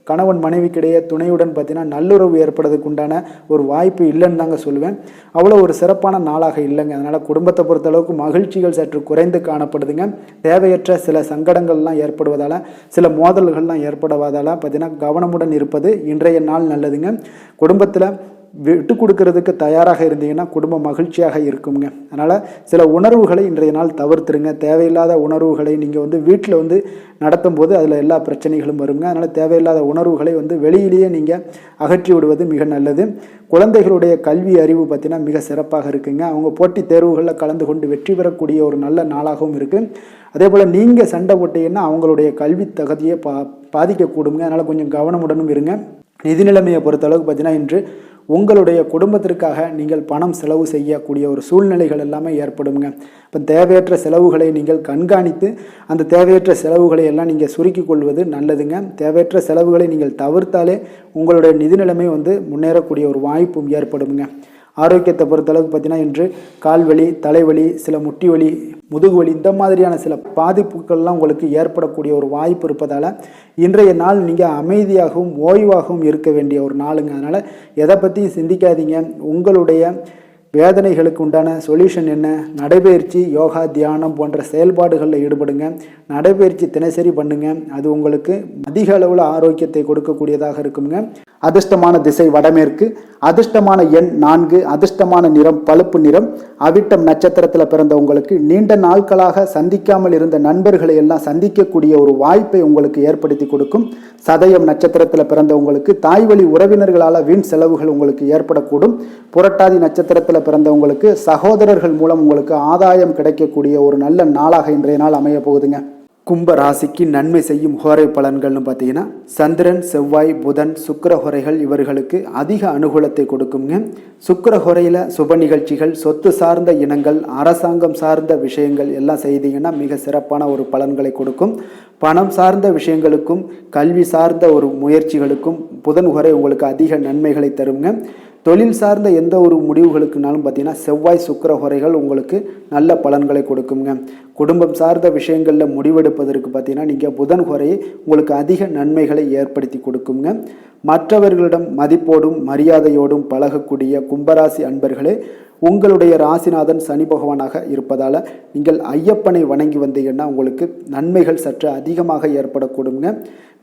கணவன் மனைவிக்கிடையே துணையுடன் பார்த்தீங்கன்னா நல்லுறவு ஏற்படுறதுக்கு உண்டான ஒரு வாய்ப்பு இல்லைன்னு தாங்க சொல்லுவேன். அவ்வளோ ஒரு சிறப்பான நாளாக இல்லைங்க. அதனால் குடும்பத்தை பொறுத்தளவுக்கு மகிழ்ச்சிகள் சற்று குறைந்து காணப்படுதுங்க. தேவையற்ற சில சங்கடங்கள்லாம் ஏற்படுவதால் சில மோதல்கள்லாம் ஏற்படுவதால் பார்த்தீங்கன்னா கவனமுடன் இருப்பது இன்றைய நாள் நல்லதுங்க. குடும்பத்தில் விட்டு கொடுக்கறதுக்கு தயாராக இருந்தீங்கன்னா குடும்பம் மகிழ்ச்சியாக இருக்குங்க. அதனால் சில உணர்வுகளை இன்றைய நாள் தவிர்த்துருங்க. தேவையில்லாத உணர்வுகளை நீங்கள் வீட்டில் நடத்தும் போது அதில் எல்லா பிரச்சனைகளும் வருங்க. அதனால் தேவையில்லாத உணர்வுகளை வெளியிலேயே நீங்கள் அகற்றி விடுவது மிக நல்லது. குழந்தைகளுடைய கல்வி அறிவு பார்த்தீங்கன்னா மிக சிறப்பாக இருக்குங்க. அவங்க போட்டித் தேர்வுகளில் கலந்து கொண்டு வெற்றி பெறக்கூடிய ஒரு நல்ல நாளாகவும் இருக்குது. அதே போல் நீங்கள் சண்டை போட்டீங்கன்னா அவங்களுடைய கல்வி தகுதியை பாதிக்கக்கூடுங்க. அதனால் கொஞ்சம் கவனமுடனும் இருங்க. நிதி நிலைமையை பொறுத்தளவுக்கு பார்த்தீங்கன்னா இன்று உங்களுடைய குடும்பத்திற்காக நீங்கள் பணம் செலவு செய்யக்கூடிய ஒரு சூழ்நிலைகள் எல்லாமே ஏற்படுங்க. இப்போ தேவையற்ற செலவுகளை நீங்கள் கண்காணித்து அந்த தேவையற்ற செலவுகளை எல்லாம் நீங்கள் சுருக்கி கொள்வது நல்லதுங்க. தேவையற்ற செலவுகளை நீங்கள் தவிர்த்தாலே உங்களுடைய நிதி நிலைமை முன்னேறக்கூடிய ஒரு வாய்ப்பும் ஏற்படுங்க. ஆரோக்கியத்தை பொறுத்தளவுக்கு பார்த்தீங்கன்னா இன்று கால்வலி தலைவலி சில முட்டி வலி முதுகு வலி இந்த மாதிரியான சில பாதிப்புகள்லாம் உங்களுக்கு ஏற்படக்கூடிய ஒரு வாய்ப்பு இருப்பதால் இன்றைய நாள் நீங்கள் அமைதியாகவும் ஓய்வாகவும் இருக்க வேண்டிய ஒரு நாளுங்க. அதனால் எதை பற்றியும் சிந்திக்காதீங்க. உங்களுடைய வேதனைகளுக்கு உண்டான சொல்யூஷன் என்ன? நடைபயிற்சி, யோகா, தியானம் போன்ற செயல்பாடுகளில் ஈடுபடுங்க. நடைபயிற்சி தினசரி பண்ணுங்க. அது உங்களுக்கு அதிக அளவில் ஆரோக்கியத்தை கொடுக்கக்கூடியதாக இருக்குங்க. அதிர்ஷ்டமான திசை வடமேற்கு, அதிர்ஷ்டமான எண் 4, அதிர்ஷ்டமான நிறம் பழுப்பு நிறம். அவிட்டம் நட்சத்திரத்தில் பிறந்த உங்களுக்கு நீண்ட நாட்களாக சந்திக்காமல் இருந்த நண்பர்களை எல்லாம் சந்திக்கக்கூடிய ஒரு வாய்ப்பை உங்களுக்கு ஏற்படுத்தி கொடுக்கும். சதயம் நட்சத்திரத்தில் பிறந்த உங்களுக்கு தாய்வழி உறவினர்களால் வீண் செலவுகள் உங்களுக்கு ஏற்படக்கூடும். புரட்டாதி நட்சத்திரத்தில் பிறந்தவங்களுக்கு சகோதரர்கள் மூலம் உங்களுக்கு ஆதாயம் கிடைக்கக்கூடிய ஒரு நல்ல நாளாக இன்றைய நாள் அமைய போகுதுங்க. கும்ப ராசிக்கு நன்மை செய்யும் ஹோரை பலன்கள்னு பார்த்தீங்கன்னா, சந்திரன், செவ்வாய், புதன், சுக்கிர ஹோரைகள் இவர்களுக்கு அதிக அனுகூலத்தை கொடுக்குங்க. சுக்கிர ஹோரையில் சுப நிகழ்ச்சிகள், சொத்து சார்ந்த இனங்கள், அரசாங்கம் சார்ந்த விஷயங்கள் எல்லாம் செய்தீங்கன்னா மிக சிறப்பான ஒரு பலன்களை கொடுக்கும். பணம் சார்ந்த விஷயங்களுக்கும் கல்வி சார்ந்த ஒரு முயற்சிகளுக்கும் புதன் ஹோரை உங்களுக்கு அதிக நன்மைகளை தருங்க. தொழில் சார்ந்த எந்த ஒரு முடிவுகளுக்குனாலும் பார்த்தீங்கன்னா செவ்வாய், சுக்கிர ஹோரைகள் உங்களுக்கு நல்ல பலன்களை கொடுக்குங்க. குடும்பம் சார்ந்த விஷயங்களில் முடிவெடுப்பதற்கு பார்த்தீங்கன்னா நீங்கள் புதன் ஹோரையை உங்களுக்கு அதிக நன்மைகளை ஏற்படுத்தி கொடுக்குங்க. மற்றவர்களிடம் மதிப்போடும் மரியாதையோடும் பழகக்கூடிய கும்பராசி அன்பர்களே, உங்களுடைய ராசிநாதன் சனி பகவானாக இருப்பதால் நீங்கள் ஐயப்பனை வணங்கி வந்தீங்கன்னா உங்களுக்கு நன்மைகள் சற்று அதிகமாக ஏற்படக்கூடுங்க.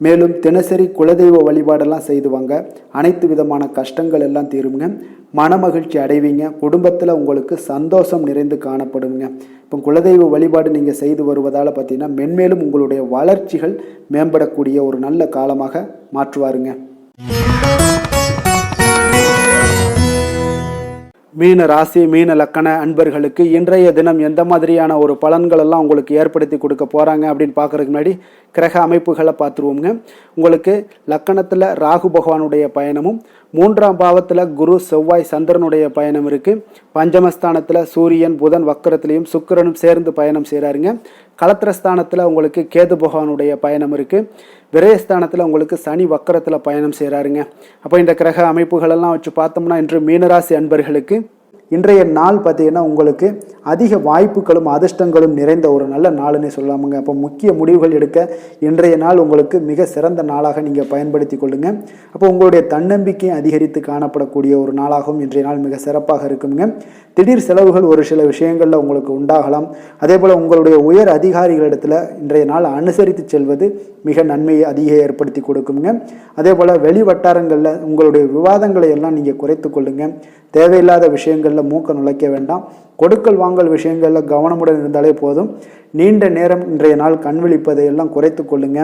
மேலும் தினசரி குலதெய்வ வழிபாடெல்லாம் செய்து வாங்க. அனைத்து விதமான கஷ்டங்கள் எல்லாம் தீருங்க. மனமகிழ்ச்சி அடைவீங்க. குடும்பத்தில் உங்களுக்கு சந்தோஷம் நிறைந்து காணப்படுங்க. இப்போ குலதெய்வ வழிபாடு நீங்கள் செய்து வருவதால் பார்த்தீங்கன்னா மென்மேலும் உங்களுடைய வளர்ச்சிகள் மேம்படக்கூடிய ஒரு நல்ல காலமாக மாற்றுவாருங்க. மீன ராசி, மீன லக்கண அன்பர்களுக்கு இன்றைய தினம் எந்த மாதிரியான ஒரு பலன்கள் எல்லாம் உங்களுக்கு ஏற்படுத்தி கொடுக்க போகிறாங்க அப்படின்னு பார்க்குறதுக்கு முன்னாடி கிரக அமைப்புகளை பார்த்துருவோங்க. உங்களுக்கு லக்கணத்தில் ராகு பகவானுடைய பயணமும், 3ஆம் பாவத்தில் குரு, செவ்வாய், சந்திரனுடைய பயணம் இருக்குது. பஞ்சமஸ்தானத்தில் சூரியன், புதன் வக்கரத்திலையும் சுக்கிரனும் சேர்ந்து பயணம் செய்கிறாருங்க. களத்திரஸ்தானத்தில் உங்களுக்கு கேது பகவானுடைய பயணம் இருக்குது. விரயஸ்தானத்தில் உங்களுக்கு சனி வக்கரத்தில் பயணம் செய்கிறாருங்க. அப்போ இந்த கிரக அமைப்புகளெல்லாம் வச்சு பார்த்தோம்னா இன்று மீனராசி அன்பர்களுக்கு இன்றைய நாள் பார்த்தீங்கன்னா உங்களுக்கு அதிக வாய்ப்புகளும் அதிர்ஷ்டங்களும் நிறைந்த ஒரு நல்ல நாளுன்னு சொல்லலாமுங்க. அப்போ முக்கிய முடிவுகள் எடுக்க இன்றைய நாள் உங்களுக்கு மிக சிறந்த நாளாக நீங்கள் பயன்படுத்தி கொள்ளுங்க. அப்போ உங்களுடைய தன்னம்பிக்கை அதிகரித்து காணப்படக்கூடிய ஒரு நாளாகவும் இன்றைய நாள் மிக சிறப்பாக இருக்குங்க. திடீர் செலவுகள் ஒரு சில விஷயங்களில் உங்களுக்கு உண்டாகலாம். அதே போல் உங்களுடைய உயர் அதிகாரிகளிடத்தில் இன்றைய நாள் அனுசரித்து செல்வது மிக நன்மையை அதிக ஏற்படுத்தி கொடுக்குங்க. அதே போல் வெளி வட்டாரங்களில் உங்களுடைய விவாதங்களை எல்லாம் நீங்கள் குறைத்து கொள்ளுங்க. தேவையில்லாத விஷயங்களில் மூக்க நுழைக்க வேண்டாம். கொடுக்கல் வாங்கல் விஷயங்களில் கவனமுடன் இருந்தாலே போதும். நீண்ட நேரம் இன்றைய நாள் கண் விழிப்பதை எல்லாம் குறைத்து கொள்ளுங்க.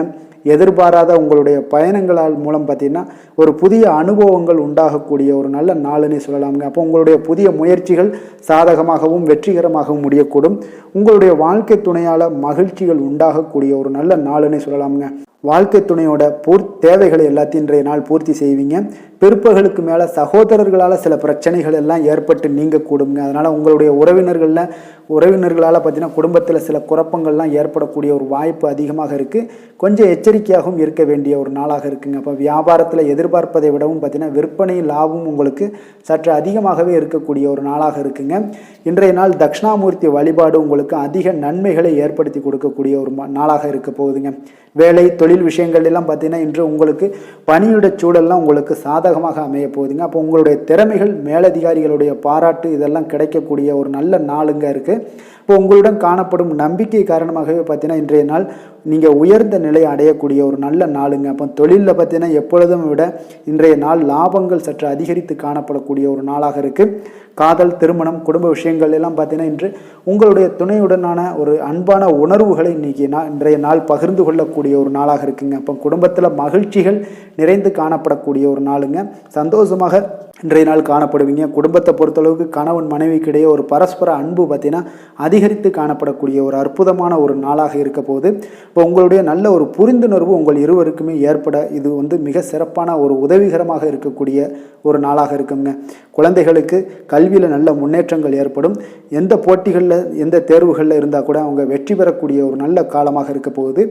எதிர்பாராத உங்களுடைய பயணங்களால் மூலம் பார்த்தீங்கன்னா ஒரு புதிய அனுபவங்கள் உண்டாகக்கூடிய ஒரு நல்ல நாளுன்னு சொல்லலாமுங்க. அப்போ உங்களுடைய புதிய முயற்சிகள் சாதகமாகவும் வெற்றிகரமாகவும் முடியக்கூடும். உங்களுடைய வாழ்க்கை துணையால் மகிழ்ச்சிகள் உண்டாகக்கூடிய ஒரு நல்ல நாளுன்னு சொல்லலாமுங்க. வாழ்க்கை துணையோட தேவைகளை எல்லாத்தையும் இன்றைய நாள் பூர்த்தி செய்வீங்க. பிற்பகலுக்கு மேலே சகோதரர்களால் சில பிரச்சனைகள் எல்லாம் ஏற்பட்டு நீங்க கூடுங்க. அதனால் உங்களுடைய உறவினர்களால் பார்த்தீங்கன்னா குடும்பத்தில் சில குழப்பங்கள்லாம் ஏற்படக்கூடிய ஒரு வாய்ப்பு அதிகமாக இருக்குது. கொஞ்சம் எச்சரிக்கையாகவும் இருக்க வேண்டிய ஒரு நாளாக இருக்குங்க. அப்போ வியாபாரத்தில் எதிர்பார்ப்பதை விடவும் பார்த்தீங்கன்னா விற்பனை லாபம் உங்களுக்கு சற்று அதிகமாகவே இருக்கக்கூடிய ஒரு நாளாக இருக்குங்க. இன்றைய நாள் தட்சிணாமூர்த்தி வழிபாடு உங்களுக்கு அதிக நன்மைகளை ஏற்படுத்தி கொடுக்கக்கூடிய ஒரு நாளாக இருக்க போகுதுங்க. வேலை தொழில் விஷயங்கள் எல்லாம் பார்த்தீங்கன்னா இன்று உங்களுக்கு பணியிட சூழல்லாம் உங்களுக்கு சாதகமாக அமைய போகுதுங்க. அப்போ உங்களுடைய திறமைகள் மேலதிகாரிகளுடைய பாராட்டு இதெல்லாம் கிடைக்கக்கூடிய ஒரு நல்ல நாளுங்க இருக்குது. இப்போ உங்களுடன் காணப்படும் நம்பிக்கை காரணமாகவே பார்த்தீங்கன்னா இன்றைய நாள் நீங்கள் உயர்ந்த நிலையை அடையக்கூடிய ஒரு நல்ல நாளுங்க. அப்போ தொழிலில் பார்த்தீங்கன்னா எப்பொழுதும் விட இன்றைய நாள் லாபங்கள் சற்று அதிகரித்து காணப்படக்கூடிய ஒரு நாளாக இருக்குது. காதல், திருமணம், குடும்ப விஷயங்கள் எல்லாம் பார்த்தீங்கன்னா இன்று உங்களுடைய துணையுடனான ஒரு அன்பான உணர்வுகளை இன்றைய நாள் பகிர்ந்து கொள்ளக்கூடிய ஒரு நாளாக இருக்குங்க. அப்போ குடும்பத்தில் மகிழ்ச்சிகள் நிறைந்து காணப்படக்கூடிய ஒரு நாளுங்க. சந்தோஷமாக இன்றைய நாள் காணப்படுவீங்க. குடும்பத்தை பொறுத்தளவுக்கு கணவன் மனைவிக்கிடையே ஒரு பரஸ்பர அன்பு பார்த்தீங்கன்னா அதிகரித்து காணப்படக்கூடிய ஒரு அற்புதமான ஒரு நாளாக இருக்க போகுது. இப்போ உங்களுடைய நல்ல ஒரு புரிந்துணர்வு உங்கள் இருவருக்குமே ஏற்பட இது மிக சிறப்பான ஒரு உதவிகரமாக இருக்கக்கூடிய ஒரு நாளாக இருக்குங்க. குழந்தைகளுக்கு கல்வியில் நல்ல முன்னேற்றங்கள் ஏற்படும். எந்த போட்டிகளில் எந்த தேர்வுகளில் இருந்தால் கூட அவங்க வெற்றி பெறக்கூடிய ஒரு நல்ல காலமாக இருக்க போகுது.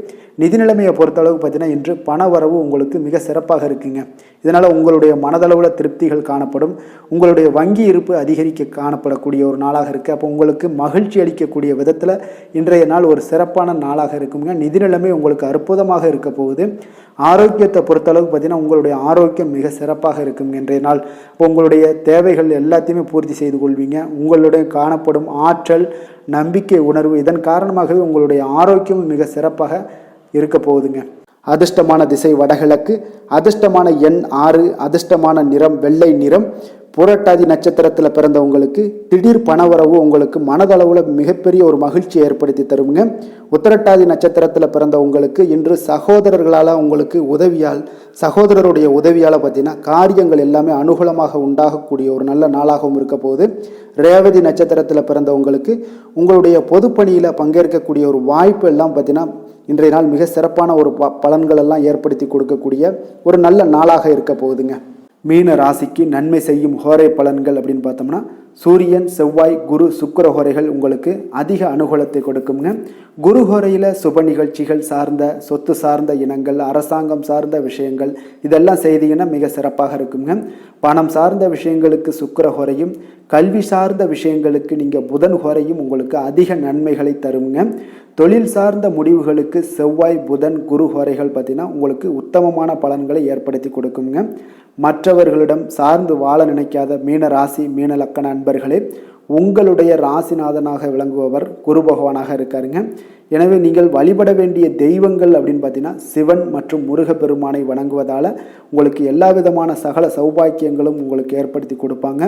நிதி நிலைமையை பொறுத்தளவுக்கு பார்த்தீங்கன்னா இன்று பண வரவு உங்களுக்கு மிக சிறப்பாக இருக்குங்க. இதனால் உங்களுடைய மனதளவில் திருப்திகள் காணப்படும். உங்களுடைய வங்கி இருப்பு அதிகரிக்க காணப்படக்கூடிய ஒரு நாளாக இருக்குது. அப்போ உங்களுக்கு மகிழ்ச்சி அளிக்கக்கூடிய விதத்தில் இன்றைய நாள் ஒரு சிறப்பான நாளாக இருக்குங்க. நிதி நிலைமை உங்களுக்கு அற்புதமாக இருக்க போகுது. ஆரோக்கியத்தை பொறுத்தளவுக்கு பார்த்தீங்கன்னா உங்களுடைய ஆரோக்கியம் மிக சிறப்பாக இருக்குங்க இன்றைய நாள். இப்போ உங்களுடைய தேவைகள் எல்லாத்தையுமே பூர்த்தி செய்து கொள்வீங்க. உங்களுடைய காணப்படும் ஆற்றல், நம்பிக்கை உணர்வு, இதன் காரணமாகவே உங்களுடைய ஆரோக்கியம் மிக சிறப்பாக இருக்க போகுதுங்க. அதிர்ஷ்டமான திசை வடகிழக்கு, அதிர்ஷ்டமான எண் 6, அதிர்ஷ்டமான நிறம் வெள்ளை நிறம். புரட்டாதி நட்சத்திரத்தில் பிறந்தவங்களுக்கு திடீர் பணவரவு உங்களுக்கு மனதளவில் மிகப்பெரிய ஒரு மகிழ்ச்சி ஏற்படுத்தி தருங்க. உத்திரட்டாதி நட்சத்திரத்தில் பிறந்தவங்களுக்கு இன்று சகோதரர்களால் உங்களுக்கு சகோதரருடைய உதவியால் பார்த்தீங்கன்னா காரியங்கள் எல்லாமே அனுகூலமாக உண்டாகக்கூடிய ஒரு நல்ல நாளாகவும் இருக்க போகுது. ரேவதி நட்சத்திரத்தில் பிறந்தவங்களுக்கு உங்களுடைய பொதுப்பணியில் பங்கேற்கக்கூடிய ஒரு வாய்ப்பு எல்லாம் பார்த்தீங்கன்னா இன்றைய நாள் மிக சிறப்பான ஒரு பலன்கள் எல்லாம் ஏற்படுத்தி கொடுக்கக்கூடிய ஒரு நல்ல நாளாக இருக்க போகுதுங்க. மீன ராசிக்கு நன்மை செய்யும் ஹோரை பலன்கள் அப்படின்னு பார்த்தோம்னா சூரியன், செவ்வாய், குரு, சுக்கிர ஹோரைகள் உங்களுக்கு அதிக அனுகூலத்தை கொடுக்குங்க. குரு ஹோரையில் சுப நிகழ்ச்சிகள் சார்ந்த, சொத்து சார்ந்த இனங்கள், அரசாங்கம் சார்ந்த விஷயங்கள் இதெல்லாம் செய்தீங்கன்னா மிக சிறப்பாக இருக்குங்க. பணம் சார்ந்த விஷயங்களுக்கு சுக்கிர ஹோரையும், கல்வி சார்ந்த விஷயங்களுக்கு நீங்கள் புதன் ஹோரையும் உங்களுக்கு அதிக நன்மைகளை தருங்க. தொழில் சார்ந்த முடிவுகளுக்கு செவ்வாய், புதன், குரு ஹோரைகள் பார்த்தீங்கன்னா உங்களுக்கு உத்தமமான பலன்களை ஏற்படுத்தி கொடுக்குங்க. மற்றவர்களிடம் சார்ந்து வாழ நினைக்காத மீன ராசி, மீன லக்கண அன்பர்களே, உங்களுடைய ராசிநாதனாக விளங்குபவர் குரு பகவானாக இருக்காருங்க. எனவே நீங்கள் வழிபட வேண்டிய தெய்வங்கள் அப்படின்னு பார்த்தீங்கன்னா சிவன் மற்றும் முருகப்பெருமானை வணங்குவதால் உங்களுக்கு எல்லா விதமான சகல சௌபாக்கியங்களும் உங்களுக்கு ஏற்படுத்தி கொடுப்பாங்க.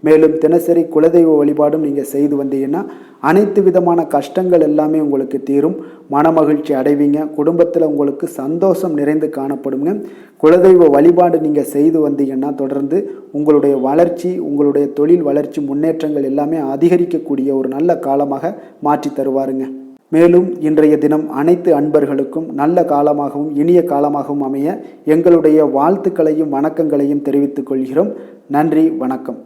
மேலும் தினசரி குலதெய்வ வழிபாடும் நீங்கள் செய்து வந்தீங்கன்னா அனைத்து விதமான கஷ்டங்கள் எல்லாமே உங்களுக்கு தீரும். மனமகிழ்ச்சி அடைவீங்க. குடும்பத்தில் உங்களுக்கு சந்தோஷம் நிறைந்து காணப்படுங்க. குலதெய்வ வழிபாடு நீங்கள் செய்து வந்தீங்கன்னா தொடர்ந்து உங்களுடைய வளர்ச்சி, உங்களுடைய தொழில் வளர்ச்சி, முன்னேற்றங்கள் எல்லாமே அதிகரிக்கக்கூடிய ஒரு நல்ல காலமாக மாற்றி தருவாருங்க. மேலும் இன்றைய தினம் அனைத்து அன்பர்களுக்கும் நல்ல காலமாகவும் இனிய காலமாகவும் அமைய எங்களுடைய வாழ்த்துக்களையும் வணக்கங்களையும் தெரிவித்துக் கொள்கிறோம். நன்றி, வணக்கம்.